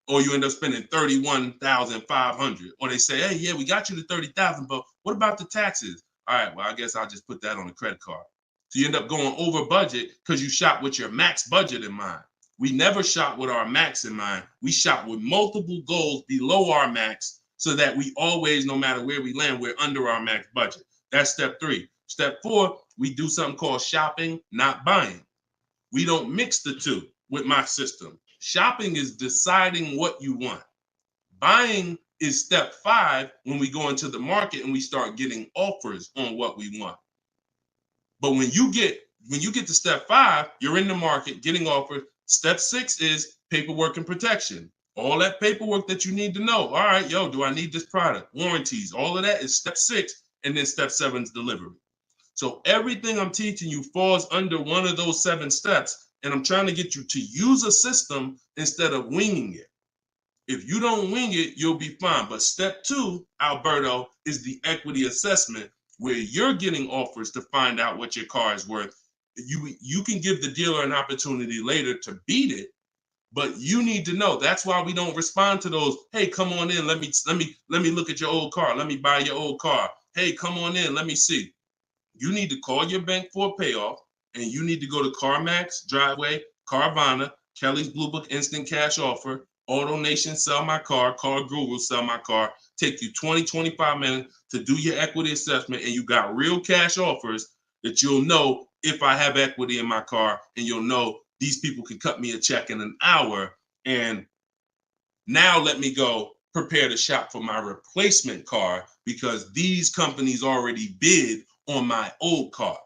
or you end up spending $31,500. Or they say, hey, yeah, we got you to $30,000, but what about the taxes? All right, well, I guess I'll just put that on a credit card. So you end up going over budget because you shop with your max budget in mind. We never shop with our max in mind. We shop with multiple goals below our max so that we always, no matter where we land, we're under our max budget. That's step 3. Step 4, we do something called shopping, not buying. We don't mix the two with my system. Shopping is deciding what you want. Buying is step 5 when we go into the market and we start getting offers on what we want. But when you get to step 5, you're in the market getting offers. Step 6 is paperwork and protection. All that paperwork that you need to know. All right, yo, do I need this product? Warranties, all of that is step 6. And then step 7 is delivery. So everything I'm teaching you falls under one of those 7 steps. And I'm trying to get you to use a system instead of winging it. If you don't wing it, you'll be fine. But step 2, Alberto, is the equity assessment, where you're getting offers to find out what your car is worth. You can give the dealer an opportunity later to beat it, but you need to know. That's why we don't respond to those. Hey, come on in. Let me look at your old car. Let me buy your old car. Hey, come on in. Let me see. You need to call your bank for a payoff, and you need to go to CarMax, Driveway, Carvana, Kelly's Blue Book Instant Cash Offer, AutoNation, Sell My Car, Car Guru, Sell My Car. Take you 20, 25 minutes to do your equity assessment, and you got real cash offers that you'll know if I have equity in my car, and you'll know these people can cut me a check in an hour. And now let me go prepare to shop for my replacement car because these companies already bid on my old car.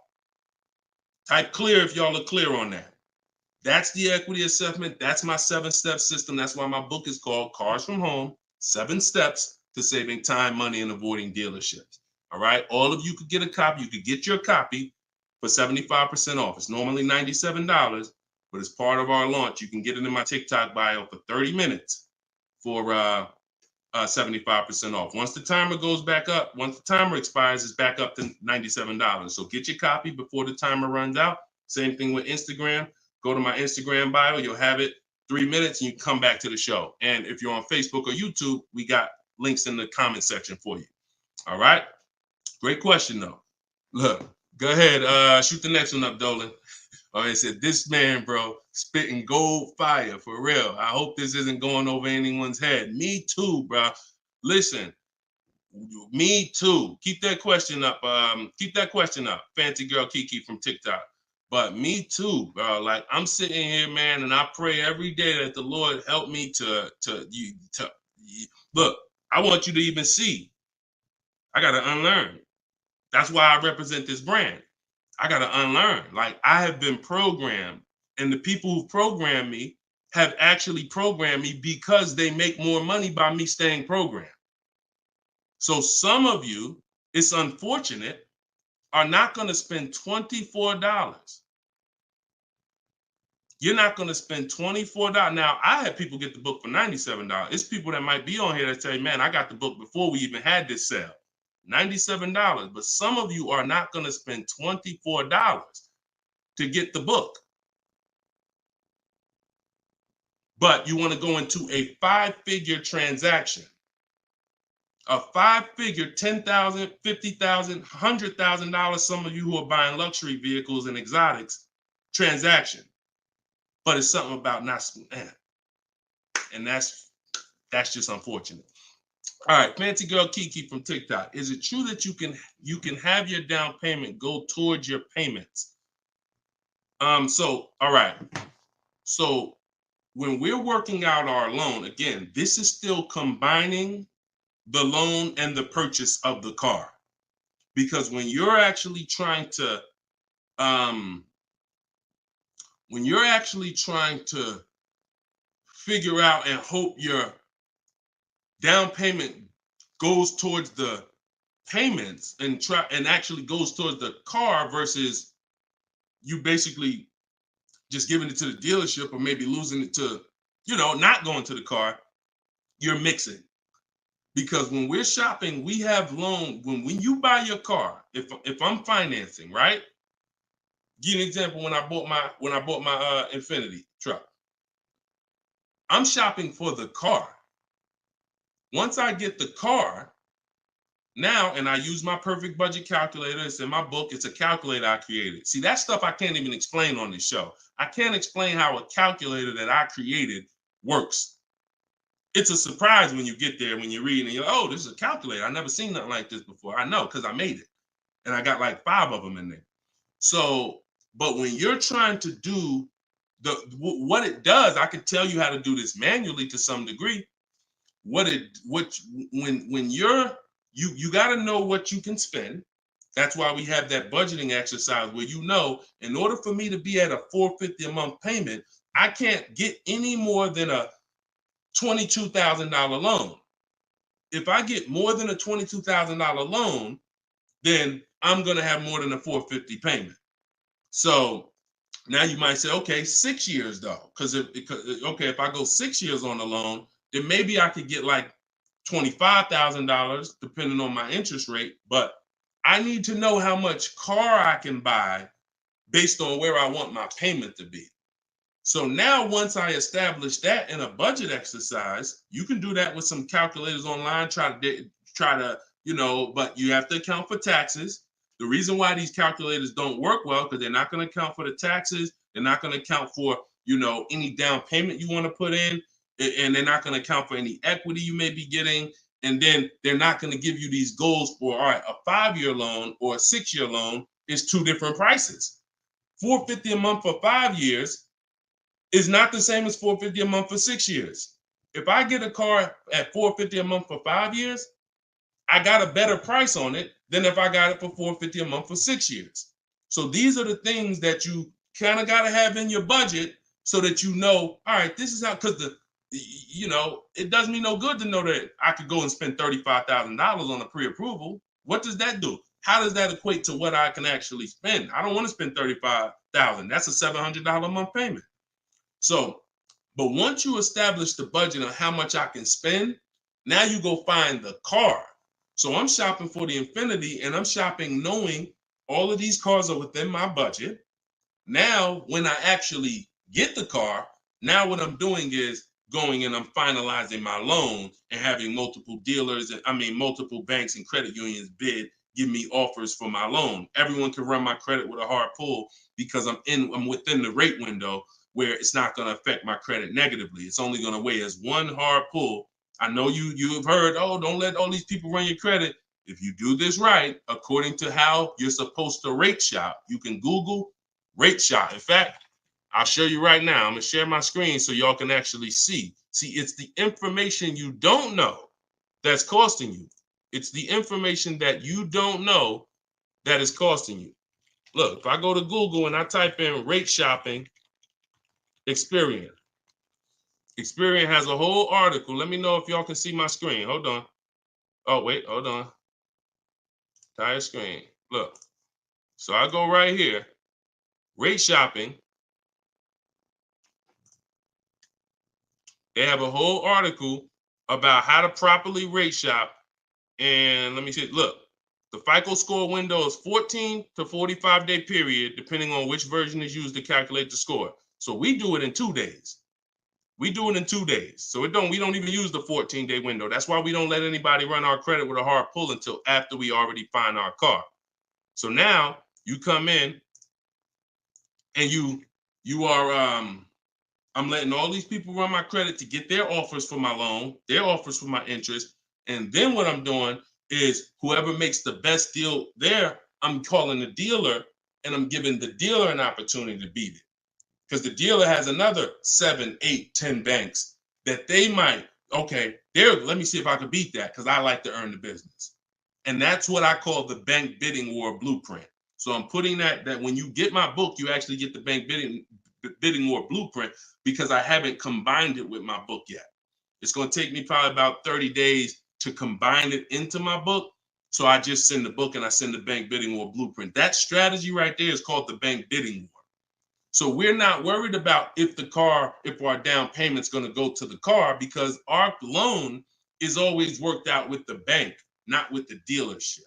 Type clear if y'all are clear on that. That's the equity assessment. That's my 7-step system. That's why my book is called Cars from Home, 7 Steps to Saving Time, Money, and Avoiding Dealerships. All right. All of you could get a copy. You could get your copy for 75% off. It's normally $97, but as part of our launch, you can get it in my TikTok bio for 30 minutes for 75% off. Once the timer goes back up, once the timer expires, it's back up to $97. So get your copy before the timer runs out. Same thing with Instagram. Go to my Instagram bio. You'll have it 3 minutes and you come back to the show. And if you're on Facebook or YouTube, we got links in the comment section for you. All right. Great question, though. Look, go ahead. Shoot the next one up, Dolan. Oh, it said, this man, bro, spitting gold fire for real. I hope this isn't going over anyone's head. Me too, bro. Listen, me too. Keep that question up. Fancy girl Kiki from TikTok. But me too, bro. Like, I'm sitting here, man, and I pray every day that the Lord help me to look. I want you to even see. I gotta unlearn. That's why I represent this brand. I got to unlearn. Like, I have been programmed, and the people who programmed me have actually programmed me because they make more money by me staying programmed. So some of you, it's unfortunate, are not going to spend $24. You're not going to spend $24. Now, I had people get the book for $97. It's people that might be on here that say, man, I got the book before we even had this sale. $97. But some of you are not going to spend $24 to get the book. But you want to go into a 5-figure transaction. A 5-figure, $10,000, $50,000, $100,000, some of you who are buying luxury vehicles and exotics transaction. But it's something about not, and that's just unfortunate. All right, fancy girl Kiki from TikTok. Is it true that you can have your down payment go towards your payments? So all right. So when we're working out our loan, again, this is still combining the loan and the purchase of the car. Because when you're actually trying to figure out and hope your down payment goes towards the payments and actually goes towards the car versus you basically just giving it to the dealership or maybe losing it to, not going to the car, you're mixing. Because when we're shopping, we have loan. When you buy your car, if I'm financing, right? Give you an example. When I bought my Infiniti truck, I'm shopping for the car. Once I get the car, now, and I use my perfect budget calculator. It's in my book. It's a calculator I created. See, that stuff I can't even explain on this show. I can't explain how a calculator that I created works. It's a surprise when you get there, when you're reading and you're like, oh, this is a calculator. I've never seen nothing like this before. I know, because I made it. And I got like 5 of them in there. So, but when you're trying to do what it does, I can tell you how to do this manually to some degree. When you got to know what you can spend. That's why we have that budgeting exercise where in order for me to be at a $450 a month payment, I can't get any more than a $22,000 loan. If I get more than a $22,000 loan, then I'm going to have more than a $450 payment. So now you might say, okay, 6 years though, because if I go 6 years on the loan, then maybe I could get like $25,000 depending on my interest rate. But I need to know how much car I can buy based on where I want my payment to be. So now once I establish that in a budget exercise, you can do that with some calculators online, try to, but you have to account for taxes. The reason why these calculators don't work well, because they're not going to account for the taxes. They're not going to account for, any down payment you want to put in, and they're not going to account for any equity you may be getting. And then they're not going to give you these goals for, all right, a 5-year loan or a 6-year loan is 2 different prices. $450 a month for 5 years is not the same as $450 a month for 6 years. If I get a car at $450 a month for 5 years, I got a better price on it than if I got it for $450 a month for 6 years. So these are the things that you kind of got to have in your budget so that all right, this is how, because it does me no good to know that I could go and spend $35,000 on a pre-approval. What does that do? How does that equate to what I can actually spend? I don't want to spend $35,000. That's a $700 a month payment. So, but once you establish the budget on how much I can spend, now you go find the car. So I'm shopping for the Infiniti, and I'm shopping knowing all of these cars are within my budget. Now, when I actually get the car, now what I'm doing is going and I'm finalizing my loan and having multiple dealers, multiple banks and credit unions give me offers for my loan. Everyone can run my credit with a hard pull because I'm within the rate window where it's not going to affect my credit negatively. It's only going to weigh as one hard pull. I know you have heard, oh, don't let all these people run your credit. If you do this right, according to how you're supposed to rate shop, you can Google rate shop. In fact, I'll show you right now. I'm going to share my screen so y'all can actually see. See, it's the information you don't know that's costing you. It's the information that you don't know that is costing you. Look, if I go to Google and I type in rate shopping, Experian. Experian has a whole article. Let me know if y'all can see my screen. Hold on. Oh, wait, hold on. Entire screen. Look. So I go right here. Rate shopping. They have a whole article about how to properly rate shop. And let me see. Look, the FICO score window is 14 to 45-day period, depending on which version is used to calculate the score. So we do it in 2 days. We do it in 2 days. So we don't even use the 14-day window. That's why we don't let anybody run our credit with a hard pull until after we already find our car. So now you come in and you are I'm letting all these people run my credit to get their offers for my loan, their offers for my interest. And then what I'm doing is whoever makes the best deal there, I'm calling the dealer and I'm giving the dealer an opportunity to beat it. Because the dealer has another 7, 8, 10 banks that they might, let me see if I can beat that because I like to earn the business. And that's what I call the bank bidding war blueprint. So I'm putting that when you get my book, you actually get the bank bidding war blueprint because I haven't combined it with my book yet. It's going to take me probably about 30 days to combine it into my book. So I just send the book and I send the bank bidding war blueprint. That strategy right there is called the bank bidding war. So we're not worried about if our down payment's going to go to the car, because our loan is always worked out with the bank, not with the dealership.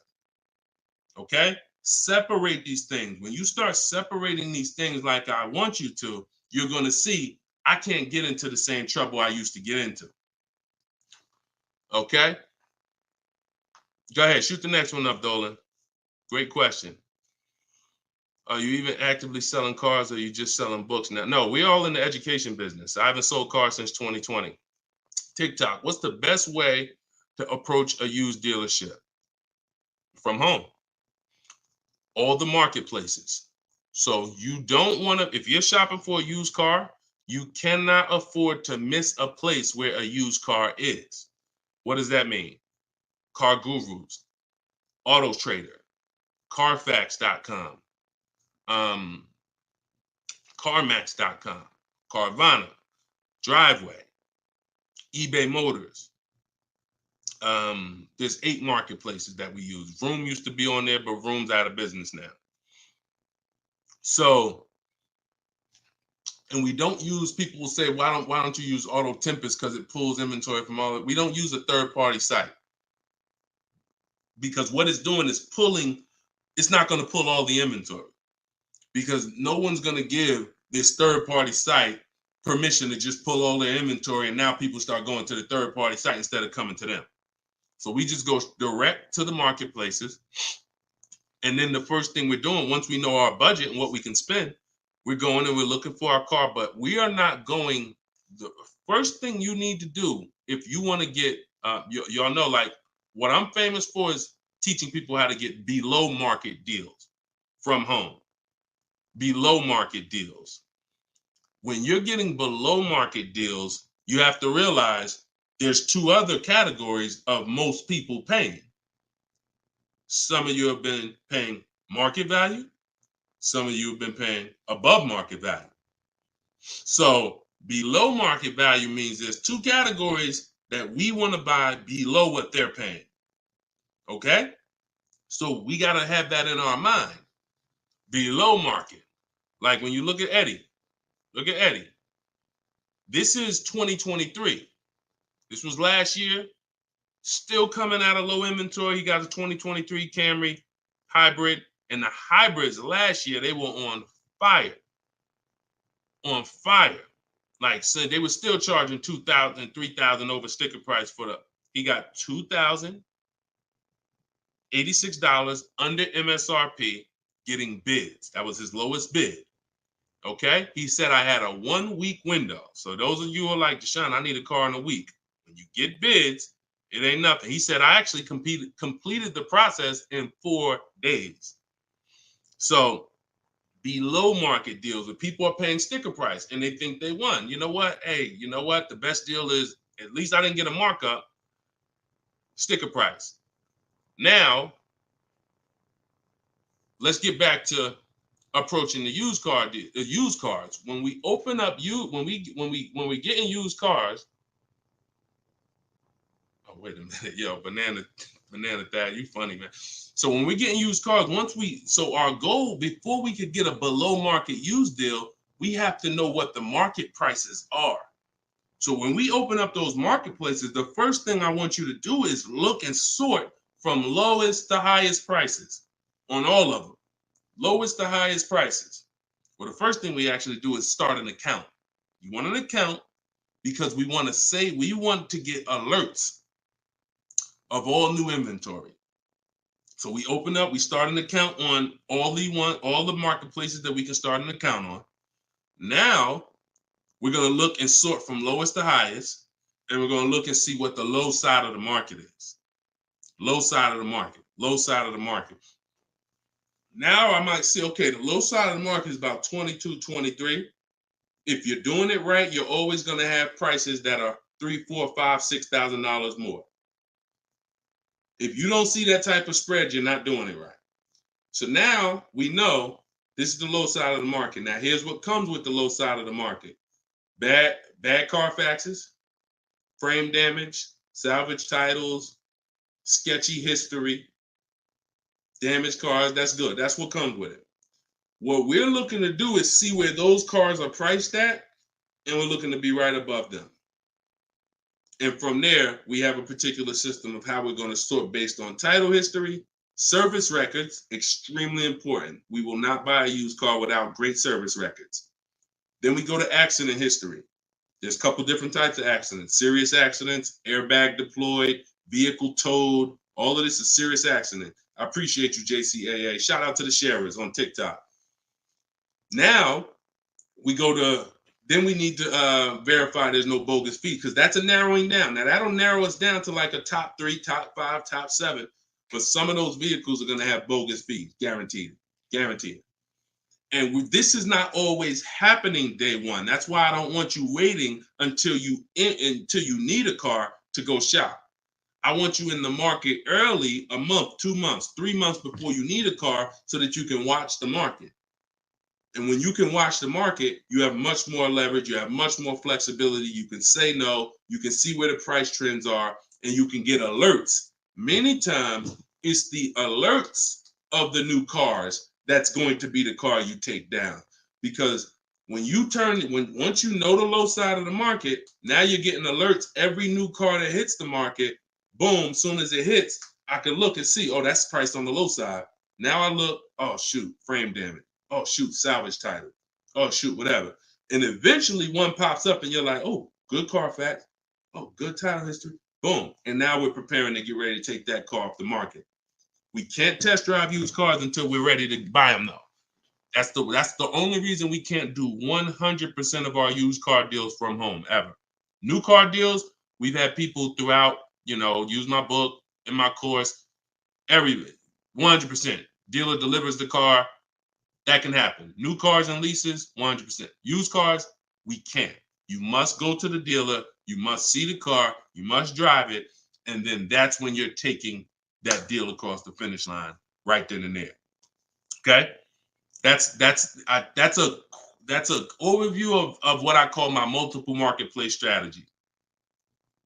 Okay? Separate these things. When you start separating these things like I want you to, you're going to see I can't get into the same trouble I used to get into. Okay? Go ahead, shoot the next one up, Dolan. Great question. Are you even actively selling cars, or are you just selling books now? No, we're all in the education business. I haven't sold cars since 2020. TikTok, what's the best way to approach a used dealership? From home. All the marketplaces. So you don't want to, if you're shopping for a used car, you cannot afford to miss a place where a used car is. What does that mean? Car Gurus, Auto Trader, Carfax.com, CarMax.com, Carvana, Driveway, eBay Motors. There's 8 marketplaces that we use. Vroom used to be on there, but Vroom's out of business now. So, and we don't use, people will say, why don't you use Auto Tempest because it pulls inventory from all of it. We don't use a third-party site, because what it's doing is pulling, it's not going to pull all the inventory, because no one's going to give this third-party site permission to just pull all their inventory, and now people start going to the third-party site instead of coming to them. So we just go direct to the marketplaces, and then the first thing we're doing, once we know our budget and what we can spend, we're going and we're looking for our car. But we are not going, the first thing you need to do if you want to get, y'all know, like, what I'm famous for is teaching people how to get below market deals from home. Below market deals. When you're getting below market deals, you have to realize there's 2 other categories of most people paying. Some of you have been paying market value. Some of you have been paying above market value. So below market value means there's 2 categories that we want to buy below what they're paying. Okay? So we got to have that in our mind. Below market. Like when you look at Eddie. Look at Eddie. This is 2023. This was last year. Still coming out of low inventory. He got a 2023 Camry hybrid. And the hybrids last year, they were on fire. On fire. Like, so they were still charging $2,000, $3,000 over sticker price for the, he got $2,086 under MSRP getting bids. That was his lowest bid. Okay? He said, I had a 1-week window. So those of you who are like, Deshone, I need a car in a week. When you get bids, it ain't nothing. He said, I actually completed the process in 4 days. So below market deals where people are paying sticker price and they think they won. You know what? Hey, you know what? The best deal is, at least I didn't get a markup, sticker price. Now, let's get back to approaching the used cars. When we open up when we get in used cars. Oh, wait a minute, yo, banana dad, you funny, man. So when we get in used cars, so our goal before we could get a below market used deal, we have to know what the market prices are. So when we open up those marketplaces, the first thing I want you to do is look and sort from lowest to highest prices on all of them. Lowest to highest prices. Well, the first thing we actually do is start an account. You want an account because we want to get alerts of all new inventory. So we start an account on all the marketplaces that we can start an account on. Now we're going to look and sort from lowest to highest, and we're going to look and see what the low side of the market is. Low side of the market, low side of the market. Now I might say, okay, the low side of the market is about 22, 23. If you're doing it right, you're always going to have prices that are $3,000, $4,000, $5,000, $6,000 more. If you don't see that type of spread, you're not doing it right. So now we know this is the low side of the market. Now here's what comes with the low side of the market. Bad Carfaxes, frame damage, salvage titles, sketchy history, Damaged cars, that's good. That's what comes with it. What we're looking to do is see where those cars are priced at, and we're looking to be right above them. And from there, we have a particular system of how we're going to sort based on title history, service records, extremely important. We will not buy a used car without great service records. Then we go to accident history. There's a couple different types of accidents: serious accidents, airbag deployed, vehicle towed. All of this is serious accident. I appreciate you, JCAA. Shout out to the sharers on TikTok. Now we go to, then we need to verify there's no bogus fees, because that's a narrowing down. Now that'll narrow us down to like a top 3, top 5, top 7. But some of those vehicles are going to have bogus fees, guaranteed, guaranteed. And this is not always happening day one. That's why I don't want you waiting until you need a car to go shop. I want you in the market early, a month, 2 months, 3 months before you need a car, so that you can watch the market. And when you can watch the market, you have much more leverage. You have much more flexibility. You can say no. You can see where the price trends are, and you can get alerts. Many times, it's the alerts of the new cars that's going to be the car you take down. Because when you once you know the low side of the market, now you're getting alerts. Every new car that hits the market, boom, soon as it hits, I can look and see, oh, that's priced on the low side. Now I look, oh, shoot, frame damage. Oh, shoot, salvage title. Oh, shoot, whatever. And eventually one pops up and you're like, oh, good Carfax. Oh, good title history. Boom. And now we're preparing to get ready to take that car off the market. We can't test drive used cars until we're ready to buy them, though. That's the only reason we can't do 100% of our used car deals from home, ever. New car deals, we've had people throughout, use my book, in my course, everything. 100%. Dealer delivers the car. That can happen. New cars and leases, 100%. Used cars, we can't. You must go to the dealer. You must see the car. You must drive it. And then that's when you're taking that deal across the finish line right then and there. Okay? That's a overview of what I call my multiple marketplace strategy.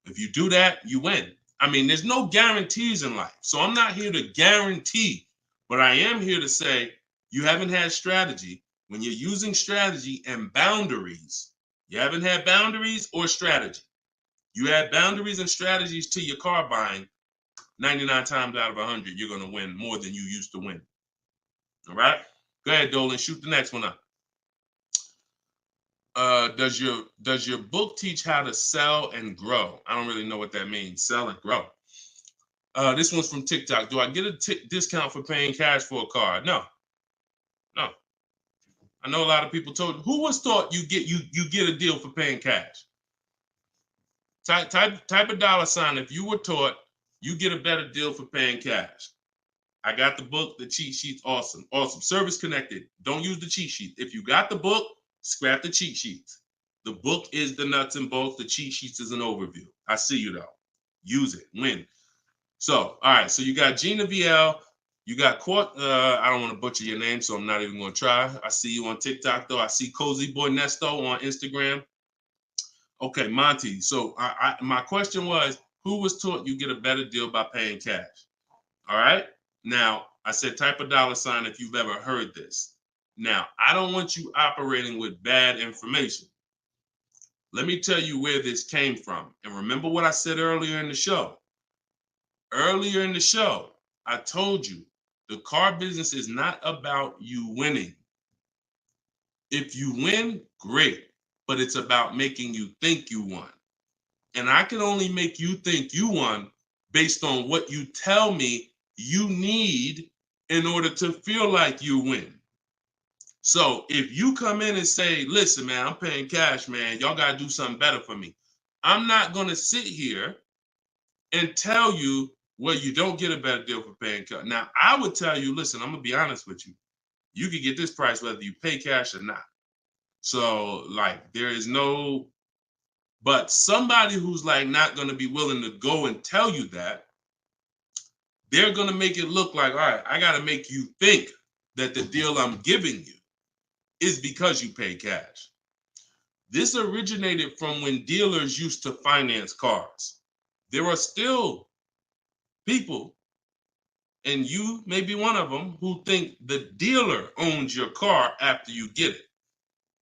If you do that, you win. I mean, there's no guarantees in life. So I'm not here to guarantee, but I am here to say, you haven't had strategy. When you're using strategy and boundaries, you haven't had boundaries or strategy. You add boundaries and strategies to your car buying, 99 times out of 100, you're going to win more than you used to win. All right? Go ahead, Dolan. Shoot the next one up. Does your book teach how to sell and grow? I don't really know what that means. Sell and grow. This one's from TikTok. Do I get a discount for paying cash for a car? No. I know a lot of people told. Who was taught you get a deal for paying cash? Type a dollar sign if you were taught you get a better deal for paying cash. I got the book, the cheat sheets, awesome. Service connected. Don't use the cheat sheet. If you got the book, scrap the cheat sheets. The book is the nuts and bolts. The cheat sheets is an overview. I see you though. Use it. Win. So, all right. So you got Gina VL. You got Court. I don't want to butcher your name, so I'm not even going to try. I see you on TikTok, though. I see Cozy Boy Nesto on Instagram. Okay, Monty. So my question was, who was taught you get a better deal by paying cash? All right. Now, I said type a dollar sign if you've ever heard this. Now, I don't want you operating with bad information. Let me tell you where this came from. And remember what I said earlier in the show. Earlier in the show, I told you the car business is not about you winning. If you win, great. But it's about making you think you won. And I can only make you think you won based on what you tell me you need in order to feel like you win. So if you come in and say, listen, man, I'm paying cash, man, y'all got to do something better for me. I'm not going to sit here and tell you, well, you don't get a better deal for paying cash. Now, I would tell you, listen, I'm going to be honest with you. You can get this price whether you pay cash or not. So, like, there is no, but somebody who's like not going to be willing to go and tell you that, they're going to make it look like, all right, I got to make you think that the deal I'm giving you is because you pay cash. This originated from when dealers used to finance cars. There are still people And you may be one of them who think the dealer owns your car after you get it.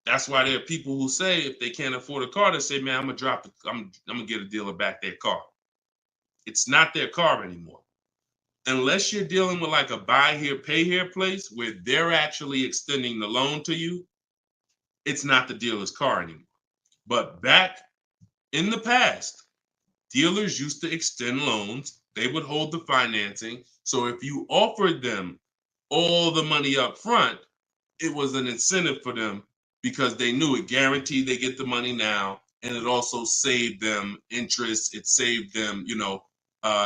That's why there are people who say if they can't afford a car, they say, man, I'm gonna get a dealer back their car. It's not their car anymore. Unless you're dealing with like a buy here, pay here place where they're actually extending the loan to you, it's not the dealer's car anymore. But back in the past, dealers used to extend loans. They would hold the financing. So if you offered them all the money up front, it was an incentive for them because they knew it guaranteed they get the money now. And it also saved them interest. It saved them,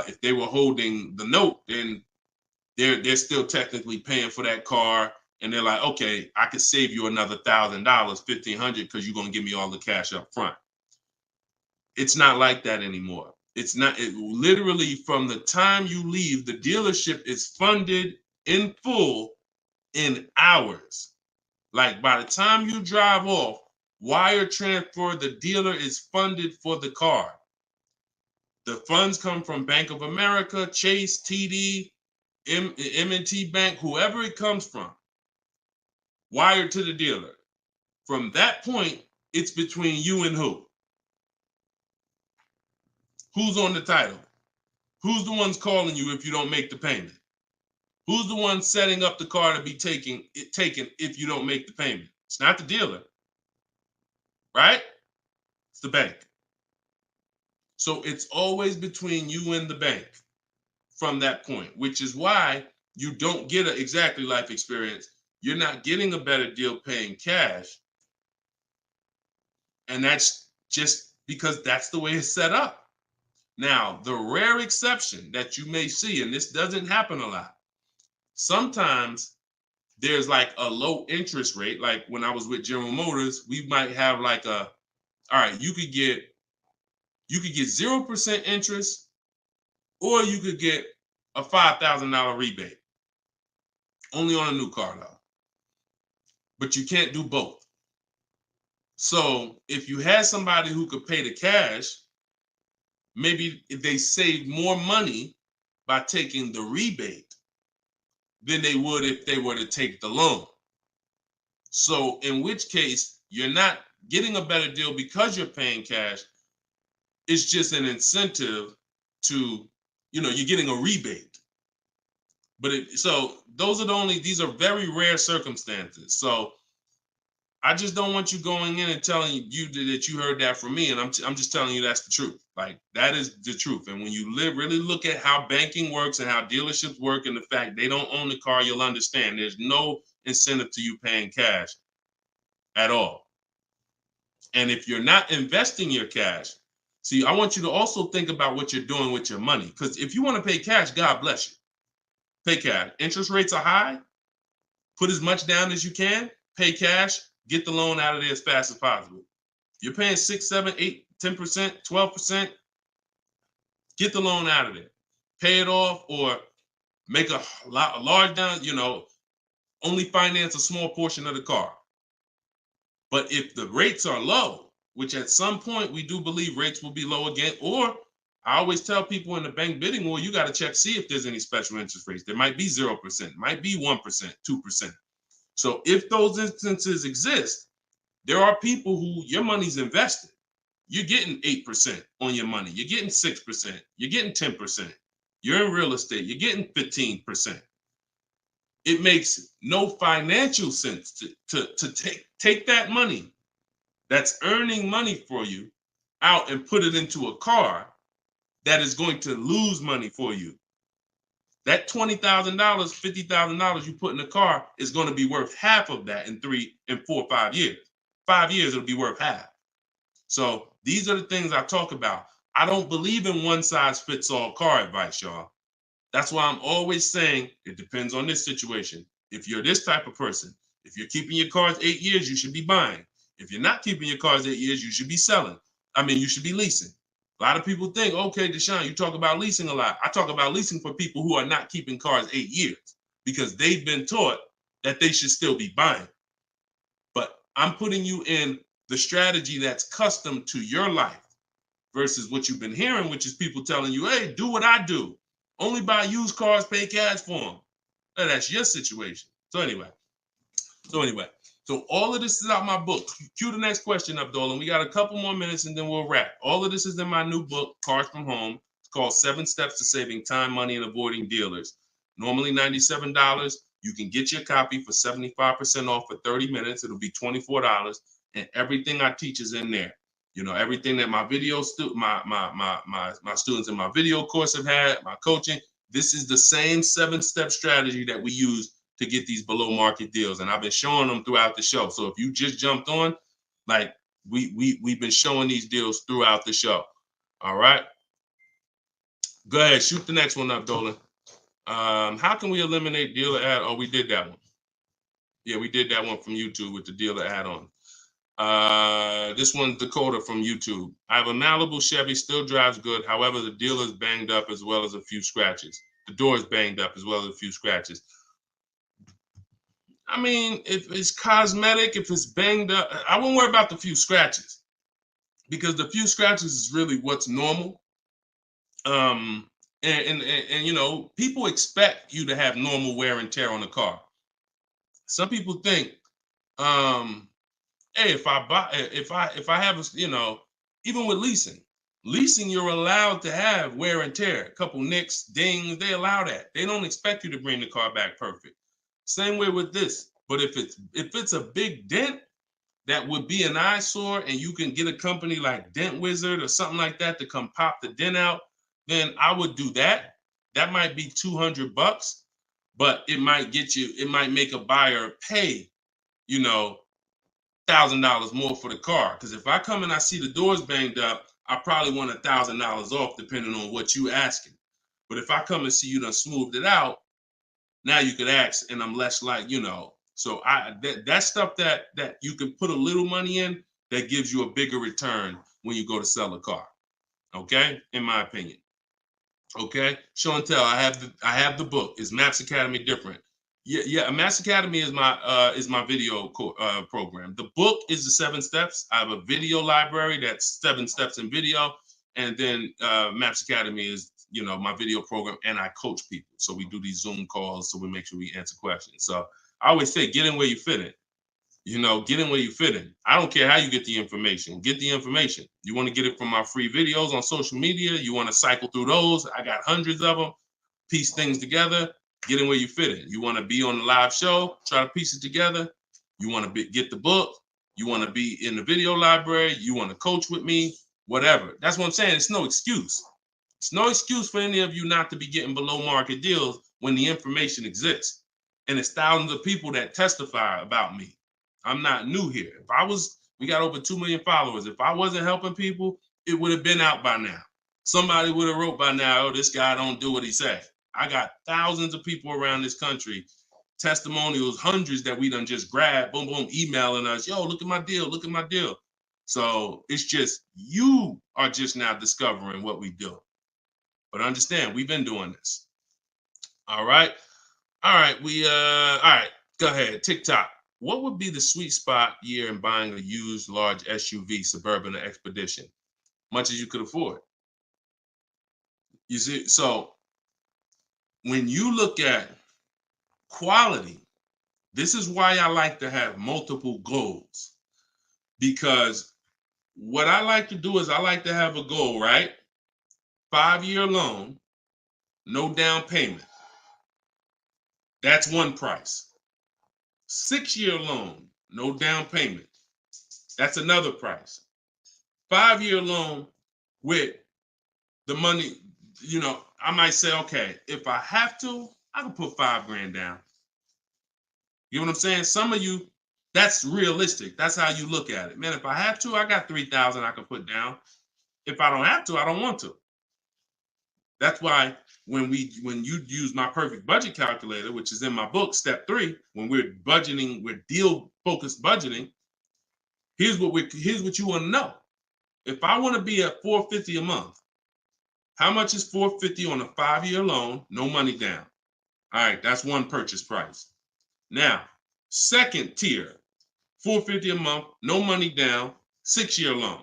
if they were holding the note, then they're still technically paying for that car. And they're like, okay, I could save you another $1,000, $1,500 because you're going to give me all the cash up front. It's not like that anymore. It's not. It literally from the time you leave, the dealership is funded in full in hours. Like by the time you drive off, wire transfer, the dealer is funded for the car. The funds come from Bank of America, Chase, TD, M&T Bank, whoever it comes from, wired to the dealer. From that point, it's between you and who? Who's on the title? Who's the ones calling you if you don't make the payment? Who's the one setting up the car to be taken if you don't make the payment? It's not the dealer, right? It's the bank. So it's always between you and the bank from that point, which is why you don't get an exactly life experience. You're not getting a better deal paying cash. And that's just because that's the way it's set up. Now, the rare exception that you may see, and this doesn't happen a lot, sometimes there's like a low interest rate. Like when I was with General Motors, we might have like all right, you could get 0% interest, or you could get a $5,000 rebate. Only on a new car though. But you can't do both. So if you had somebody who could pay the cash, maybe if they save more money by taking the rebate than they would if they were to take the loan. So in which case, you're not getting a better deal because you're paying cash. It's just an incentive to, you're getting a rebate. But so those are these are very rare circumstances. So I just don't want you going in and telling you that you heard that from me. And I'm just telling you that's the truth. Like that is the truth. And when you really look at how banking works and how dealerships work and the fact they don't own the car, you'll understand there's no incentive to you paying cash at all. And if you're not investing your cash, see, I want you to also think about what you're doing with your money. Because if you want to pay cash, God bless you. Pay cash. Interest rates are high. Put as much down as you can. Pay cash. Get the loan out of there as fast as possible. You're paying 6, 7, 8, 10%, 12%. Get the loan out of there. Pay it off or make a large down, only finance a small portion of the car. But if the rates are low, which at some point we do believe rates will be low again, or I always tell people in the bank bidding war, you got to check, see if there's any special interest rates. There might be 0%, might be 1%, 2%. So if those instances exist, there are people who your money's invested. You're getting 8% on your money. You're getting 6%. You're getting 10%. You're in real estate. You're getting 15%. It makes no financial sense to take that money that's earning money for you out and put it into a car that is going to lose money for you. That $20,000, $50,000 you put in the car is going to be worth half of that in 3 and 4, 5 years. 5 years, it'll be worth half. So these are the things I talk about. I don't believe in one size fits all car advice, y'all. That's why I'm always saying it depends on this situation. If you're this type of person, if you're keeping your cars 8 years, you should be buying. If you're not keeping your cars 8 years, you should be selling. You should be leasing. A lot of people think, okay, Deshone, you talk about leasing a lot. I talk about leasing for people who are not keeping cars 8 years because they've been taught that they should still be buying. But I'm putting you in the strategy that's custom to your life versus what you've been hearing, which is people telling you, hey, do what I do. Only buy used cars, pay cash for them. Now, that's your situation. So anyway, so all of this is out my book. Cue the next question up, Dolan. We got a couple more minutes and then we'll wrap. All of this is in my new book, Cars from Home. It's called 7 Steps to Saving Time, Money, and Avoiding Dealers. Normally $97. You can get your copy for 75% off for 30 minutes. It'll be $24. And everything I teach is in there. You know, everything that my video my students in my video course have had, my coaching. This is the same 7-step strategy that we use to get these below market deals. And I've been showing them throughout the show. So if you just jumped on, like we've been showing these deals throughout the show. All right. Go ahead, shoot the next one up, Dolan. How can we eliminate dealer ad? Oh, we did that one. Yeah, we did that one from YouTube with the dealer add-on. This one's Dakota from YouTube. I have a Malibu Chevy, still drives good. However, the dealer is banged up as well as a few scratches. The door is banged up as well as a few scratches. I mean, if it's cosmetic, if it's banged up, I won't worry about the few scratches because the few scratches is really what's normal. And you know, people expect you to have normal wear and tear on the car. Some people think, hey, if I have a, you know, even with leasing, you're allowed to have wear and tear, a couple nicks, dings, they allow that. They don't expect you to bring the car back perfect. Same way with this. But if it's a big dent that would be an eyesore and you can get a company like Dent Wizard or something like that to come pop the dent out, then I would do that. That might be $200, but it might make a buyer pay, you know, $1,000 more for the car. Because if I come and I see the doors banged up, I probably want $1,000 off depending on what you asking. But if I come and see you done smoothed it out, now you could ask, and I'm less like, you know. So that stuff that you can put a little money in that gives you a bigger return when you go to sell a car. Okay, in my opinion. Okay, show and tell. I have the book. Is Maps Academy different? Yeah. Maps Academy is my video program. The book is the 7 steps. I have a video library that's 7 steps in video, and then Maps Academy is, you know, my video program, and I coach people. So we do these Zoom calls, so we make sure we answer questions. So I always say, get in where you fit in. You know, get in where you fit in. I don't care how you get the information. Get the information. You want to get it from my free videos on social media. You want to cycle through those. I got hundreds of them. Piece things together. Get in where you fit in. You want to be on the live show. Try to piece it together. You want to get the book. You want to be in the video library. You want to coach with me. Whatever. That's what I'm saying. It's no excuse. It's no excuse for any of you not to be getting below market deals when the information exists. And it's thousands of people that testify about me. I'm not new here. We got over 2 million followers. If I wasn't helping people, it would have been out by now. Somebody would have wrote by now, oh, this guy don't do what he said. I got thousands of people around this country, testimonials, hundreds that we done just grabbed, boom, boom, emailing us, yo, look at my deal, look at my deal. So it's just, you are just now discovering what we do. But understand, we've been doing this. All right. All right. All right. Go ahead. TikTok. What would be the sweet spot year in buying a used large SUV, Suburban or Expedition? Much as you could afford. You see, so when you look at quality, this is why I like to have multiple goals. Because what I like to do is I like to have a goal, right? 5-year loan, no down payment. That's one price. 6-year loan, no down payment. That's another price. 5-year loan with the money, you know, I might say, okay, if I have to, I can put $5,000 down. You know what I'm saying? Some of you, that's realistic. That's how you look at it. Man, if I have to, I got $3,000 I can put down. If I don't have to, I don't want to. That's why when you use my perfect budget calculator, which is in my book, step 3, when we're budgeting, we're deal focused budgeting. Here's what you want to know. If I want to be at $450 a month, how much is $450 on a 5-year loan, no money down? All right, that's one purchase price. Now, second tier, $450 a month, no money down, 6-year loan.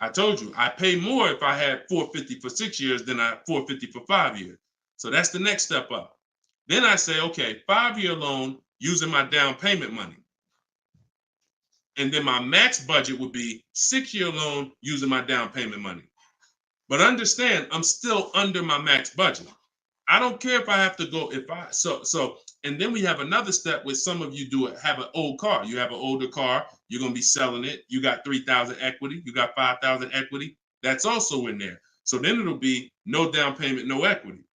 I told you, I pay more if I had $450 for 6 years than I $450 for 5 years. So that's the next step up. Then I say, okay, 5-year loan using my down payment money. And then my max budget would be 6-year loan using my down payment money. But understand, I'm still under my max budget. I don't care if I have to go, and then we have another step where some of you have an old car. You have an older car, you're going to be selling it. You got 3,000 equity, you got 5,000 equity. That's also in there. So then it'll be no down payment, no equity.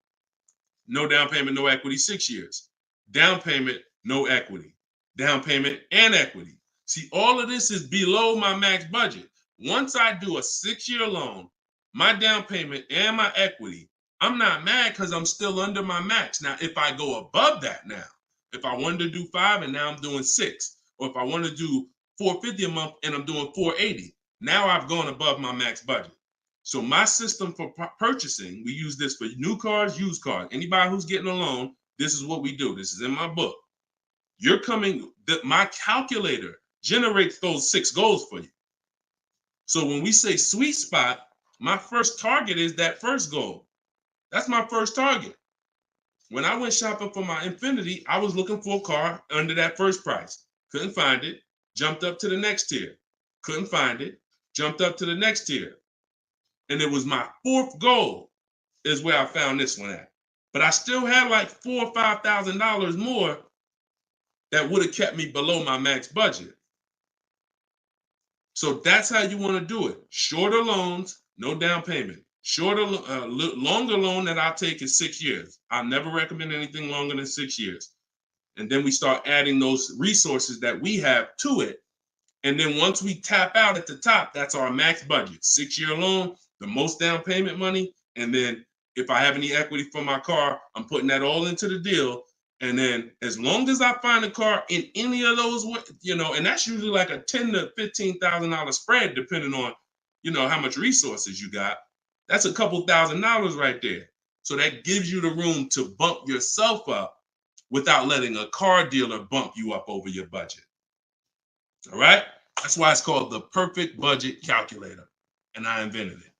No down payment, no equity, 6 years. Down payment, no equity. Down payment and equity. See, all of this is below my max budget. Once I do a 6-year loan, my down payment and my equity, I'm not mad because I'm still under my max. Now, if I go above that now, if I wanted to do 5 and now I'm doing 6, or if I want to do $450 a month and I'm doing $480, now I've gone above my max budget. So my system for purchasing, we use this for new cars, used cars. Anybody who's getting a loan, this is what we do. This is in my book. My calculator generates those 6 goals for you. So when we say sweet spot, my first target is that first goal. That's my first target. When I went shopping for my Infiniti, I was looking for a car under that first price. Couldn't find it. Jumped up to the next tier. Couldn't find it. Jumped up to the next tier. And it was my 4th goal is where I found this one at. But I still had like $4,000 or $5,000 more that would have kept me below my max budget. So that's how you want to do it. Shorter loans, no down payment. Longer loan that I'll take is 6 years. I'll never recommend anything longer than 6 years. And then we start adding those resources that we have to it. And then once we tap out at the top, that's our max budget. 6-year loan, the most down payment money. And then if I have any equity for my car, I'm putting that all into the deal. And then as long as I find a car in any of those, and that's usually like a $10,000 to $15,000 spread, depending on, how much resources you got. That's a couple $1,000s right there. So that gives you the room to bump yourself up without letting a car dealer bump you up over your budget. All right? That's why it's called the perfect budget calculator. And I invented it.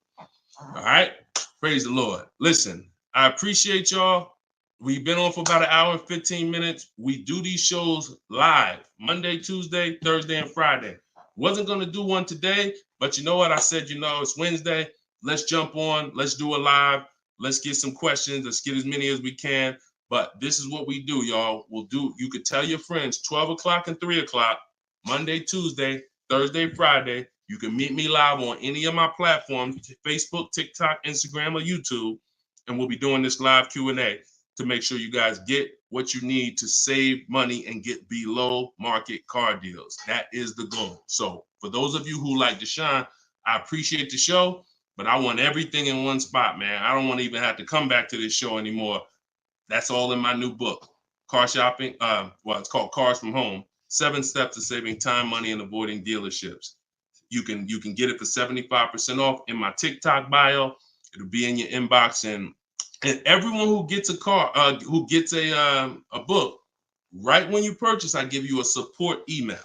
All right? Praise the Lord. Listen, I appreciate y'all. We've been on for about 1 hour and 15 minutes. We do these shows live Monday, Tuesday, Thursday, and Friday. Wasn't going to do one today, but you know what? I said, it's Wednesday. Let's jump on. Let's do a live. Let's get some questions. Let's get as many as we can. But this is what we do, y'all. You could tell your friends 12 o'clock and 3 o'clock, Monday, Tuesday, Thursday, Friday. You can meet me live on any of my platforms, Facebook, TikTok, Instagram, or YouTube. And we'll be doing this live Q&A to make sure you guys get what you need to save money and get below market car deals. That is the goal. So for those of you who like Deshone, I appreciate the show, but I want everything in one spot, man. I don't want to even have to come back to this show anymore. That's all in my new book, Car Shopping. It's called Cars from Home, 7 Steps to Saving Time, Money, and Avoiding Dealerships. You can get it for 75% off in my TikTok bio. It'll be in your inbox, and everyone who gets a car, who gets a book, right when you purchase, I give you a support email.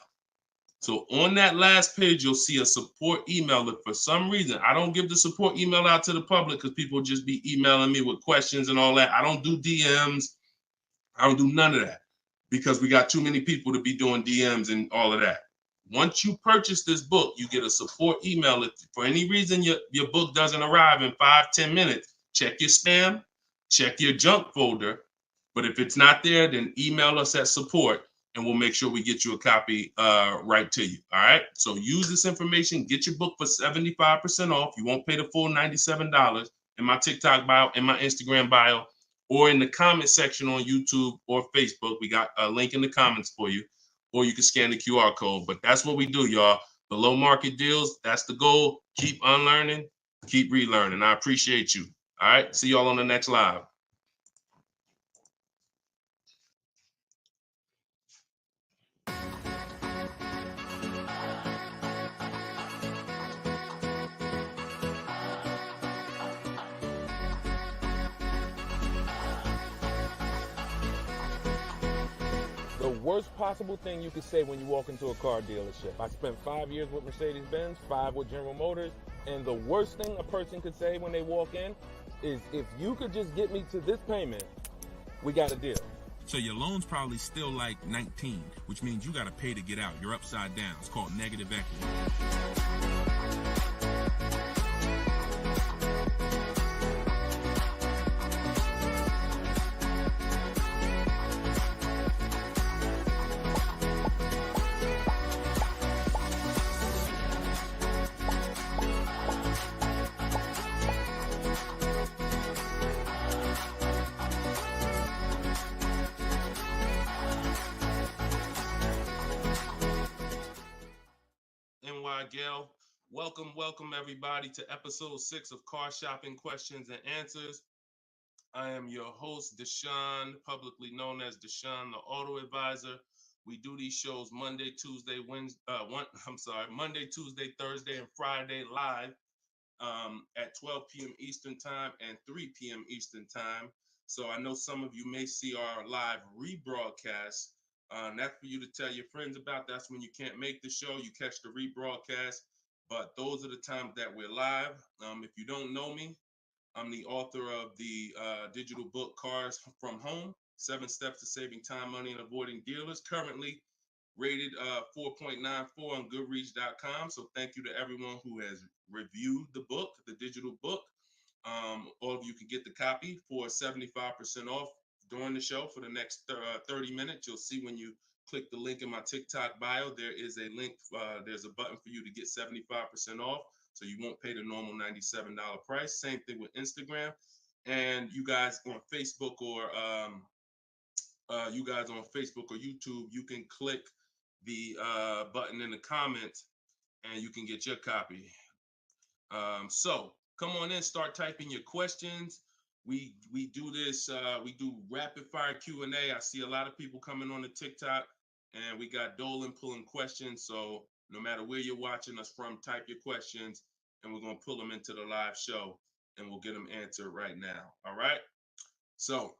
So on that last page, you'll see a support email. If for some reason I don't give the support email out to the public because people just be emailing me with questions and all that, I don't do DMs. I don't do none of that because we got too many people to be doing DMs and all of that. Once you purchase this book, you get a support email. If for any reason your book doesn't arrive in 5-10 minutes, check your spam, check your junk folder. But if it's not there, then email us at support and we'll make sure we get you a copy right to you. All right. So use this information, get your book for 75% off. You won't pay the full $97 in my TikTok bio, in my Instagram bio, or in the comment section on YouTube or Facebook. We got a link in the comments for you, or you can scan the QR code. But that's what we do, y'all. Below market deals. That's the goal. Keep unlearning, keep relearning. I appreciate you. All right. See y'all on the next live. The worst possible thing you could say when you walk into a car dealership. I spent 5 years with Mercedes-Benz, 5 with General Motors, and the worst thing a person could say when they walk in is if you could just get me to this payment, we got a deal. So your loan's probably still like 19, which means you got to pay to get out. You're upside down. It's called negative equity. NY Gail, welcome everybody to episode 6 of Car Shopping Questions and Answers. I am your host, Deshone, publicly known as Deshone the Auto Advisor. We do these shows Monday, Tuesday, Monday, Tuesday, Thursday, and Friday live at 12 p.m. Eastern Time and 3 p.m. Eastern Time. So I know some of you may see our live rebroadcast. That's for you to tell your friends about. That's when you can't make the show, you catch the rebroadcast. But those are the times that we're live. If you don't know me, I'm the author of the digital book Cars from Home, 7 Steps to Saving Time, Money, and Avoiding Dealers, currently rated 4.94 on Goodreads.com. So thank you to everyone who has reviewed the book, the digital book. All of you can get the copy for 75% off during the show for the next 30 minutes. You'll see when you click the link in my TikTok bio, there is a link, there's a button for you to get 75% off. So you won't pay the normal $97 price. Same thing with Instagram. And you guys on Facebook or YouTube, you can click the button in the comments and you can get your copy. So come on in, start typing your questions. We do this, we do rapid fire Q&A. I see a lot of people coming on the TikTok, and we got Dolan pulling questions. So no matter where you're watching us from, type your questions and we're going to pull them into the live show and we'll get them answered right now. All right. So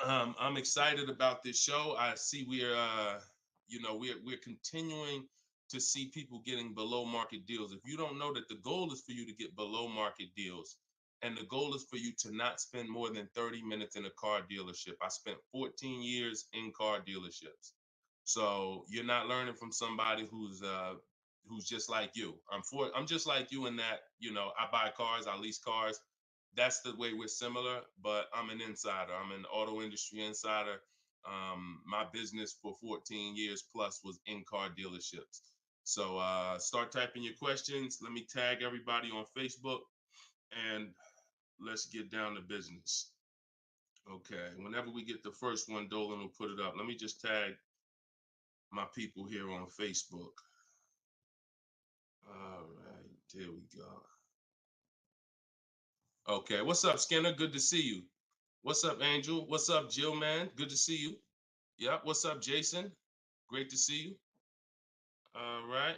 I'm excited about this show. I see we're continuing to see people getting below market deals. If you don't know that the goal is for you to get below market deals, and the goal is for you to not spend more than 30 minutes in a car dealership. I spent 14 years in car dealerships. So you're not learning from somebody who's just like you. I'm just like you in that, I buy cars, I lease cars. That's the way we're similar, but I'm an insider. I'm an auto industry insider. My business for 14 years plus was in car dealerships. So start typing your questions. Let me tag everybody on Facebook and let's get down to business. Okay, whenever we get the first one, Dolan will put it up. Let me just tag my people here on Facebook. All right, there we go. Okay, what's up, Skinner? Good to see you. What's up, Angel? What's up, Jill, man? Good to see you. Yep, what's up, Jason? Great to see you. All right.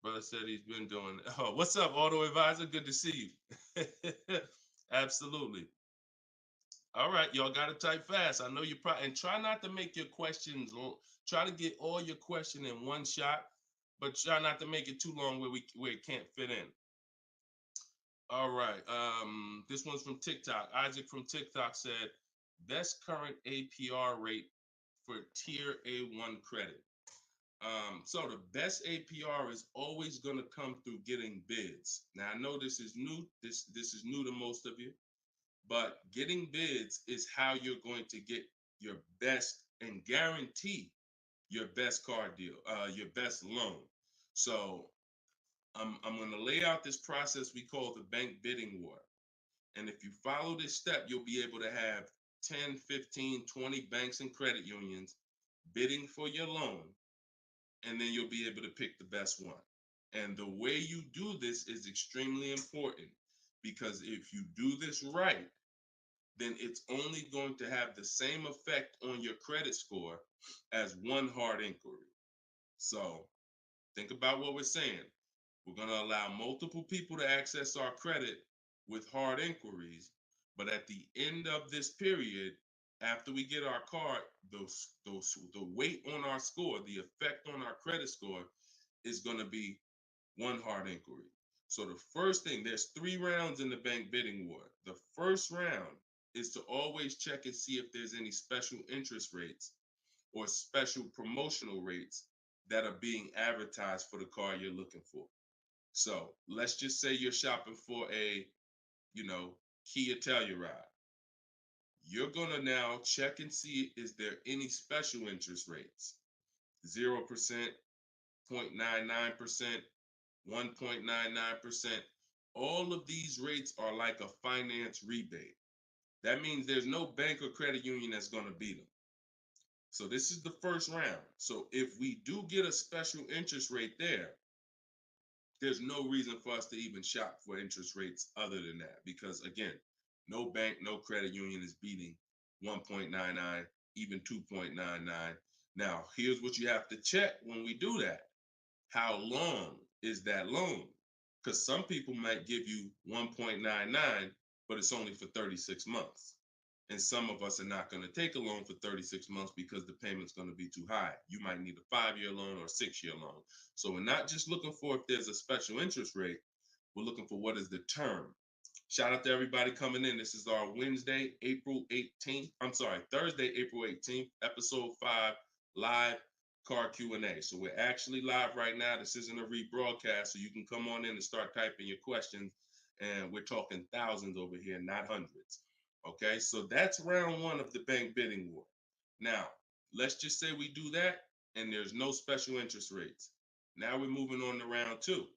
Brother said he's been doing it. Oh, what's up, Auto Advisor? Good to see you. Absolutely. All right, y'all got to type fast. I know you probably, and try not to make your questions long. Try to get all your question in one shot, but try not to make it too long where it can't fit in. All right, this one's from TikTok. Isaac from TikTok said, best current APR rate for tier A1 credit. So the best APR is always going to come through getting bids. Now I know this is new. This is new to most of you. But getting bids is how you're going to get your best and guarantee your best car deal, your best loan. So I'm going to lay out this process we call the bank bidding war. And if you follow this step, you'll be able to have 10, 15, 20 banks and credit unions bidding for your loan. And then you'll be able to pick the best one. And the way you do this is extremely important, because if you do this right, then it's only going to have the same effect on your credit score as one hard inquiry. So think about what we're saying. We're going to allow multiple people to access our credit with hard inquiries, but at the end of this period, after we get our car, the weight on our score, the effect on our credit score is going to be one hard inquiry. So the first thing, there's 3 rounds in the bank bidding war. The first round is to always check and see if there's any special interest rates or special promotional rates that are being advertised for the car you're looking for. So let's just say you're shopping for a, Kia Telluride. You're gonna now check and see, is there any special interest rates? 0%, 0.99%, 1.99%. All of these rates are like a finance rebate. That means there's no bank or credit union that's gonna beat them. So this is the first round. So if we do get a special interest rate there's no reason for us to even shop for interest rates other than that. Because again, no bank, no credit union is beating 1.99, even 2.99. Now, here's what you have to check when we do that. How long is that loan? Because some people might give you 1.99, but it's only for 36 months. And some of us are not going to take a loan for 36 months because the payment's going to be too high. You might need a 5-year loan or a 6-year loan. So we're not just looking for if there's a special interest rate, we're looking for what is the term. Shout out to everybody coming in. This is our Thursday, April 18th, episode 5, live car Q&A. So we're actually live right now. This isn't a rebroadcast, so you can come on in and start typing your questions. And we're talking thousands over here, not hundreds. Okay, so that's round 1 of the bank bidding war. Now, let's just say we do that and there's no special interest rates. Now we're moving on to round 2.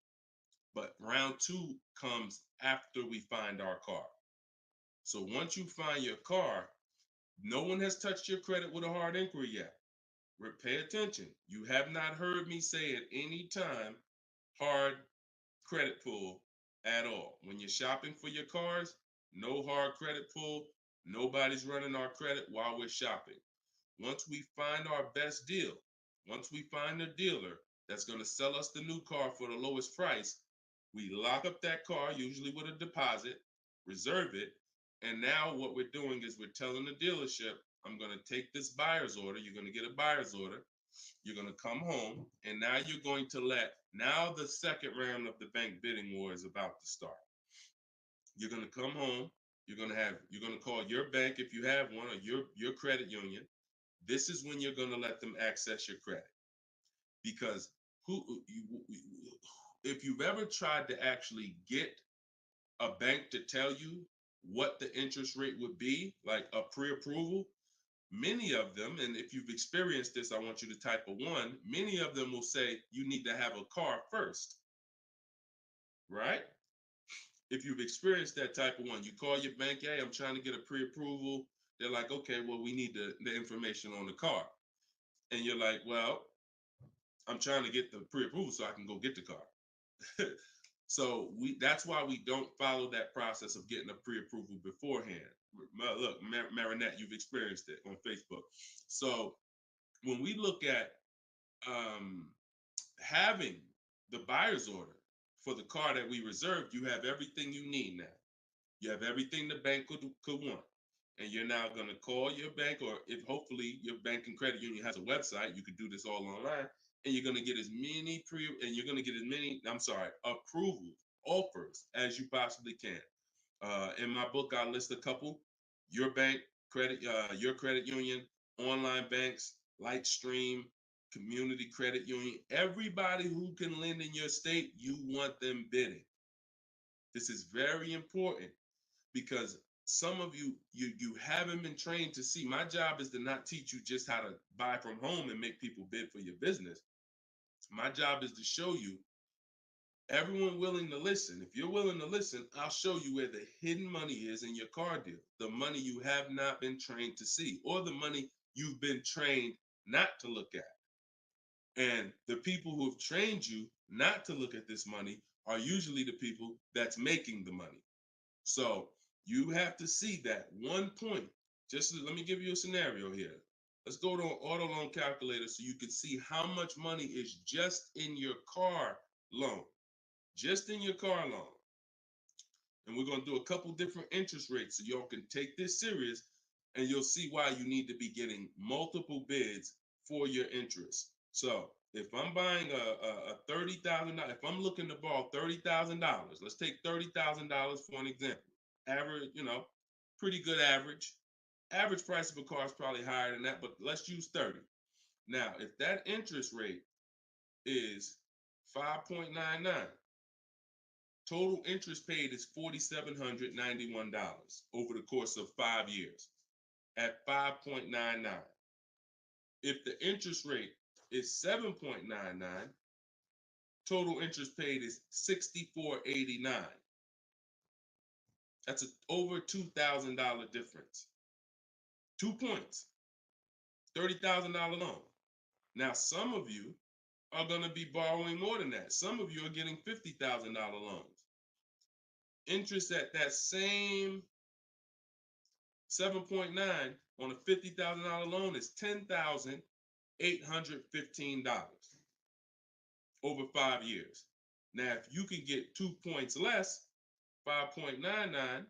But round 2 comes after we find our car. So once you find your car, no one has touched your credit with a hard inquiry yet. Pay attention. You have not heard me say at any time hard credit pull at all. When you're shopping for your cars, no hard credit pull. Nobody's running our credit while we're shopping. Once we find our best deal, once we find a dealer that's going to sell us the new car for the lowest price, we lock up that car, usually with a deposit, reserve it. And now what we're doing is we're telling the dealership, I'm going to take this buyer's order. You're going to get a buyer's order. You're going to come home. And now you're going to now the second round of the bank bidding war is about to start. You're going to come home. You're going to call your bank if you have one, or your credit union. This is when you're going to let them access your credit. Because if you've ever tried to actually get a bank to tell you what the interest rate would be, like a pre-approval, many of them, and if you've experienced this, I want you to type a 1, many of them will say you need to have a car first, right? If you've experienced that type of 1, you call your bank, hey, I'm trying to get a pre-approval. They're like, okay, well, we need the information on the car. And you're like, well, I'm trying to get the pre-approval so I can go get the car. So that's why we don't follow that process of getting a pre-approval beforehand. Look, Marinette, you've experienced it on Facebook. So when we look at having the buyer's order for the car that we reserved, you have everything you need now. You have everything the bank could want. And you're now going to call your bank, or if hopefully your bank and credit union has a website, you could do this all online, and you're going to get as many approvals, offers as you possibly can. In my book, I list a couple: your bank, your credit union, online banks, Lightstream, community credit union, everybody who can lend in your state, you want them bidding. This is very important, because some of you haven't been trained to see. My job is to not teach you just how to buy from home and make people bid for your business. My job is to show you everyone willing to listen. If you're willing to listen, I'll show you where the hidden money is in your car deal, the money you have not been trained to see, or the money you've been trained not to look at. And the people who have trained you not to look at this money are usually the people that's making the money. So you have to see that one point. Let me give you a scenario here. Let's go to an auto loan calculator so you can see how much money is just in your car loan. Just in your car loan. And we're going to do a couple different interest rates so y'all can take this serious, and you'll see why you need to be getting multiple bids for your interest. So if I'm buying a $30,000, if I'm looking to borrow $30,000, let's take $30,000 for an example. Average, pretty good average. Average price of a car is probably higher than that, but let's use 30. Now, if that interest rate is 5.99, total interest paid is $4,791 over the course of 5 years at 5.99. If the interest rate is 7.99, total interest paid is $64.89. That's over $2,000 difference. 2 points, $30,000 loan. Now, some of you are going to be borrowing more than that. Some of you are getting $50,000 loans. Interest at that same 7.9 on a $50,000 loan is $10,815 over 5 years. Now, if you can get 2 points less, 5.99,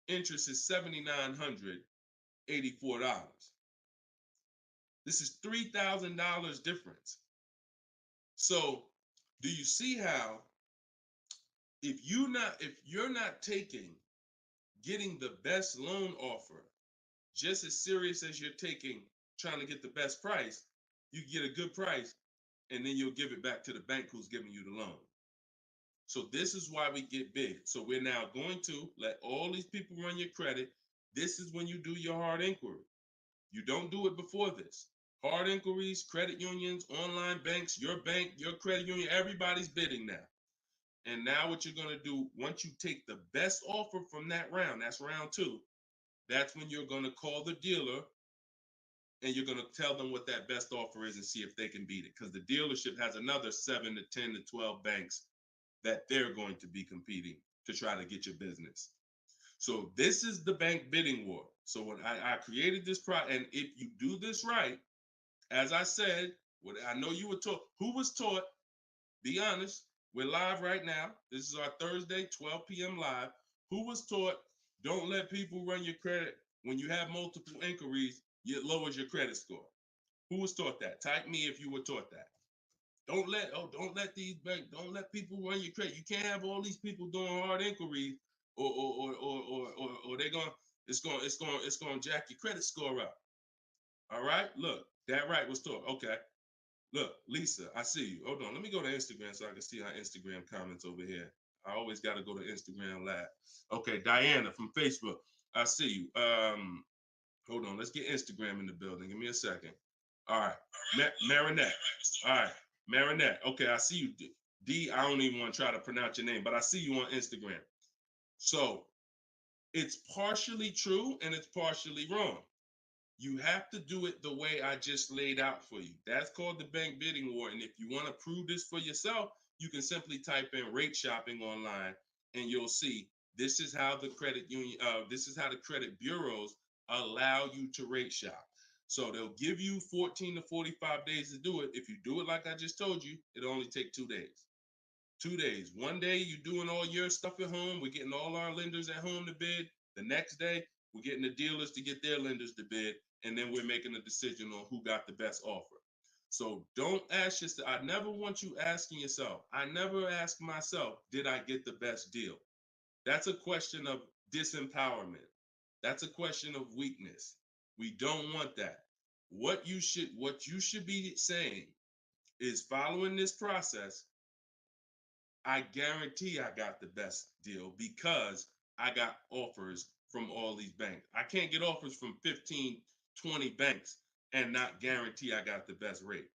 interest is $7,984. This is $3,000 difference. So, do you see how if you're not taking getting the best loan offer just as serious as you're taking trying to get the best price, you get a good price and then you'll give it back to the bank who's giving you the loan. So this is why we get big. So we're now going to let all these people run your credit. This is when you do your hard inquiry. You don't do it before this. Hard inquiries, credit unions, online banks, your bank, your credit union, everybody's bidding now. And now what you're going to do, once you take the best offer from that round, that's round 2, that's when you're going to call the dealer and you're going to tell them what that best offer is and see if they can beat it. Because the dealership has another 7 to 10 to 12 banks that they're going to be competing to try to get your business. So this is the bank bidding war. So when I created this product, and if you do this right, as I said, what I know you were taught, who was taught, be honest, we're live right now. This is our Thursday, 12 p.m. live. Who was taught, don't let people run your credit. When you have multiple inquiries, it lowers your credit score. Who was taught that? Type me if you were taught that. Don't let these banks, don't let people run your credit. You can't have all these people doing hard inquiries or they're going, it's going to jack your credit score up. All right, look, that right was taught. Okay. Look, Lisa, I see you. Hold on. Let me go to Instagram so I can see our Instagram comments over here. I always got to go to Instagram Live. Okay, Diana from Facebook. I see you. Hold on. Let's get Instagram in the building. Give me a second. All right. Marinette. All right. Marinette. Okay, I see you. D, I don't even want to try to pronounce your name, but I see you on Instagram. So it's partially true and it's partially wrong. You have to do it the way I just laid out for you. That's called the bank bidding war. And if you want to prove this for yourself, you can simply type in rate shopping online and you'll see this is how the credit union, this is how the credit bureaus allow you to rate shop. So they'll give you 14 to 45 days to do it. If you do it like I just told you, it'll only take 2 days. 2 days. One day you're doing all your stuff at home. We're getting all our lenders at home to bid. The next day, we're getting the dealers to get their lenders to bid. And then we're making a decision on who got the best offer. So don't ask yourself. I never want you asking yourself. I never ask myself, did I get the best deal? That's a question of disempowerment. That's a question of weakness. We don't want that. What you should be saying is, following this process, I guarantee I got the best deal because I got offers from all these banks. I can't get offers from 15, 20 banks and not guarantee I got the best rate.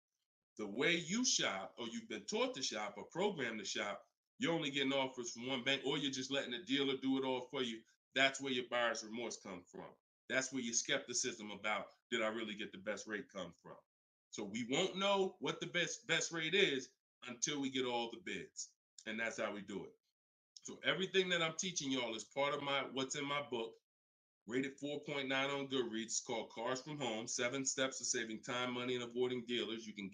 The way you shop, or you've been taught to shop or programmed to shop, you're only getting offers from one bank, or you're just letting the dealer do it all for you. That's where your buyer's remorse comes from. That's where your skepticism about, did I really get the best rate, comes from. So we won't know what the best rate is until we get all the bids. And that's how we do it. So everything that I'm teaching y'all is part of what's in my book, rated 4.9 on Goodreads. It's called Cars from Home, 7 Steps to Saving Time, Money, and Avoiding Dealers. You could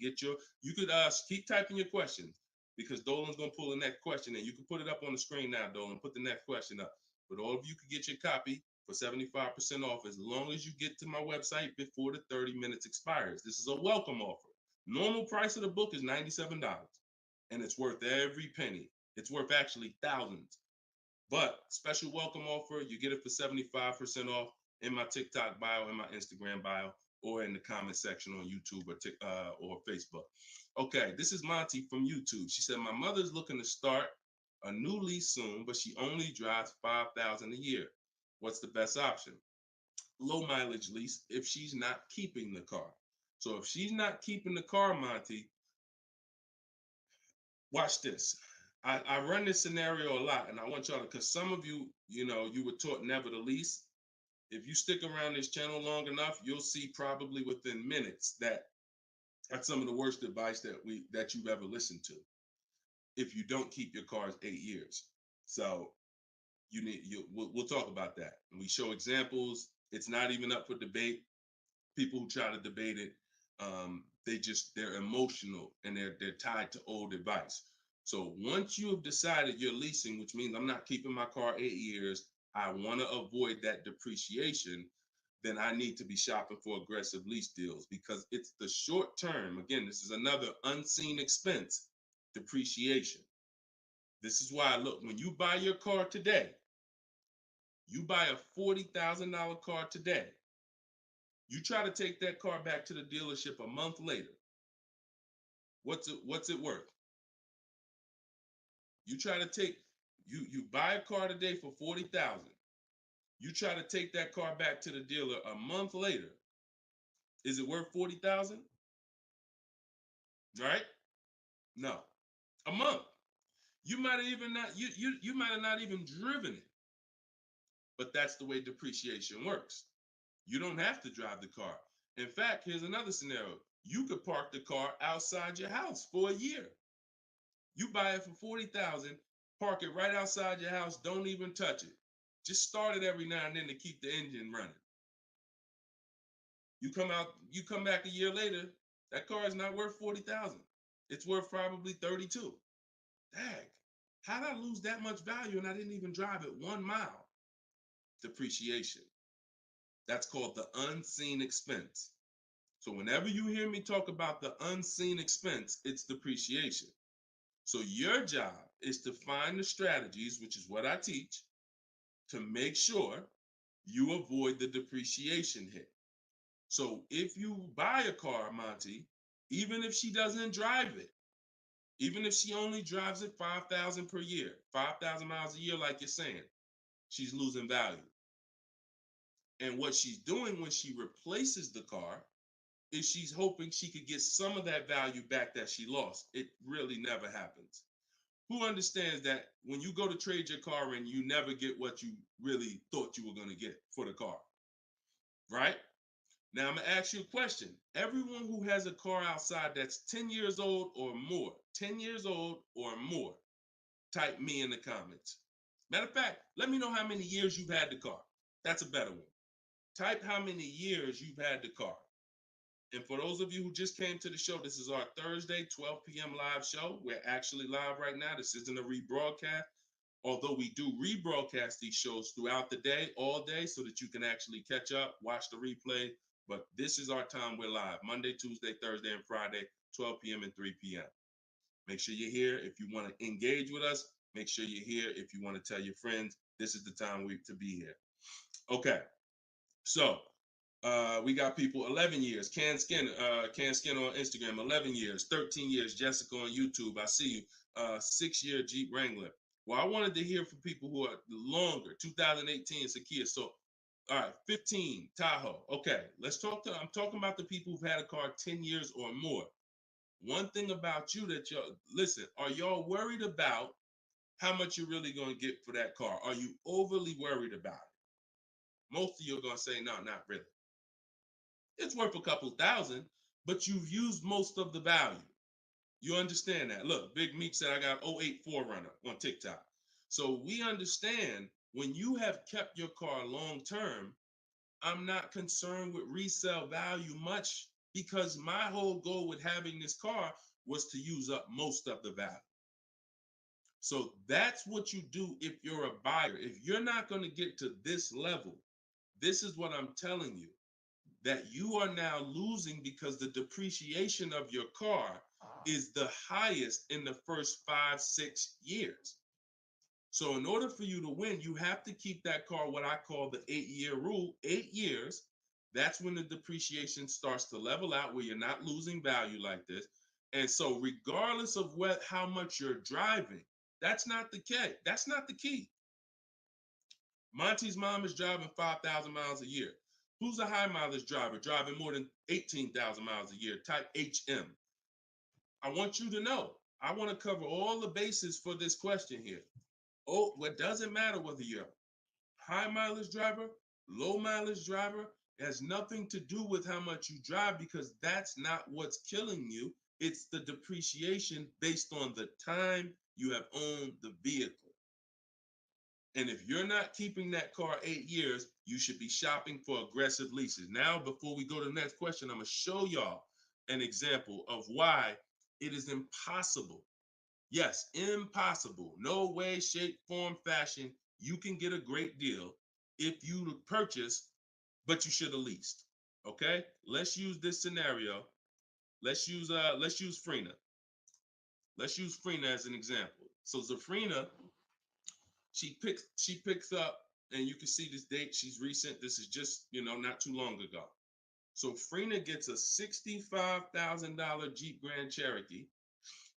keep typing your questions because Dolan's going to pull the next question and you can put it up on the screen now, Dolan. Put the next question up. But all of you could get your copy for 75% off as long as you get to my website before the 30 minutes expires. This is a welcome offer. Normal price of the book is $97, and it's worth every penny. It's worth actually thousands. But special welcome offer, you get it for 75% off in my TikTok bio, in my Instagram bio, or in the comment section on YouTube or Facebook. Okay, this is Monty from YouTube. She said, my mother's looking to start a new lease soon, but she only drives 5,000 a year. What's the best option? Low mileage lease if she's not keeping the car. So if she's not keeping the car, Monty, watch this. I run this scenario a lot, and I want y'all to, because some of you, you were taught never to lease. If you stick around this channel long enough, you'll see probably within minutes that that's some of the worst advice that you've ever listened to. If you don't keep your cars 8 years, so we'll talk about that, and we show examples. It's not even up for debate. People who try to debate it, they're emotional and they're tied to old advice. So once you have decided you're leasing, which means I'm not keeping my car 8 years, I want to avoid that depreciation, then I need to be shopping for aggressive lease deals, because it's the short term. Again, this is another unseen expense, depreciation. This is why, look, when you buy your car today, you buy a $40,000 car today, you try to take that car back to the dealership a month later, what's it worth? You buy a car today for $40,000. You try to take that car back to the dealer a month later. Is it worth $40,000? Right? No. A month. You might have not even driven it. But that's the way depreciation works. You don't have to drive the car. In fact, here's another scenario. You could park the car outside your house for a year. You buy it for $40,000, park it right outside your house, don't even touch it. Just start it every now and then to keep the engine running. You come back a year later, that car is not worth $40,000. It's worth probably $32,000. Dang, how did I lose that much value and I didn't even drive it 1 mile? Depreciation. That's called the unseen expense. So whenever you hear me talk about the unseen expense, it's depreciation. So your job is to find the strategies, which is what I teach, to make sure you avoid the depreciation hit. So if you buy a car, Monty, even if she doesn't drive it, even if she only drives it 5,000 per year, 5,000 miles a year, like you're saying, she's losing value. And what she's doing when she replaces the car is she's hoping she could get some of that value back that she lost. It really never happens. Who understands that when you go to trade your car in, you never get what you really thought you were going to get for the car, right? Now I'm going to ask you a question. Everyone who has a car outside that's 10 years old or more, 10 years old or more, type me in the comments. Matter of fact, let me know how many years you've had the car. That's a better one. Type how many years you've had the car. And for those of you who just came to the show, this is our Thursday, 12 p.m. live show. We're actually live right now. This isn't a rebroadcast, although we do rebroadcast these shows throughout the day, all day, so that you can actually catch up, watch the replay. But this is our time. We're live Monday, Tuesday, Thursday, and Friday, 12 p.m. and 3 p.m. Make sure you're here. If you want to engage with us, make sure you're here. If you want to tell your friends, this is the time to be here. Okay. So we got people 11 years. Can Skin on Instagram, 11 years, 13 years. Jessica on YouTube, I see you. 6-year Jeep Wrangler. Well, I wanted to hear from people who are longer. 2018 Sakia. So, all right, 15 Tahoe. Okay, I'm talking about the people who've had a car 10 years or more. One thing about you that listen, are y'all worried about how much you're really going to get for that car? Are you overly worried about it? Most of you are going to say, no, not really. It's worth a couple thousand, but you've used most of the value. You understand that? Look, Big Meek said I got 08 4Runner on TikTok. So we understand when you have kept your car long term, I'm not concerned with resale value much, because my whole goal with having this car was to use up most of the value. So that's what you do if you're a buyer. If you're not going to get to this level, this is what I'm telling you. that you are now losing because the depreciation of your car is the highest in the first 5-6 years. So in order for you to win, you have to keep that car, what I call the 8-year rule. 8 years, that's when the depreciation starts to level out, where you're not losing value like this. And so regardless of how much you're driving, that's not the key. That's not the key. Monty's mom is driving 5,000 miles a year. Who's a high mileage driver driving more than 18,000 miles a year, type HM? I want you to know, I want to cover all the bases for this question here. Oh, what doesn't matter whether you're a high mileage driver, low mileage driver, it has nothing to do with how much you drive, because that's not what's killing you. It's the depreciation based on the time you have owned the vehicle. And if you're not keeping that car 8 years, you should be shopping for aggressive leases. Now, before we go to the next question, I'm going to show y'all an example of why it is impossible. Yes, impossible. No way, shape, form, fashion. You can get a great deal if you purchase, but you should have leased. Okay? Let's use this scenario. Let's use Frina. Let's use Frina as an example. So Zafrina, she picks up, and you can see this date. She's recent. This is just, not too long ago. So Frina gets a $65,000 Jeep Grand Cherokee.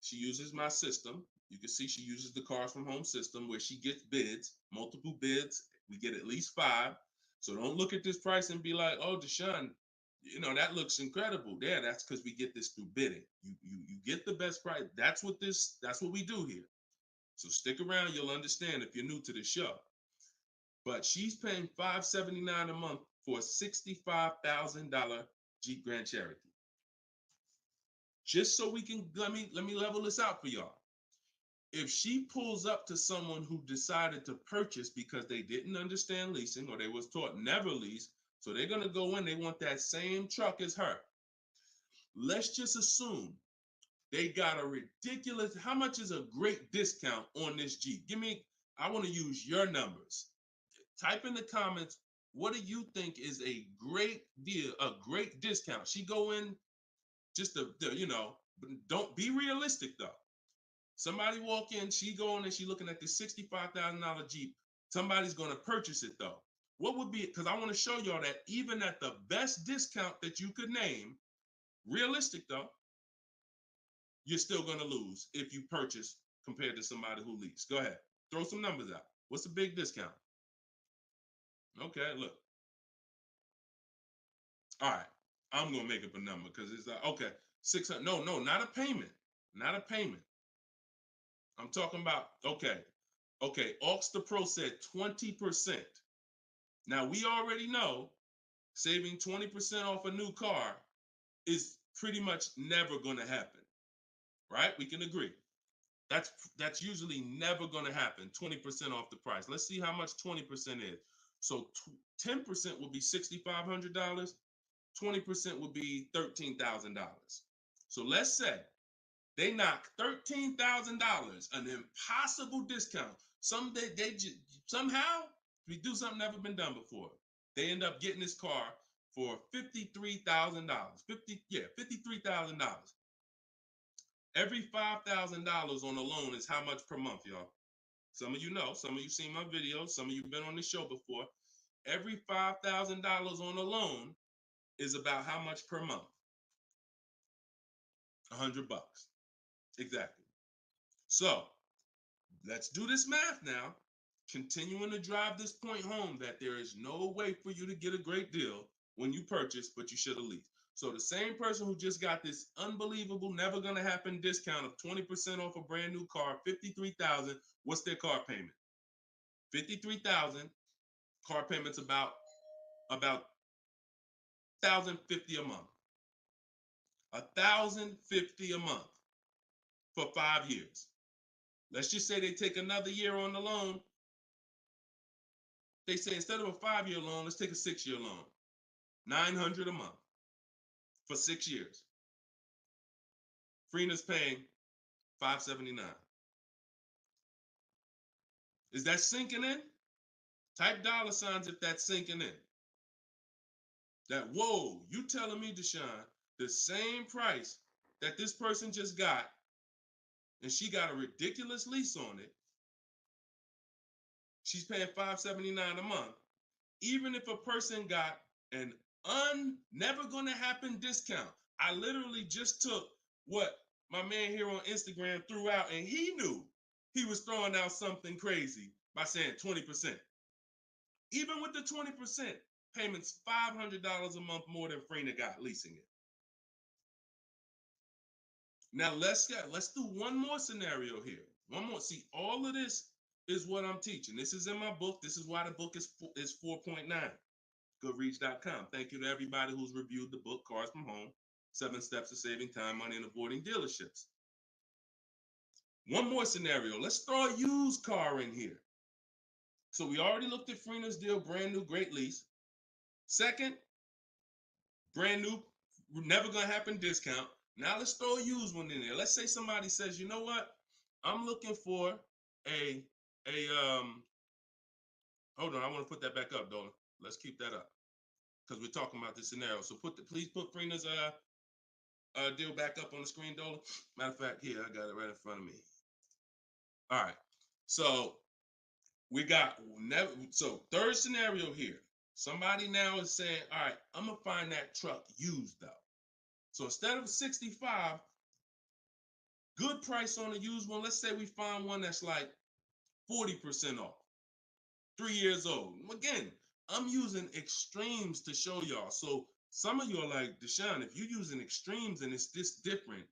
She uses my system. You can see she uses the Cars from Home system, where she gets bids, multiple bids. We get at least 5. So don't look at this price and be like, oh, Deshone, that looks incredible. Yeah, that's because we get this through bidding. You get the best price. That's what we do here. So stick around, you'll understand if you're new to the show. But she's paying $579 a month for a $65,000 Jeep Grand Cherokee. Just so we can, let me level this out for y'all. If she pulls up to someone who decided to purchase because they didn't understand leasing, or they was taught never lease, so they're gonna go in, they want that same truck as her. Let's just assume they got a ridiculous, how much is a great discount on this Jeep? I want to use your numbers. Type in the comments, what do you think is a great deal, a great discount? She go in just don't be realistic though. Somebody walk in, she go in and she looking at this $65,000 Jeep. Somebody's going to purchase it though. What would be, because I want to show y'all that even at the best discount that you could name, realistic though, you're still going to lose if you purchase compared to somebody who leased. Go ahead. Throw some numbers out. What's a big discount? Okay, look. All right. I'm going to make up a number because it's like, okay, 600. No, not a payment. Not a payment. I'm talking about, okay. Aux the Pro said 20%. Now, we already know saving 20% off a new car is pretty much never going to happen, right? We can agree. That's usually never going to happen, 20% off the price. Let's see how much 20% is. So 10% would be $6,500. 20% would be $13,000. So let's say they knock $13,000, an impossible discount. Somehow we do something never been done before. They end up getting this car for $53,000. $53,000. Every $5,000 on a loan is how much per month, y'all? Some of you know, some of you seen my videos, some of you been on the show before. Every $5,000 on a loan is about how much per month? $100. Exactly. So let's do this math now. Continuing to drive this point home that there is no way for you to get a great deal when you purchase, but you should have leased. So the same person who just got this unbelievable, never gonna happen discount of 20% off a brand new car, $53,000, what's their car payment? $53,000, car payment's about $1,050 a month. $1,050 a month for 5 years. Let's just say they take another year on the loan. They say instead of a 5-year loan, let's take a 6-year loan. $900 a month for 6 years. Freena's paying $579. Is that sinking in? Type $ if that's sinking in. that, whoa, you telling me, Deshone, the same price that this person just got, and she got a ridiculous lease on it, she's paying $579 a month. Even if a person got an never gonna happen discount. I literally just took what my man here on Instagram threw out, and he knew he was throwing out something crazy by saying 20%. Even with the 20%, payments $500 a month more than Freener got leasing it. Now let's do one more scenario here. One more. See, all of this is what I'm teaching. This is in my book. This is why the book is 4.9. Goodreads.com. Thank you to everybody who's reviewed the book, Cars from Home, 7 Steps to Saving Time, Money, and Avoiding Dealerships. One more scenario. Let's throw a used car in here. So we already looked at Freener's deal, brand new, great lease. Second, brand new, never gonna happen discount. Now let's throw a used one in there. Let's say somebody says, you know what? I'm looking for hold on, I want to put that back up, Dolan. Let's keep that up, because we're talking about this scenario. So please put Freener's deal back up on the screen, Dolan. Matter of fact, here, I got it right in front of me. All right. So we got third scenario here. Somebody now is saying, all right, I'm gonna find that truck used though. So instead of 65, good price on a used one. Let's say we find one that's like 40% off, 3 years old. Again, I'm using extremes to show y'all. So some of you are like, Deshone, if you're using extremes and it's this different,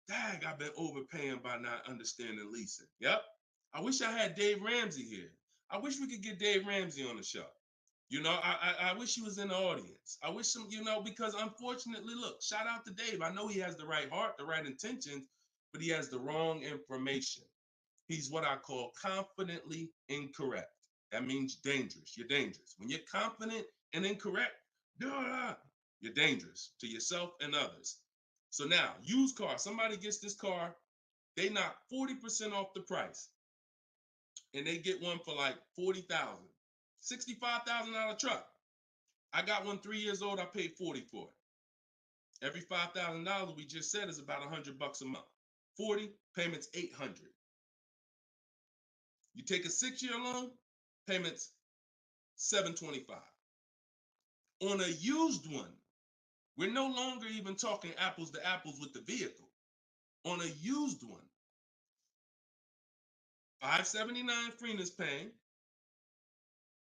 dang, I've been overpaying by not understanding leasing. Yep. I wish I had Dave Ramsey here. I wish we could get Dave Ramsey on the show. You know, I wish he was in the audience. I wish him, because unfortunately, look, shout out to Dave. I know he has the right heart, the right intentions, but he has the wrong information. He's what I call confidently incorrect. That means dangerous. You're dangerous. When you're confident and incorrect, you're dangerous to yourself and others. So now, used car, somebody gets this car, they knock 40% off the price, and they get one for like $40,000, $65,000 truck. I got one 3 years old, I paid $40 for it. Every $5,000 we just said is about $100 a month. 40, payments $800. You take a 6-year loan, payments $725. On a used one, we're no longer even talking apples to apples with the vehicle. On a used one, $579 Freener's paying,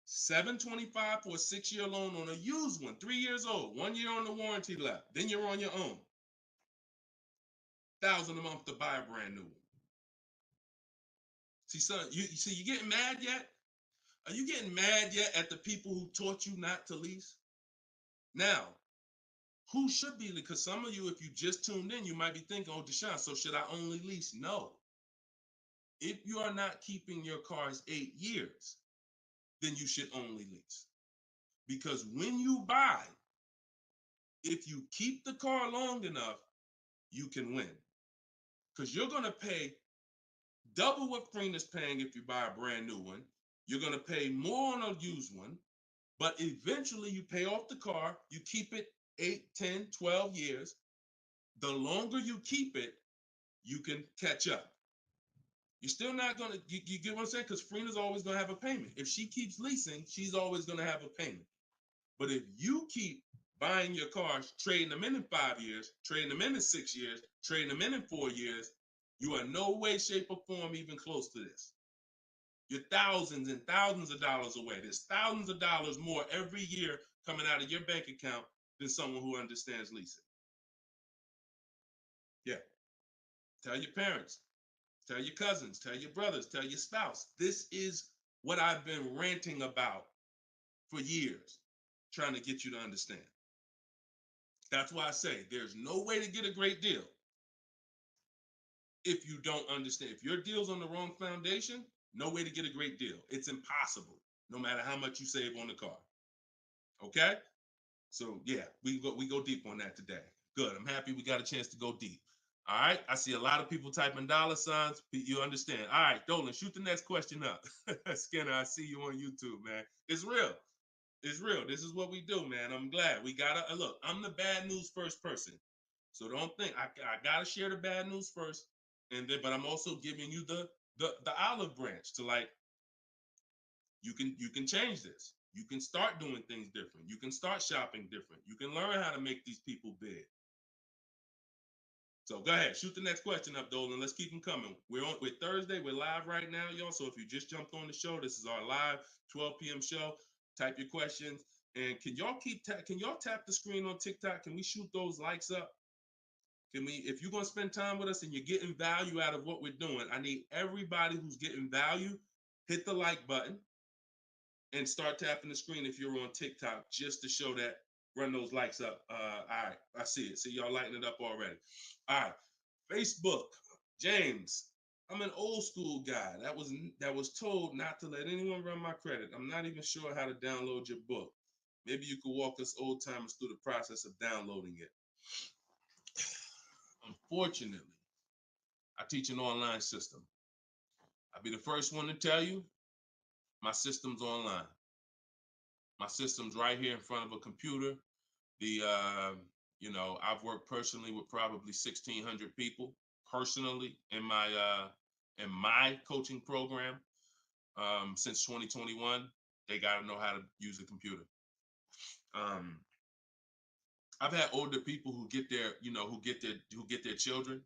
$725 for a 6-year loan on a used one, 3 years old, 1 year on the warranty left. Then you're on your own. $1,000 a month to buy a brand new one. See, son, you getting mad yet? Are you getting mad yet at the people who taught you not to lease? Now, who should be? Because some of you, if you just tuned in, you might be thinking, oh, Deshone, so should I only lease? No. If you are not keeping your cars 8 years, then you should only lease. Because when you buy, if you keep the car long enough, you can win. Because you're going to pay double what Freener's paying if you buy a brand new one. You're going to pay more on a used one, but eventually you pay off the car, you keep it 8, 10, 12 years. The longer you keep it, you can catch up. You're still not going to, you get what I'm saying? Because Freener's always going to have a payment. If she keeps leasing, she's always going to have a payment. But if you keep buying your cars, trading them in 5 years, trading them in 6 years, trading them in 4 years, you are no way, shape, or form even close to this. You're thousands and thousands of dollars away. There's thousands of dollars more every year coming out of your bank account than someone who understands leasing. Yeah. Tell your parents, tell your cousins, tell your brothers, tell your spouse. This is what I've been ranting about for years, trying to get you to understand. That's why I say there's no way to get a great deal if you don't understand. If your deal's on the wrong foundation, no way to get a great deal. It's impossible, no matter how much you save on the car. Okay? So yeah, we go deep on that today. Good. I'm happy we got a chance to go deep. All right. I see a lot of people typing $signs. You understand. All right, Dolan, shoot the next question up. Skinner, I see you on YouTube, man. It's real. It's real. This is what we do, man. I'm glad we gotta look. I'm the bad news first person, so don't think I gotta share the bad news first, and then but I'm also giving you the olive branch to like you can change this. You can start doing things different. You can start shopping different. You can learn how to make these people big. So go ahead, shoot the next question up, Dolan. Let's keep them coming. We're Thursday. We're live right now, y'all. So if you just jumped on the show, this is our live 12 p.m. show. Type your questions, and can y'all tap the screen on TikTok? Can we shoot those likes up? Can we? If you're gonna spend time with us and you're getting value out of what we're doing, I need everybody who's getting value hit the like button and start tapping the screen if you're on TikTok just to show that. Run those likes up. All right, I see it. See y'all lighting it up already. All right, Facebook, James. I'm an old school guy that was told not to let anyone run my credit. I'm not even sure how to download your book. Maybe you could walk us old timers through the process of downloading it. Unfortunately, I teach an online system. I'll be the first one to tell you my system's online. My system's right here in front of a computer. I've worked personally with probably 1,600 people personally in my coaching program since 2021. They got to know how to use a computer. I've had older people who get their children,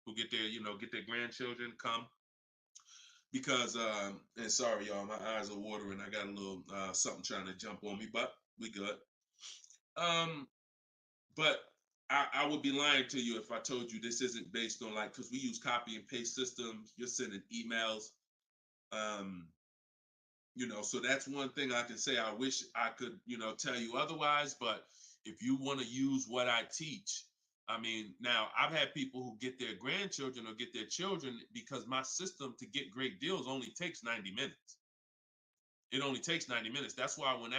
who get their grandchildren come because and sorry y'all, my eyes are watering. I got a little something trying to jump on me, but we good. But I would be lying to you if I told you this isn't based on because we use copy and paste systems. You're sending emails, so that's one thing I can say. I wish I could, tell you otherwise. But if you want to use what I teach, I mean, now I've had people who get their grandchildren or get their children because my system to get great deals only takes 90 minutes. It only takes 90 minutes. That's why when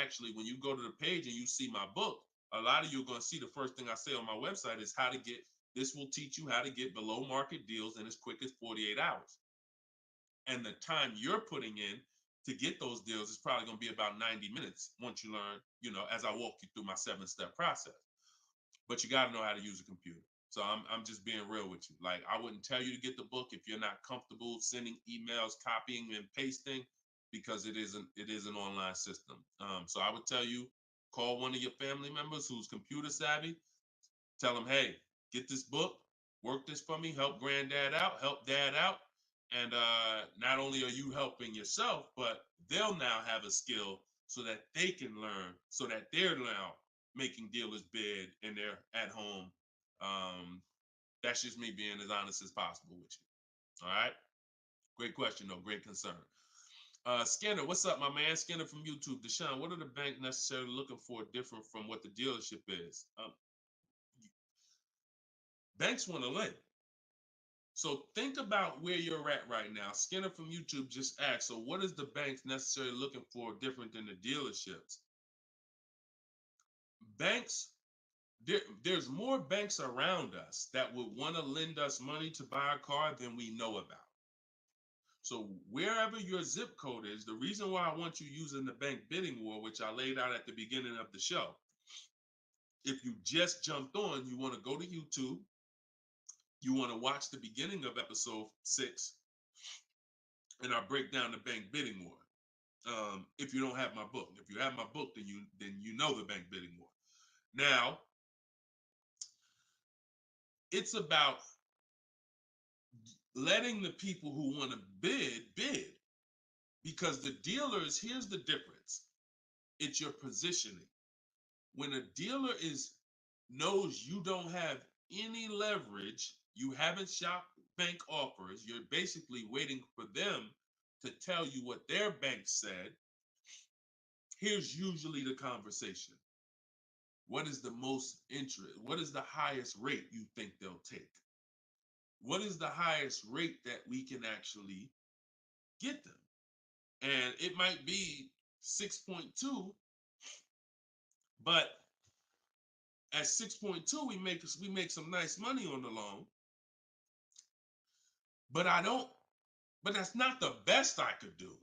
you go to the page and you see my book, a lot of you are going to see the first thing I say on my website is this will teach you how to get below market deals in as quick as 48 hours. And the time you're putting in to get those deals is probably going to be about 90 minutes once you learn, as I walk you through my 7-step process. But you got to know how to use a computer. So I'm just being real with you. Like, I wouldn't tell you to get the book if you're not comfortable sending emails, copying and pasting, because it is an online system. So I would tell you, call one of your family members who's computer savvy. Tell them, hey, get this book, work this for me, help granddad out, help dad out. And not only are you helping yourself, but they'll now have a skill so that they can learn, so that they're now making dealers bid and they're at home. That's just me being as honest as possible with you. All right. Great question, though. Great concern. Skinner, what's up, my man? Skinner from YouTube. Deshone, what are the bank necessarily looking for different from what the dealership is? Banks want to lend. So think about where you're at right now. Skinner from YouTube just asked, so what is the banks necessarily looking for different than the dealerships? Banks, there's more banks around us that would want to lend us money to buy a car than we know about. So wherever your zip code is, the reason why I want you using the bank bidding war, which I laid out at the beginning of the show, if you just jumped on, you want to go to YouTube, you want to watch the beginning of episode 6, and I break down the bank bidding war. If you don't have my book, if you have my book, then you know the bank bidding war. Now, it's about letting the people who want to bid, because the dealers, here's the difference. It's your positioning. When a dealer knows you don't have any leverage, you haven't shopped bank offers, you're basically waiting for them to tell you what their bank said. Here's usually the conversation. What is the most interest? What is the highest rate you think they'll take? What is the highest rate that we can actually get them? And it might be 6.2, but at 6.2, we make some nice money on the loan. But that's not the best I could do.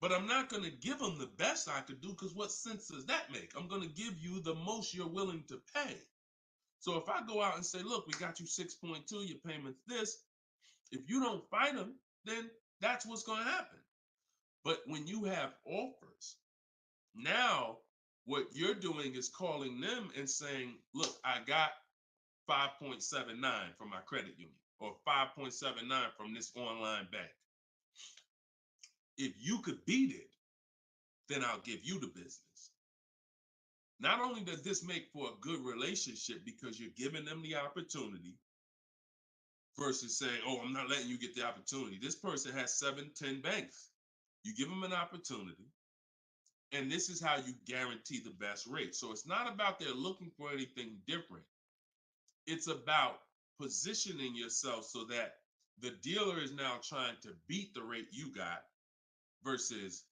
But I'm not going to give them the best I could do, because what sense does that make? I'm going to give you the most you're willing to pay. So if I go out and say, look, we got you 6.2, your payment's this. If you don't fight them, then that's what's going to happen. But when you have offers, now what you're doing is calling them and saying, look, I got 5.79 from my credit union, or 5.79 from this online bank. If you could beat it, then I'll give you the business. Not only does this make for a good relationship because you're giving them the opportunity versus saying, oh, I'm not letting you get the opportunity. This person has 7, 10 banks. You give them an opportunity, and this is how you guarantee the best rate. So it's not about they're looking for anything different. It's about positioning yourself so that the dealer is now trying to beat the rate you got versus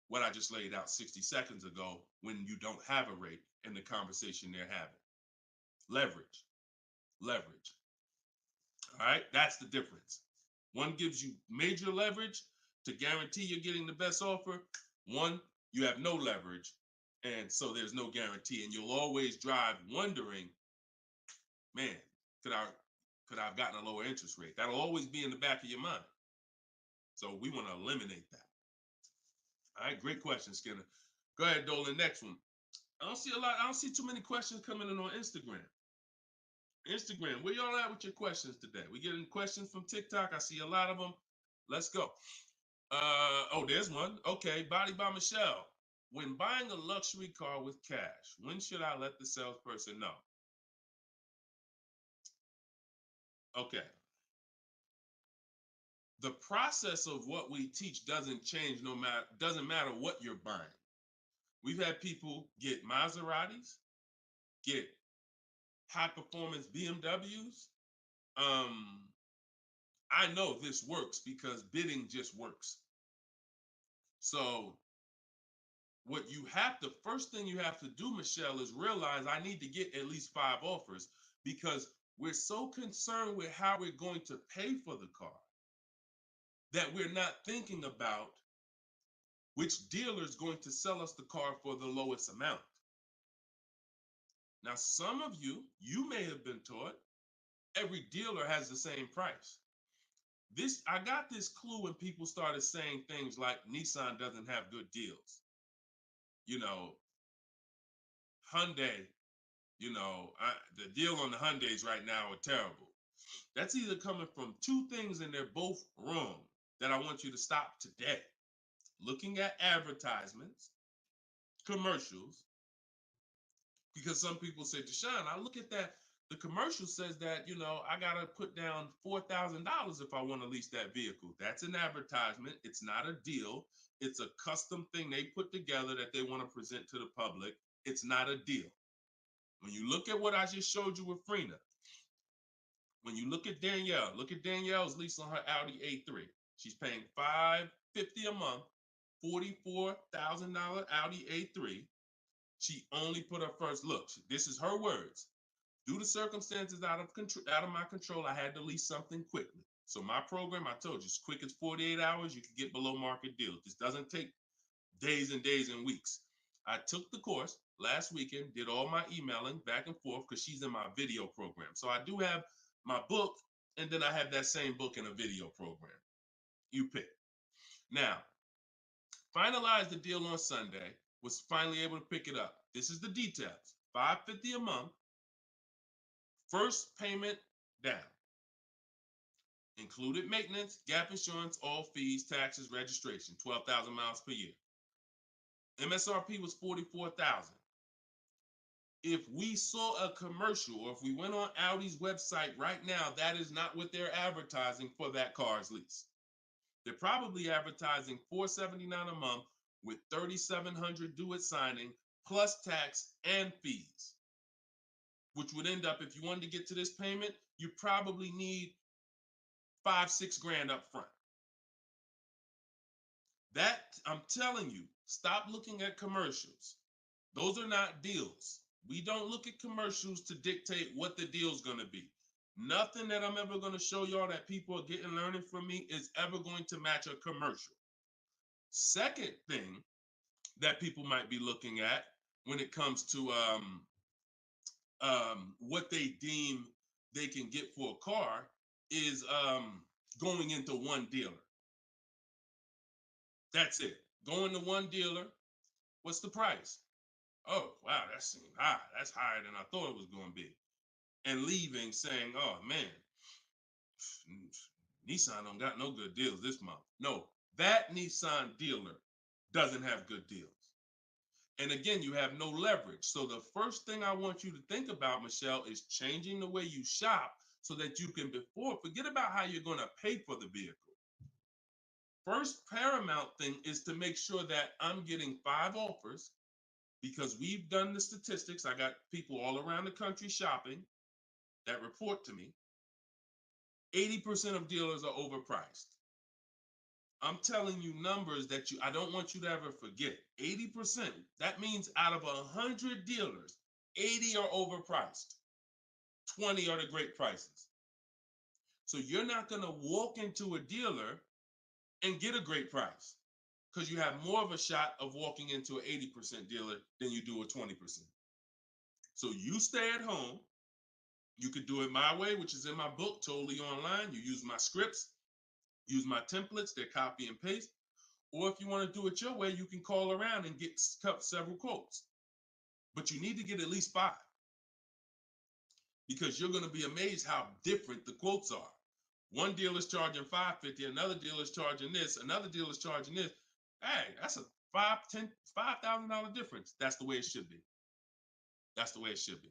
what I just laid out 60 seconds ago when you don't have a rate in the conversation they're having. Leverage. Leverage. All right, that's the difference. One gives you major leverage to guarantee you're getting the best offer. One, you have no leverage, and so there's no guarantee. And you'll always drive wondering, man, could I have gotten a lower interest rate? That'll always be in the back of your mind. So we want to eliminate that. All right, great question, Skinner. Go ahead, Dolan. Next one. I don't see too many questions coming in on Instagram. Instagram, where y'all at with your questions today? We getting questions from TikTok. I see a lot of them. Let's go. Oh, there's one. Okay, Body by Michelle. When buying a luxury car with cash, when should I let the salesperson know? Okay. The process of what we teach doesn't change doesn't matter what you're buying. We've had people get Maseratis, get high performance BMWs. I know this works because bidding just works. So what you have to, first thing you have to do, Michelle, is realize I need to get at least 5 offers, because we're so concerned with how we're going to pay for the car that we're not thinking about which dealer is going to sell us the car for the lowest amount. Now, some of you may have been taught every dealer has the same price. I got this clue when people started saying things like Nissan doesn't have good deals. You know, Hyundai, the deal on the Hyundais right now are terrible. That's either coming from 2 things and they're both wrong that I want you to stop today. Looking at advertisements, commercials, because some people say, Deshone, I look at that. The commercial says that, I got to put down $4,000 if I want to lease that vehicle. That's an advertisement. It's not a deal. It's a custom thing they put together that they want to present to the public. It's not a deal. When you look at what I just showed you with Frina, when you look at Danielle's lease on her Audi A3. She's paying $550 a month, $44,000 Audi A3. She only put her first look. This is her words. Due to circumstances out of my control, I had to lease something quickly. So my program, I told you, as quick as 48 hours, you can get below market deals. This doesn't take days and days and weeks. I took the course last weekend, did all my emailing back and forth because she's in my video program. So I do have my book, and then I have that same book in a video program. You pick. Now, finalized the deal on Sunday, was finally able to pick it up. This is the details. $550 a month. First payment down. Included maintenance, gap insurance, all fees, taxes, registration, 12,000 miles per year. MSRP was $44,000. If we saw a commercial, or if we went on Audi's website right now, that is not what they're advertising for that car's lease. They're probably advertising $479 a month with $3,700 due at signing, plus tax and fees, which would end up, if you wanted to get to this payment, you probably need $5-6 grand up front. That, I'm telling you, stop looking at commercials. Those are not deals. We don't look at commercials to dictate what the deal's going to be. Nothing that I'm ever going to show y'all that people are getting learning from me is ever going to match a commercial. Second thing that people might be looking at when it comes to what they deem they can get for a car is going into one dealer. That's it. Going to one dealer. What's the price? Oh, wow, that seems high. That's higher than I thought it was going to be. And leaving saying, oh, man, Nissan don't got no good deals this month. No, that Nissan dealer doesn't have good deals. And again, you have no leverage. So the first thing I want you to think about, Michelle, is changing the way you shop so that you can forget about how you're going to pay for the vehicle. First paramount thing is to make sure that I'm getting 5 offers, because we've done the statistics. I got people all around the country shopping that report to me. 80% of dealers are overpriced. I'm telling you numbers that I don't want you to ever forget. 80%. That means out of 100 dealers, 80 are overpriced. 20 are the great prices. So you're not going to walk into a dealer and get a great price, because you have more of a shot of walking into an 80% dealer than you do a 20%. So you stay at home. You could do it my way, which is in my book, totally online. You use my scripts, use my templates, they're copy and paste. Or if you want to do it your way, you can call around and get several quotes. But you need to get at least 5, because you're going to be amazed how different the quotes are. One dealer's charging $550, another dealer's charging this, another dealer's charging this. Hey, that's a $5,000 difference. That's the way it should be. That's the way it should be.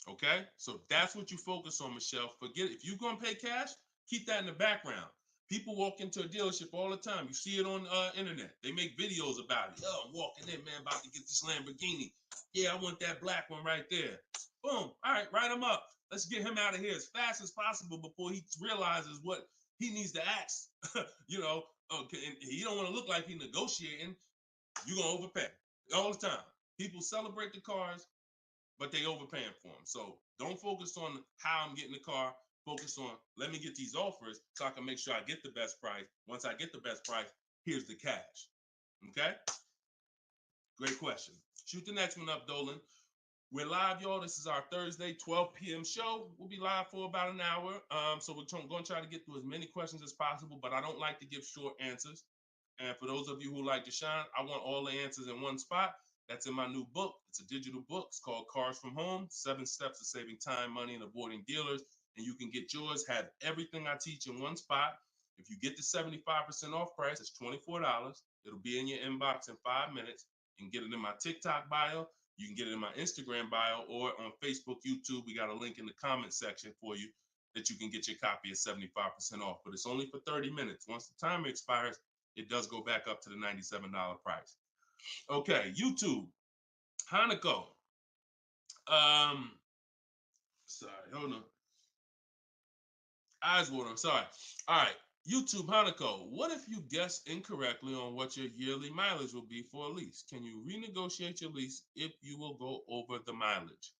Okay? So that's what you focus on, Michelle. Forget, if you're going to pay cash, keep that in the background. People walk into a dealership all the time. You see it on internet. They make videos about it. Oh, I'm walking in, man, about to get this Lamborghini. Yeah, I want that black one right there. Boom. All right, write him up. Let's get him out of here as fast as possible before he realizes what he needs to ask. Okay, and he don't want to look like he's negotiating. You're going to overpay all the time. People celebrate the cars, but they overpaying for them. So don't focus on how I'm getting the car. Focus on, let me get these offers so I can make sure I get the best price. Once I get the best price, here's the cash. Okay? Great question. Shoot the next one up, Dolan. We're live, y'all. This is our Thursday, 12 p.m. show. We'll be live for about an hour. So we're going to try to get through as many questions as possible, but I don't like to give short answers. And for those of you who like to shine, I want all the answers in one spot. That's in my new book. It's a digital book. It's called Cars from Home, 7 Steps to Saving Time, Money, and Avoiding Dealers. And you can get yours, have everything I teach in one spot. If you get the 75% off price, it's $24. It'll be in your inbox in 5 minutes. You can get it in my TikTok bio. You can get it in my Instagram bio, or on Facebook, YouTube. We got a link in the comment section for you that you can get your copy at 75% off. But it's only for 30 minutes. Once the timer expires, it does go back up to the $97 price. Okay, YouTube, Hanako. Sorry, hold on. Eyes water, I'm sorry. All right, YouTube, Hanako. What if you guess incorrectly on what your yearly mileage will be for a lease? Can you renegotiate your lease if you will go over the mileage?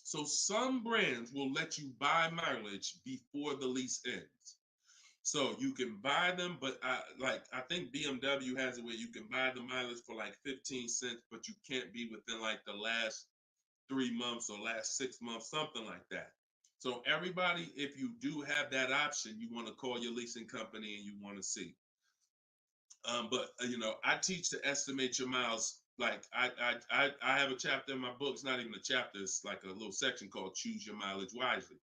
So some brands will let you buy mileage before the lease ends. So you can buy them, but I think BMW has it where you can buy the mileage for like 15 cents, but you can't be within like the last 3 months or last 6 months, something like that. So everybody, if you do have that option, you want to call your leasing company and you want to see. But I teach to estimate your miles. Like I have a chapter in my book. It's not even a chapter. It's like a little section called Choose Your Mileage Wisely,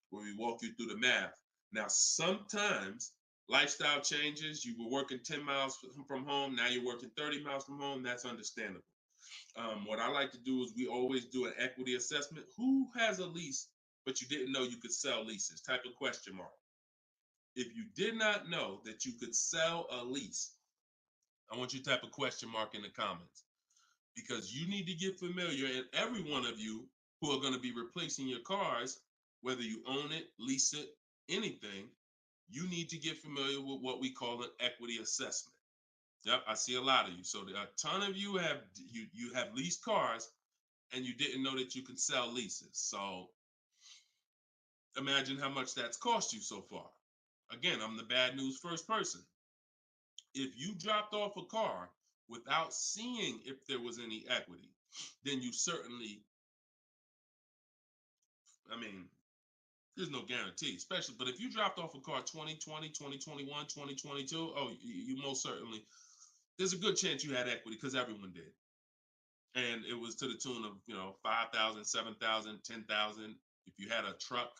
where we walk you through the math. Now, sometimes lifestyle changes. You were working 10 miles from home. Now you're working 30 miles from home. That's understandable. What I like to do is we always do an equity assessment. Who has a lease, but you didn't know you could sell leases? Type of question mark. If you did not know that you could sell a lease, I want you to type a question mark in the comments, because you need to get familiar, and every one of you who are going to be replacing your cars, whether you own it, lease it, anything, you need to get familiar with what we call an equity assessment. Yep, I see a lot of you. So a ton of you have leased cars and you didn't know that you can sell leases. So imagine how much that's cost you so far. Again, I'm the bad news first person. If you dropped off a car without seeing if there was any equity, then you certainly, I mean, there's no guarantee, especially, but if you dropped off a car 2020, 2021, 2022, oh, you most certainly, there's a good chance you had equity because everyone did. And it was to the tune of, 5,000, 7,000, 10,000. If you had a truck,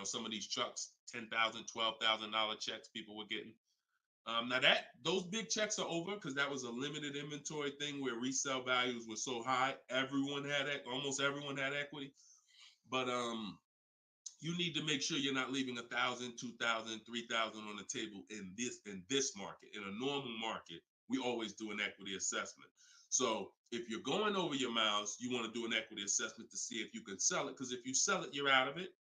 some of these trucks, $10,000, $12,000 checks people were getting. Now those big checks are over because that was a limited inventory thing where resale values were so high. Almost everyone had equity. But you need to make sure you're not leaving 1,000, 2,000, 3,000 on the table in this market. In a normal market, we always do an equity assessment. So if you're going over your miles, you want to do an equity assessment to see if you can sell it. Because if you sell it, you're out of it,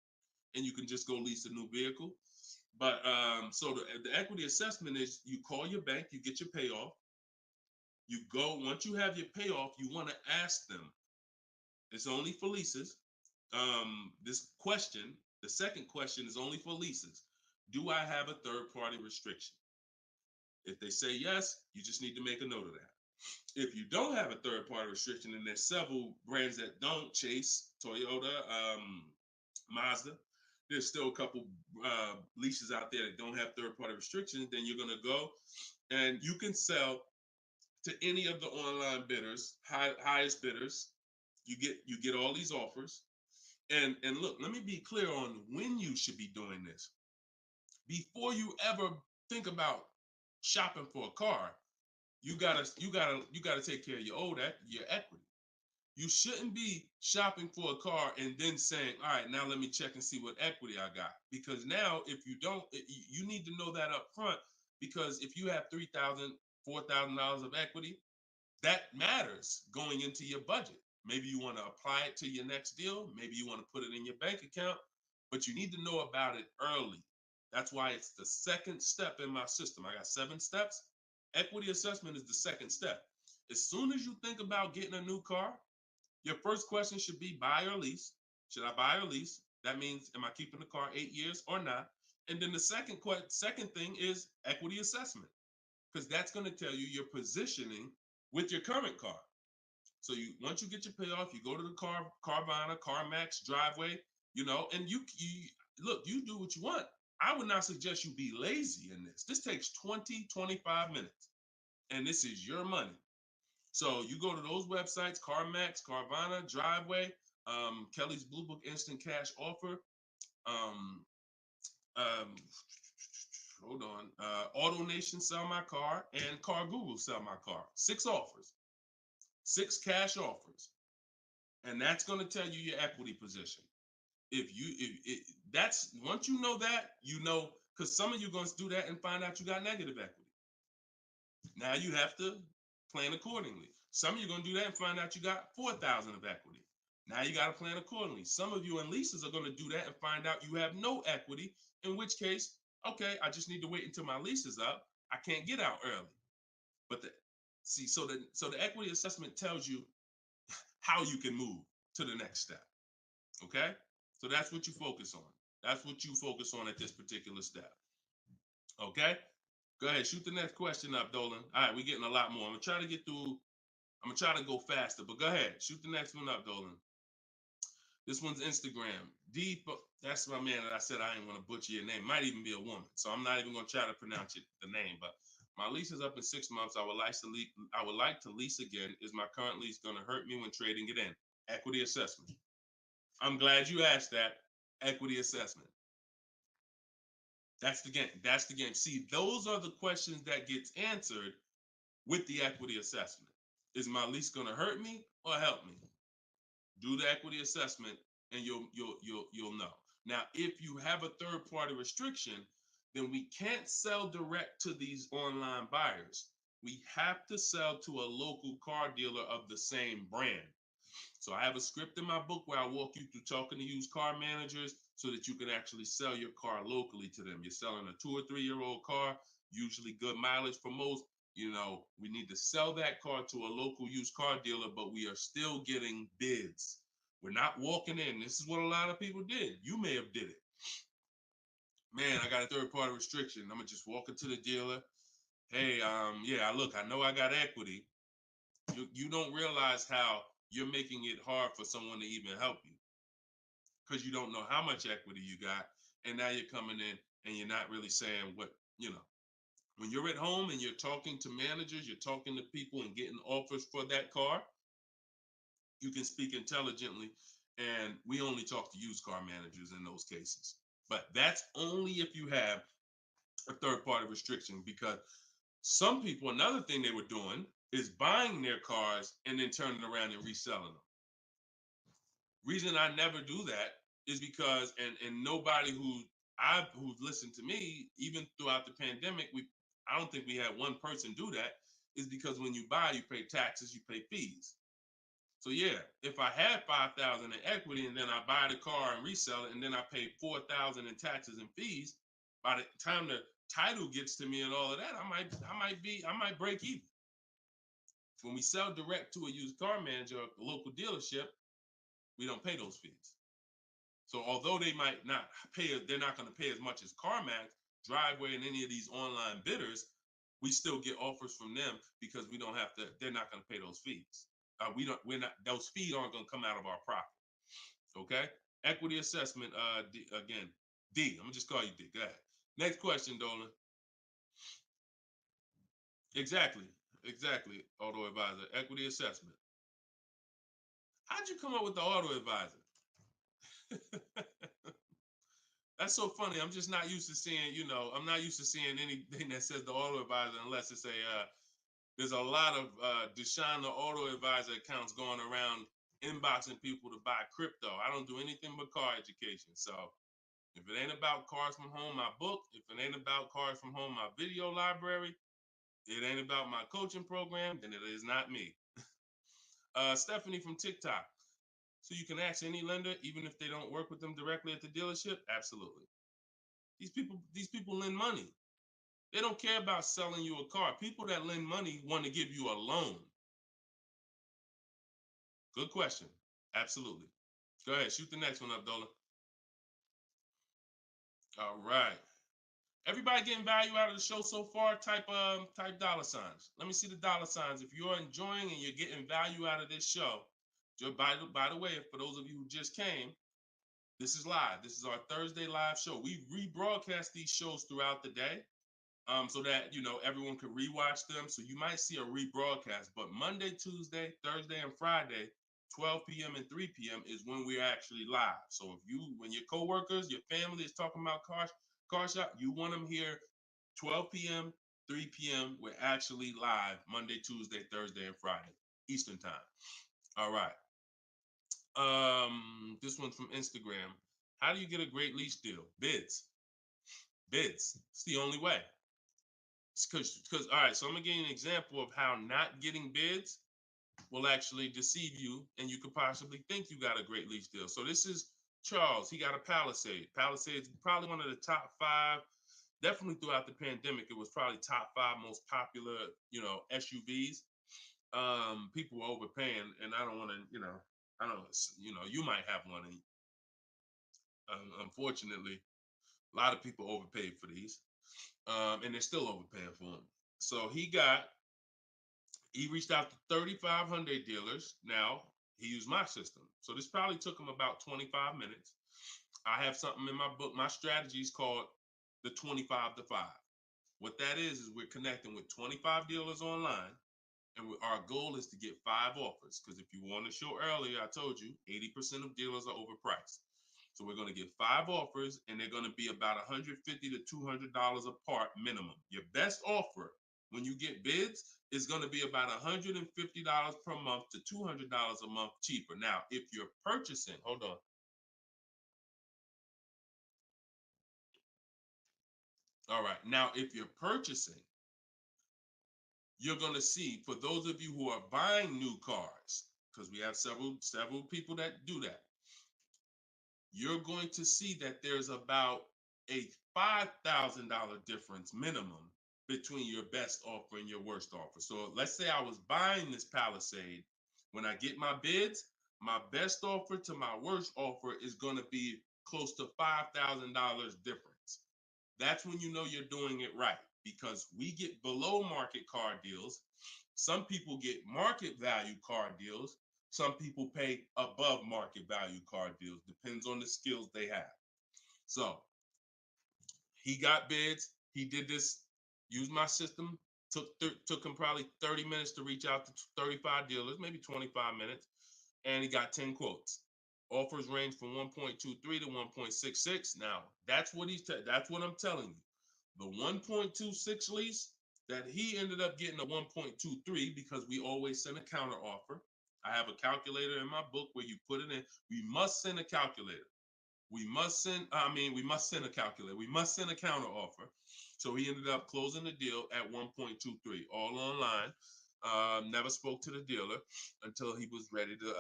and you can just go lease a new vehicle. But so the equity assessment is you call your bank, you get your payoff. You go, once you have your payoff, you want to ask them. It's only for leases. The second question is only for leases. Do I have a third party restriction? If they say yes, you just need to make a note of that. If you don't have a third party restriction, and there's several brands that don't, Chase, Toyota, Mazda, there's still a couple leases out there that don't have third party restrictions, then you're going to go and you can sell to any of the online bidders, highest bidders. You get all these offers. And look, let me be clear on when you should be doing this. Before you ever think about shopping for a car, you gotta take care of your equity. You shouldn't be shopping for a car and then saying, all right, now let me check and see what equity I got. Because now if you don't, you need to know that up front, because if you have $3,000, $4,000 of equity, that matters going into your budget. Maybe you want to apply it to your next deal. Maybe you want to put it in your bank account, but you need to know about it early. That's why it's the second step in my system. I got 7 steps. Equity assessment is the second step. As soon as you think about getting a new car, your first question should be buy or lease. Should I buy or lease? That means, am I keeping the car 8 years or not? And then the second thing is equity assessment, because that's going to tell you your positioning with your current car. So once you get your payoff, you go to the Carvana, CarMax, Driveway, and you look, you do what you want. I would not suggest you be lazy in this. This takes 20, 25 minutes, and this is your money. So you go to those websites, CarMax, Carvana, Driveway, Kelly's Blue Book Instant Cash Offer, hold on, AutoNation Sell My Car, and Car Google Sell My Car. 6 offers. 6 cash offers, and that's going to tell you your equity position. That's once you know that, because some of you are going to do that and find out you got negative equity. Now you have to plan accordingly. Some of you are going to do that and find out you got 4,000 of equity. Now you got to plan accordingly. Some of you in leases are going to do that and find out you have no equity, in which case, okay, I just need to wait until my lease is up. I can't get out early. But so the equity assessment tells you how you can move to the next step. Okay? So that's what you focus on. That's what you focus on at this particular step. Okay? Go ahead, shoot the next question up, Dolan. All right, we're getting a lot more. I'm gonna try to go faster, but go ahead, shoot the next one up, Dolan. This one's Instagram. That's my man that I said I didn't want to butcher your name. Might even be a woman, so I'm not even gonna try to pronounce the name, but my lease is up in 6 months. I would like to lease again. Is my current lease going to hurt me when trading it in? Equity assessment. I'm glad you asked that. Equity assessment. That's the game. That's the game. See, those are the questions that gets answered with the equity assessment. Is my lease going to hurt me or help me? Do the equity assessment, and you'll know. Now, if you have a third party restriction, then we can't sell direct to these online buyers. We have to sell to a local car dealer of the same brand. So I have a script in my book where I walk you through talking to used car managers so that you can actually sell your car locally to them. You're selling a 2 or 3 year old car, usually good mileage for most. We need to sell that car to a local used car dealer, but we are still getting bids. We're not walking in. This is what a lot of people did. You may have did it. Man, I got a third party restriction. I'm gonna just walk into the dealer. hey, yeah, look, I know I got equity. You don't realize how you're making it hard for someone to even help you because you don't know how much equity you got, and now you're coming in and you're not really saying what you know. When you're at home and you're talking to managers, you're talking to people and getting offers for that car, you can speak intelligently. And we only talk to used car managers in those cases. But that's only if you have a third party restriction, because some people, another thing they were doing is buying their cars and then turning around and reselling them. Reason I never do that is because, and nobody who's listened to me, even throughout the pandemic, I don't think we had one person do that, is because when you buy, you pay taxes, you pay fees. So yeah, if I had 5,000 in equity and then I buy the car and resell it and then I pay 4,000 in taxes and fees, by the time the title gets to me and all of that, I might break even. When we sell direct to a used car manager, a local dealership, we don't pay those fees. So although they might not pay, they're not going to pay as much as CarMax, Driveway, and any of these online bidders, we still get offers from them because we don't have to. They're not going to pay those fees. We're not. Those fees aren't going to come out of our profit. Okay. Equity assessment. Again, D. I'm gonna just call you D. Go ahead. Next question, Dolan. Exactly. Exactly. Auto advisor. Equity assessment. How'd you come up with the auto advisor? That's so funny. I'm just not used to seeing, I'm not used to seeing anything that says the auto advisor unless it's there's a lot of Deshone the Auto Advisor accounts going around inboxing people to buy crypto. I don't do anything but car education. So if it ain't about Cars from Home, my book, if it ain't about Cars from Home, my video library, it ain't about my coaching program, then it is not me. Stephanie from TikTok. So you can ask any lender, even if they don't work with them directly at the dealership? Absolutely. These people lend money. They don't care about selling you a car. People that lend money want to give you a loan. Good question. Absolutely. Go ahead. Shoot the next one up, Dolan. All right. Everybody getting value out of the show so far? Type dollar signs. Let me see the dollar signs. If you're enjoying and you're getting value out of this show, by the way, for those of you who just came, this is live. This is our Thursday live show. We rebroadcast these shows throughout the day, so that everyone can rewatch them. So you might see a rebroadcast, but Monday, Tuesday, Thursday, and Friday, 12 p.m. and 3 p.m. is when we're actually live. So when your coworkers, your family is talking about car shop, you want them here 12 p.m., 3 p.m. We're actually live Monday, Tuesday, Thursday, and Friday, Eastern time. All right. This one's from Instagram. How do you get a great lease deal? Bids. It's the only way. Because all right, so I'm gonna give you an example of how not getting bids will actually deceive you, and you could possibly think you got a great lease deal. So this is Charles. He got a Palisade. Palisade's probably one of the top 5. Definitely throughout the pandemic, it was probably top 5 most popular, SUVs. People were overpaying, and I don't want to, I don't, you might have one, and unfortunately, a lot of people overpaid for these, and they're still overpaying for them. So he reached out to 3,500 dealers. Now he used my system. So this probably took him about 25 minutes. I have something in my book. My strategy is called the 25 to 5. What that is we're connecting with 25 dealers online. And our goal is to get 5 offers. Because if you want to show earlier, I told you 80% of dealers are overpriced. So we're going to get 5 offers, and they're going to be about $150 to $200 apart minimum. Your best offer when you get bids is going to be about $150 per month to $200 a month cheaper. Now, if you're purchasing, hold on. All right. Now, if you're purchasing, you're going to see, for those of you who are buying new cars, because we have several people that do that, you're going to see that there's about a $5,000 difference minimum between your best offer and your worst offer. So let's say I was buying this Palisade. When I get my bids, my best offer to my worst offer is going to be close to $5,000 difference. That's when you know you're doing it right. because we get below market car deals. Some people get market value car deals. Some people pay above market value car deals. Depends on the skills they have. So he got bids. He did this, used my system. Took him probably 30 minutes to reach out to 35 dealers, maybe 25 minutes, and he got 10 quotes. Offers range from 1.23 to 1.66. Now, that's what that's what I'm telling you. The 1.26 lease that he ended up getting a 1.23 because we always send a counter offer. I have a calculator in my book where you put it in. We must send a calculator. We must send a calculator. We must send a counter offer. So he ended up closing the deal at 1.23, all online. Never spoke to the dealer until he was ready to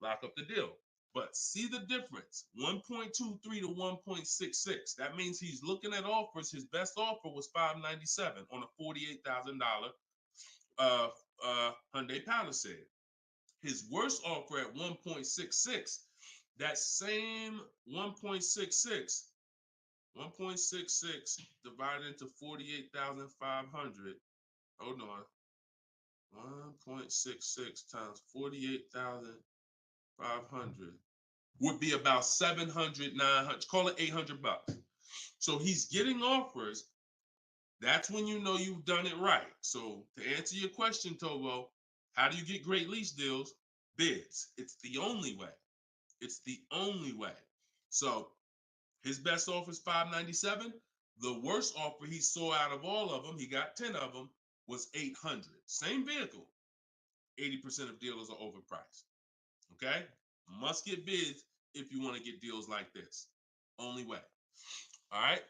lock up the deal. But see the difference, 1.23 to 1.66. That means he's looking at offers. His best offer was $597 on a $48,000 Hyundai Palisade. His worst offer at 1.66, that same 1.66 divided into 48,500. Hold on. 1.66 times 48,500 would be about 700, 900, call it $800. So he's getting offers. That's when you know you've done it right. So to answer your question, Tobo, how do you get great lease deals? Bids. It's the only way. It's the only way. So his best offer is $597. The worst offer he saw out of all of them, he got 10 of them, was $800. Same vehicle. 80% of dealers are overpriced. Okay? Must get bids if you want to get deals like this. Only way. All right?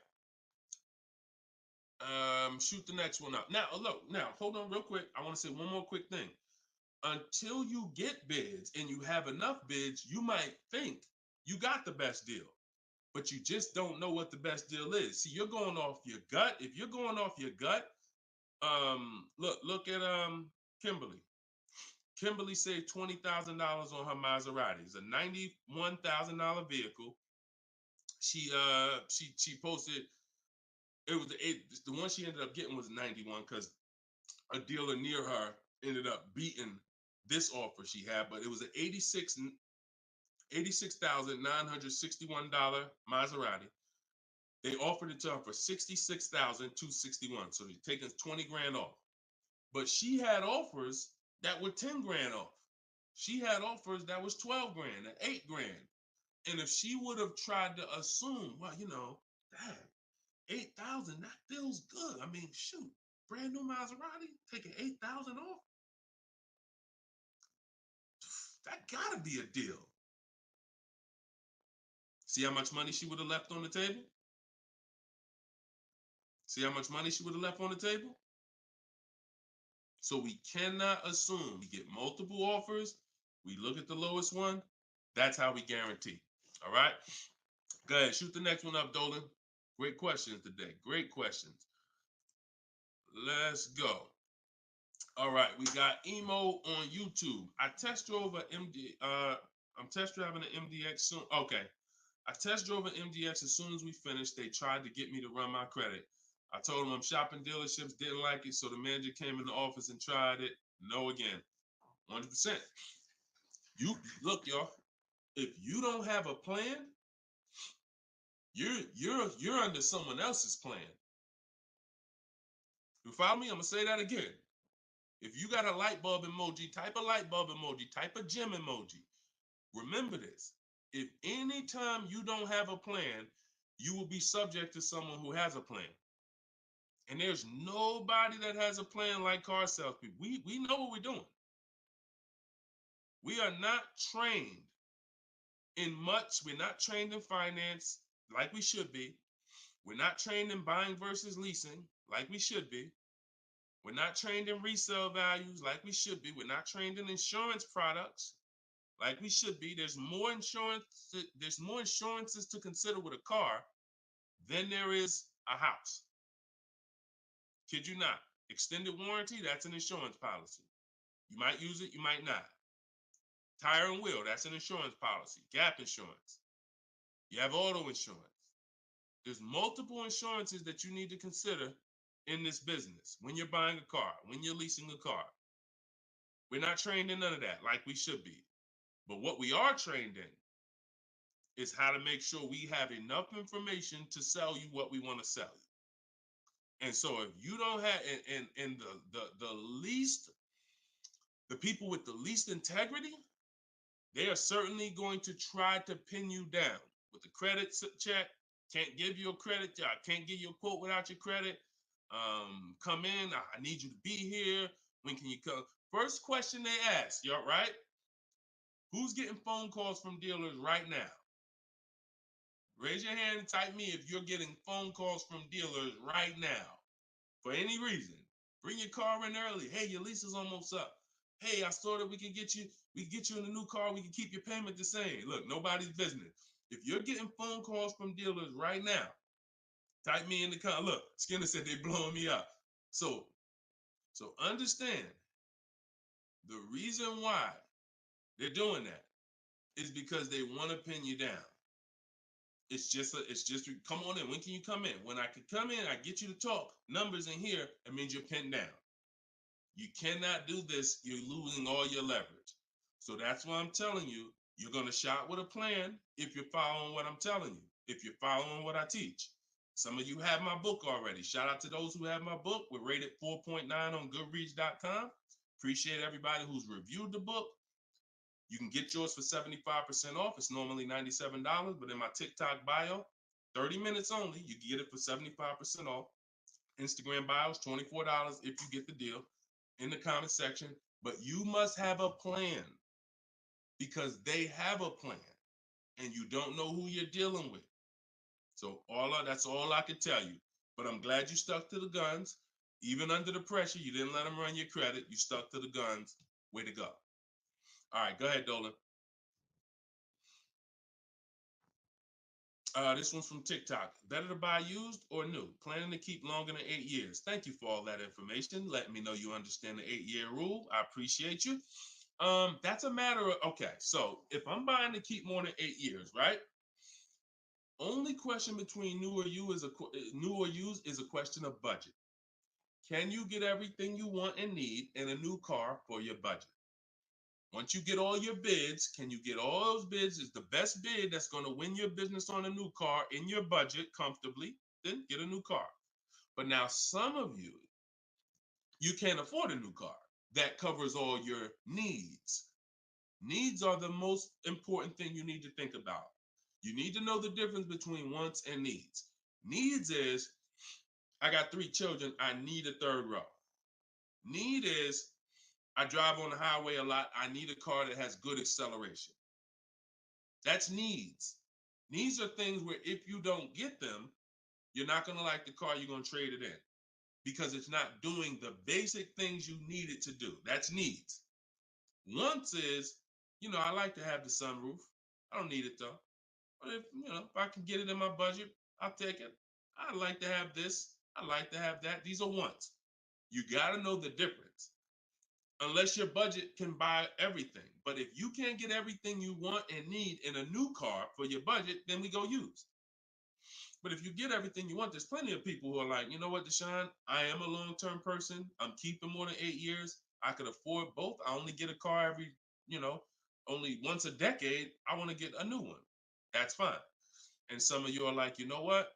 Shoot the next one up. Now, look, hold on real quick. I want to say one more quick thing. Until you get bids and you have enough bids, you might think you got the best deal, but you just don't know what the best deal is. See, you're going off your gut. If you're going off your gut, look at Kimberly. Kimberly saved $20,000 on her Maserati. It's a $91,000 vehicle. She posted, the one she ended up getting was 91 because a dealer near her ended up beating this offer she had, but it was an $86,961 Maserati. They offered it to her for $66,261. So they're taking 20 grand off. But she had offers that were 10 grand off. She had offers that was 12 grand and 8 grand. And if she would have tried to assume, well, damn, 8,000, that feels good. I mean, shoot, brand new Maserati, taking 8,000 off. That gotta be a deal. See how much money she would have left on the table? See how much money she would have left on the table? So we cannot assume. We get multiple offers. We look at the lowest one. That's how we guarantee. All right? Go ahead. Shoot the next one up, Dolan. Great questions today. Great questions. Let's go. All right. We got Emo on YouTube. I test drove an MD. I'm test driving an MDX soon. Okay. I test drove an MDX as soon as we finished. They tried to get me to run my credit. I told them I'm shopping dealerships, didn't like it, so the manager came in the office and tried it. No again. 100%. You look, y'all. If you don't have a plan, you're under someone else's plan. You follow me? I'm gonna say that again. If you got a light bulb emoji, type a light bulb emoji, type a gem emoji. Remember this. If anytime you don't have a plan, you will be subject to someone who has a plan. And there's nobody that has a plan like car salespeople. We know what we're doing. We are not trained in much. We're not trained in finance like we should be. We're not trained in buying versus leasing like we should be. We're not trained in resale values like we should be. We're not trained in insurance products like we should be. There's more insurances to consider with a car than there is a house. Kid you not. Extended warranty, that's an insurance policy. You might use it, you might not. Tire and wheel, that's an insurance policy. Gap insurance. You have auto insurance. There's multiple insurances that you need to consider in this business, when you're buying a car, when you're leasing a car. We're not trained in none of that like we should be. But what we are trained in is how to make sure we have enough information to sell you what we want to sell you. And so if you don't have, and the least, the people with the least integrity, they are certainly going to try to pin you down with the credit check. Can't give you a credit. I can't give you a quote without your credit. Come in. I need you to be here. When can you come? First question they ask, y'all, right? Who's getting phone calls from dealers right now? Raise your hand and type me if you're getting phone calls from dealers right now for any reason. Bring your car in early. Hey, your lease is almost up. Hey, I saw that we can get you in a new car. We can keep your payment the same. Look, nobody's business. If you're getting phone calls from dealers right now, type me in the comment. Look, Skinner said they blowing me up. So understand the reason why they're doing that is because they want to pin you down. It's just come on in. When can you come in? When I can come in, I get you to talk. Numbers in here, it means you're pinned down. You cannot do this. You're losing all your leverage. So that's why I'm telling you, you're going to shop with a plan if you're following what I'm telling you, if you're following what I teach. Some of you have my book already. Shout out to those who have my book. We're rated 4.9 on Goodreads.com. Appreciate everybody who's reviewed the book. You can get yours for 75% off. It's normally $97, but in my TikTok bio, 30 minutes only, you can get it for 75% off. Instagram bio is $24 if you get the deal in the comment section. But you must have a plan because they have a plan and you don't know who you're dealing with. So that's all I can tell you. But I'm glad you stuck to the guns. Even under the pressure, you didn't let them run your credit. You stuck to the guns. Way to go. All right, go ahead, Dolan. This one's from TikTok. Better to buy used or new? Planning to keep longer than 8 years. Thank you for all that information. Letting me know you understand the 8-year rule. I appreciate you. That's a matter of, okay, so if I'm buying to keep more than 8 years, right? Only question between new or used is a question of budget. Can you get everything you want and need in a new car for your budget? Once you get all your bids, can you get all those bids? Is the best bid that's going to win your business on a new car in your budget comfortably, then get a new car. But now some of you can't afford a new car that covers all your needs. Needs are the most important thing you need to think about. You need to know the difference between wants and needs. Needs is, I got 3 children, I need a third row. Need is, I drive on the highway a lot. I need a car that has good acceleration. That's needs. Needs are things where if you don't get them, you're not going to like the car, you're going to trade it in because it's not doing the basic things you need it to do. That's needs. Wants is, I like to have the sunroof. I don't need it though. But if I can get it in my budget, I'll take it. I like to have this. I like to have that. These are wants. You got to know the difference. Unless your budget can buy everything. But if you can't get everything you want and need in a new car for your budget, then we go used. But if you get everything you want, there's plenty of people who are like, you know what, Deshone, I am a long-term person. I'm keeping more than 8 years. I could afford both. I only get a car every, only once a decade. I want to get a new one. That's fine. And some of you are like, you know what?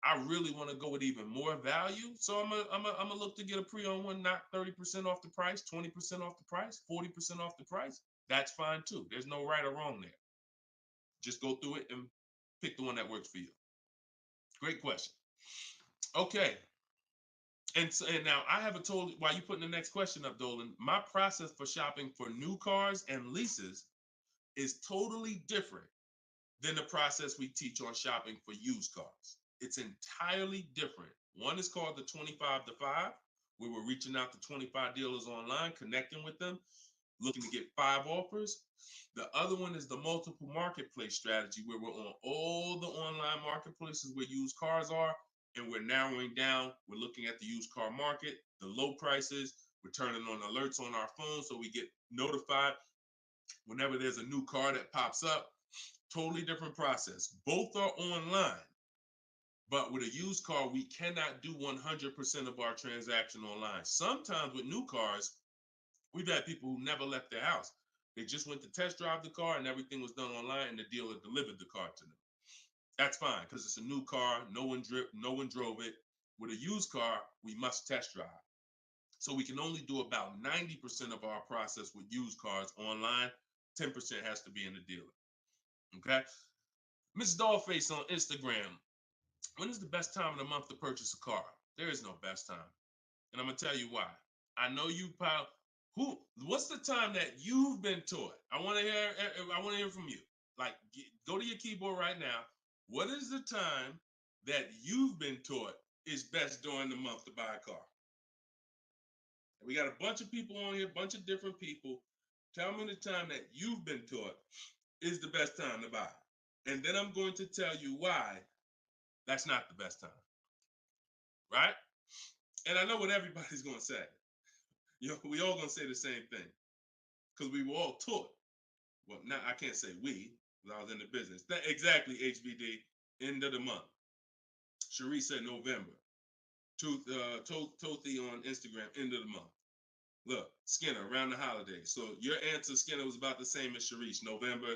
I really want to go with even more value. So I'm gonna look to get a pre-owned one, not 30% off the price, 20% off the price, 40% off the price. That's fine too. There's no right or wrong there. Just go through it and pick the one that works for you. Great question. Okay. And now I have while you putting the next question up, Dolan, my process for shopping for new cars and leases is totally different than the process we teach on shopping for used cars. It's entirely different. One is called the 25 to 5, where we're reaching out to 25 dealers online, connecting with them, looking to get 5 offers. The other one is the multiple marketplace strategy, where we're on all the online marketplaces where used cars are, and we're narrowing down. We're looking at the used car market, the low prices. We're turning on alerts on our phone so we get notified whenever there's a new car that pops up. Totally different process. Both are online, But with a used car, we cannot do 100% of our transaction online. Sometimes with new cars, we've had people who never left their house. They just went to test drive the car and everything was done online and the dealer delivered the car to them. That's fine because it's a new car. No one drove it. With a used car, we must test drive. So we can only do about 90% of our process with used cars online. 10% has to be in the dealer. Okay. Miss Dollface on Instagram. When is the best time of the month to purchase a car? There is no best time. And I'm gonna tell you why. I know you pal. What's the time that you've been taught? I want to hear from you. Like, go to your keyboard right now. What is the time that you've been taught is best during the month to buy a car? And we got a bunch of people on here, a bunch of different people. Tell me the time that you've been taught is the best time to buy. And then I'm going to tell you why that's not the best time. Right? And I know what everybody's going to say. We all going to say the same thing because we were all taught. Well, now I can't say we, because I was in the business. Exactly, HBD, end of the month. Cherie said November. Tothy on Instagram, end of the month. Look, Skinner, around the holidays. So your answer, Skinner, was about the same as Sharice. November,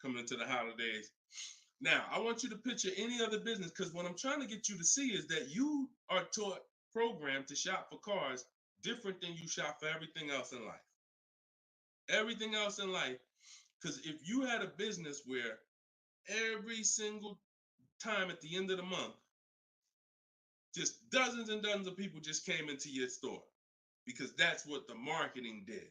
coming into the holidays. Now, I want you to picture any other business because what I'm trying to get you to see is that you are taught, programmed to shop for cars different than you shop for everything else in life. Everything else in life. Because if you had a business where every single time at the end of the month, just dozens and dozens of people just came into your store because that's what the marketing did.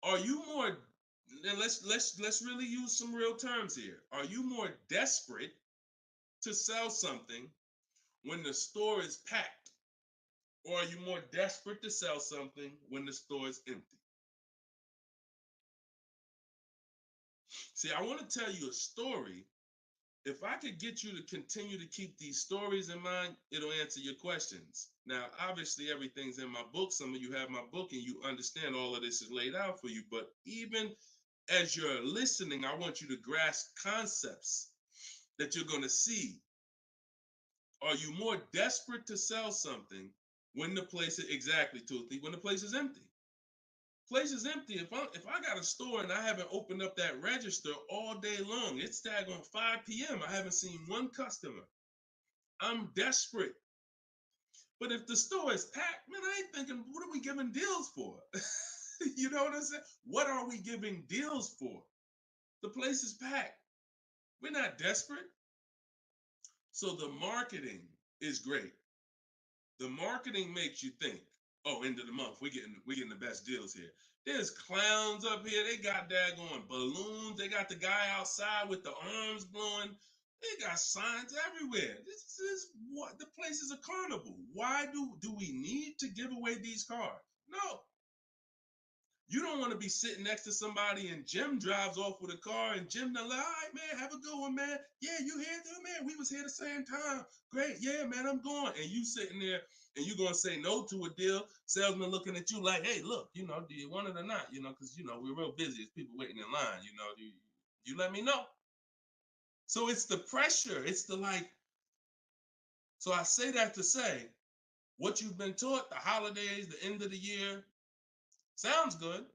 Are you more, and let's really use some real terms here. Are you more desperate to sell something when the store is packed? Or are you more desperate to sell something when the store is empty? See, I want to tell you a story. If I could get you to continue to keep these stories in mind, it'll answer your questions. Now, obviously, everything's in my book. Some of you have my book and you understand all of this is laid out for you. But even as you're listening, I want you to grasp concepts that you're going to see. Are you more desperate to sell something when the place is, exactly, Toothy, when the place is empty? Place is empty. If I got a store and I haven't opened up that register all day long, it's daggone 5 p.m. I haven't seen one customer. I'm desperate. But if the store is packed, man, I ain't thinking, what are we giving deals for? You know what I'm saying? What are we giving deals for? The place is packed. We're not desperate. So the marketing is great. The marketing makes you think, oh, end of the month, we're getting the best deals here. There's clowns up here. They got daggone balloons. They got the guy outside with the arms blowing. They got signs everywhere. This is what the place is, a carnival. Why do we need to give away these cars? No. You don't want to be sitting next to somebody and Jim drives off with a car and Jim done like, all right, man, have a good one, man. Yeah, you here too, man? We was here the same time. Great. Yeah, man, I'm going. And you sitting there and you going to say no to a deal. Salesman looking at you like, hey, look, do you want it or not? Because, we're real busy. It's people waiting in line. Do you let me know? So it's the pressure. It's the like. So I say that to say what you've been taught, the holidays, the end of the year, sounds good.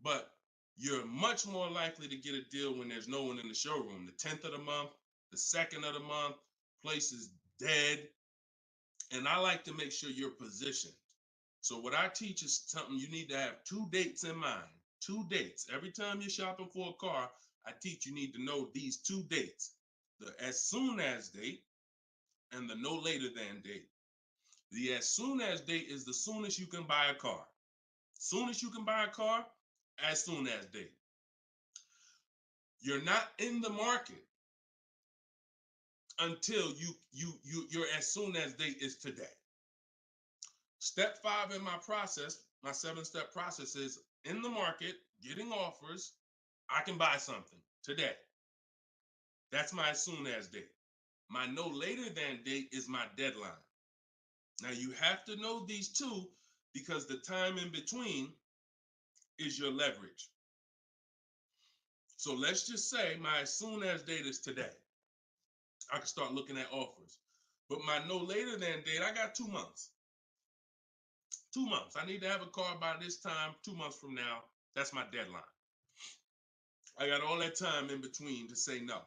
But you're much more likely to get a deal when there's no one in the showroom. The 10th of the month, the 2nd of the month, place is dead. And I like to make sure you're positioned. So what I teach is something you need to have 2 dates in mind. 2 dates. Every time you're shopping for a car, I teach you need to know these 2 dates. The as soon as date and the no later than date. The as soon as date is the soonest you can buy a car. Soon as you can buy a car, as soon as date. You're not in the market until your as soon as date is today. Step 5 in my process, my 7-step process is in the market, getting offers. I can buy something today. That's my as soon as date. My no later than date is my deadline. Now you have to know these 2 because the time in between is your leverage. So let's just say my as soon as date is today. I can start looking at offers. But my no later than date, I got 2 months. 2 months. I need to have a car by this time, 2 months from now. That's my deadline. I got all that time in between to say no.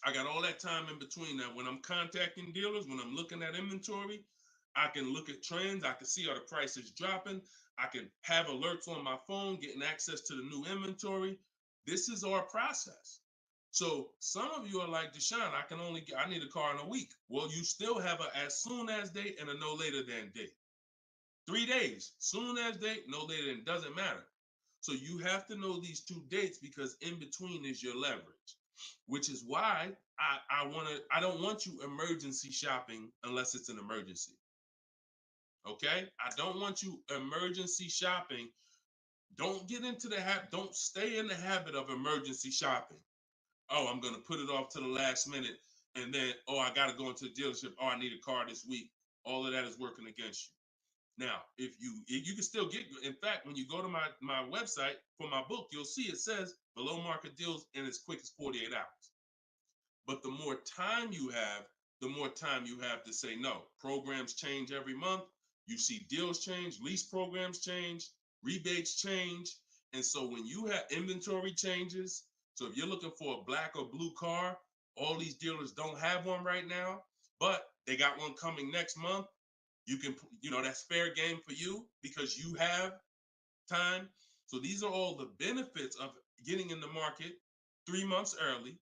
I got all that time in between. Now, when I'm contacting dealers, when I'm looking at inventory, I can look at trends. I can see are the prices dropping. I can have alerts on my phone, getting access to the new inventory. This is our process. So some of you are like, Deshone, I need a car in a week. Well, you still have a as soon as date and a no later than date. 3 days, soon as date, no later than, doesn't matter. So you have to know these 2 dates because in between is your leverage, which is why I don't want you emergency shopping unless it's an emergency. Okay? I don't want you emergency shopping. Don't get into the habit, don't stay in the habit of emergency shopping. Oh, I'm going to put it off to the last minute. And then, oh, I got to go into the dealership. Oh, I need a car this week. All of that is working against you. Now, if you can still get, in fact, when you go to my website for my book, you'll see it says below market deals in as quick as 48 hours. But the more time you have, the more time you have to say no. Programs change every month. You see deals change, lease programs change, rebates change. And so when you have inventory changes, so if you're looking for a black or blue car, all these dealers don't have one right now, but they got one coming next month. You can, that's fair game for you because you have time. So these are all the benefits of getting in the market 3 months early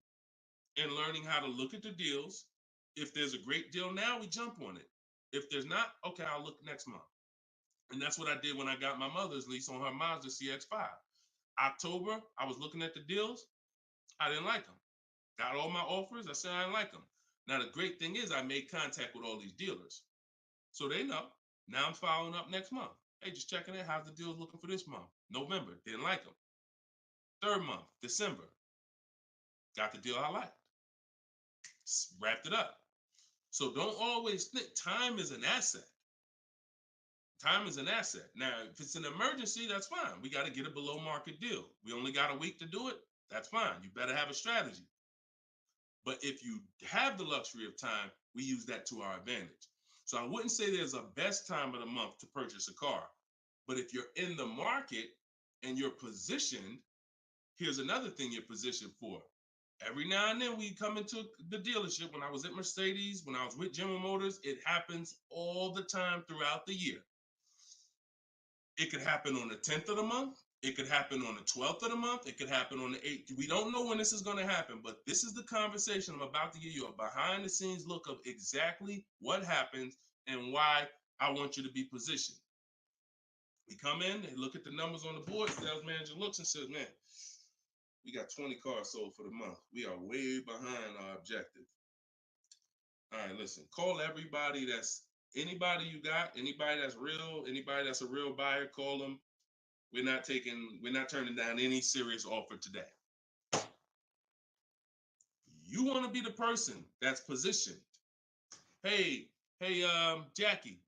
and learning how to look at the deals. If there's a great deal now, we jump on it. If there's not, okay, I'll look next month. And that's what I did when I got my mother's lease on her Mazda CX-5. October, I was looking at the deals. I didn't like them. Got all my offers. I said I didn't like them. Now, the great thing is I made contact with all these dealers. So they know. Now I'm following up next month. Hey, just checking in. How's the deals looking for this month? November, didn't like them. 3rd month, December, got the deal I liked. Wrapped it up. So don't always think time is an asset. Time is an asset. Now, if it's an emergency, that's fine. We got to get a below market deal. We only got a week to do it. That's fine. You better have a strategy. But if you have the luxury of time, we use that to our advantage. So I wouldn't say there's a best time of the month to purchase a car. But if you're in the market and you're positioned, here's another thing you're positioned for. Every now and then we come into the dealership. When I was at Mercedes, when I was with General Motors, it happens all the time throughout the year. It could happen on the 10th of the month. It could happen on the 12th of the month. It could happen on the 8th. We don't know when this is going to happen, but this is the conversation I'm about to give you a behind the scenes look of exactly what happens and why I want you to be positioned. We come in, they look at the numbers on the board. Sales manager looks and says, man, we got 20 cars sold for the month. We are way behind our objective. All right, listen, call everybody anybody you got, anybody that's real, anybody that's a real buyer, call them. We're not turning down any serious offer today. You want to be the person that's positioned. Hey, Jackie,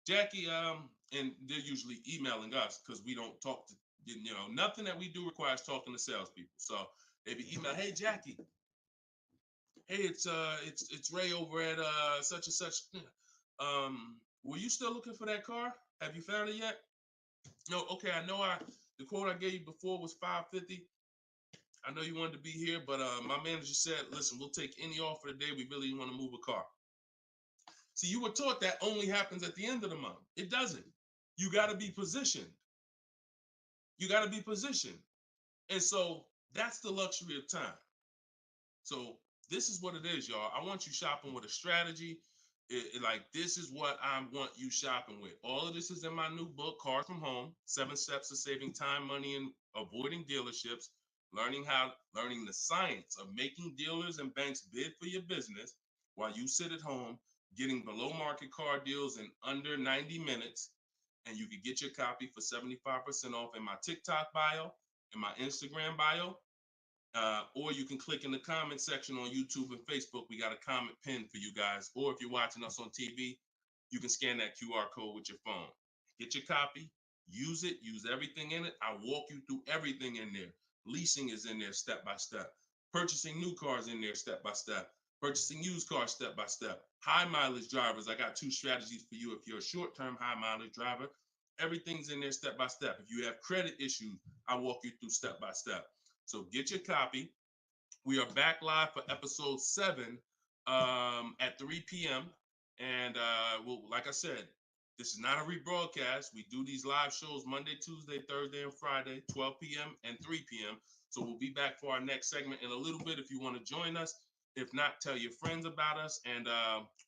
and they're usually emailing us because we don't talk to, nothing that we do requires talking to salespeople. So they be email, hey Jackie, hey, it's Ray over at such and such. Were you still looking for that car? Have you found it yet? No, okay, I know the quote I gave you before was $550. I know you wanted to be here, but my manager said, listen, we'll take any offer today. We really want to move a car. See, you were taught that only happens at the end of the month. It doesn't. You got to be positioned. You got to be positioned. And so that's the luxury of time. So this is what it is, y'all. I want you shopping with a strategy. Like, this is what I want you shopping with. All of this is in my new book, Cars from Home, 7 Steps to Saving Time, Money, and Avoiding Dealerships, learning the science of making dealers and banks bid for your business while you sit at home, getting below market car deals in under 90 minutes. And you can get your copy for 75% off in my TikTok bio, in my Instagram bio. Or you can click in the comment section on YouTube and Facebook. We got a comment pinned for you guys. Or if you're watching us on TV, you can scan that QR code with your phone. Get your copy, use it, use everything in it. I walk you through everything in there. Leasing is in there step by step. Purchasing new cars in there step by step. Purchasing used cars step by step. High mileage drivers, I got 2 strategies for you. If you're a short-term high mileage driver, everything's in there step by step. If you have credit issues, I walk you through step by step. So get your copy. We are back live for episode 7 at 3 p.m. And well, like I said, this is not a rebroadcast. We do these live shows Monday, Tuesday, Thursday, and Friday, 12 p.m. and 3 p.m. So we'll be back for our next segment in a little bit if you want to join us. If not, tell your friends about us, and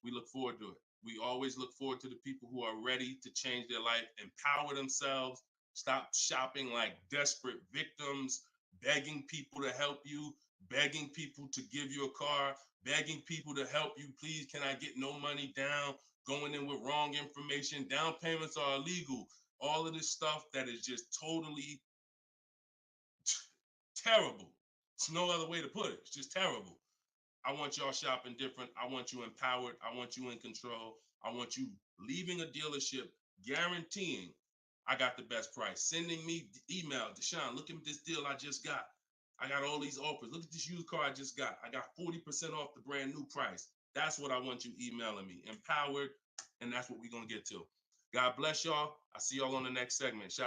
we look forward to it. We always look forward to the people who are ready to change their life, empower themselves, stop shopping like desperate victims, begging people to help you, begging people to give you a car, begging people to help you. Please, can I get no money down? Going in with wrong information. Down payments are illegal. All of this stuff that is just totally terrible. It's no other way to put it. It's just terrible. I want y'all shopping different. I want you empowered. I want you in control. I want you leaving a dealership guaranteeing I got the best price. Sending me email, Deshone, look at this deal I just got. I got all these offers. Look at this used car I just got. I got 40% off the brand new price. That's what I want you emailing me. Empowered, and that's what we're going to get to. God bless y'all. I see y'all on the next segment. Shout out.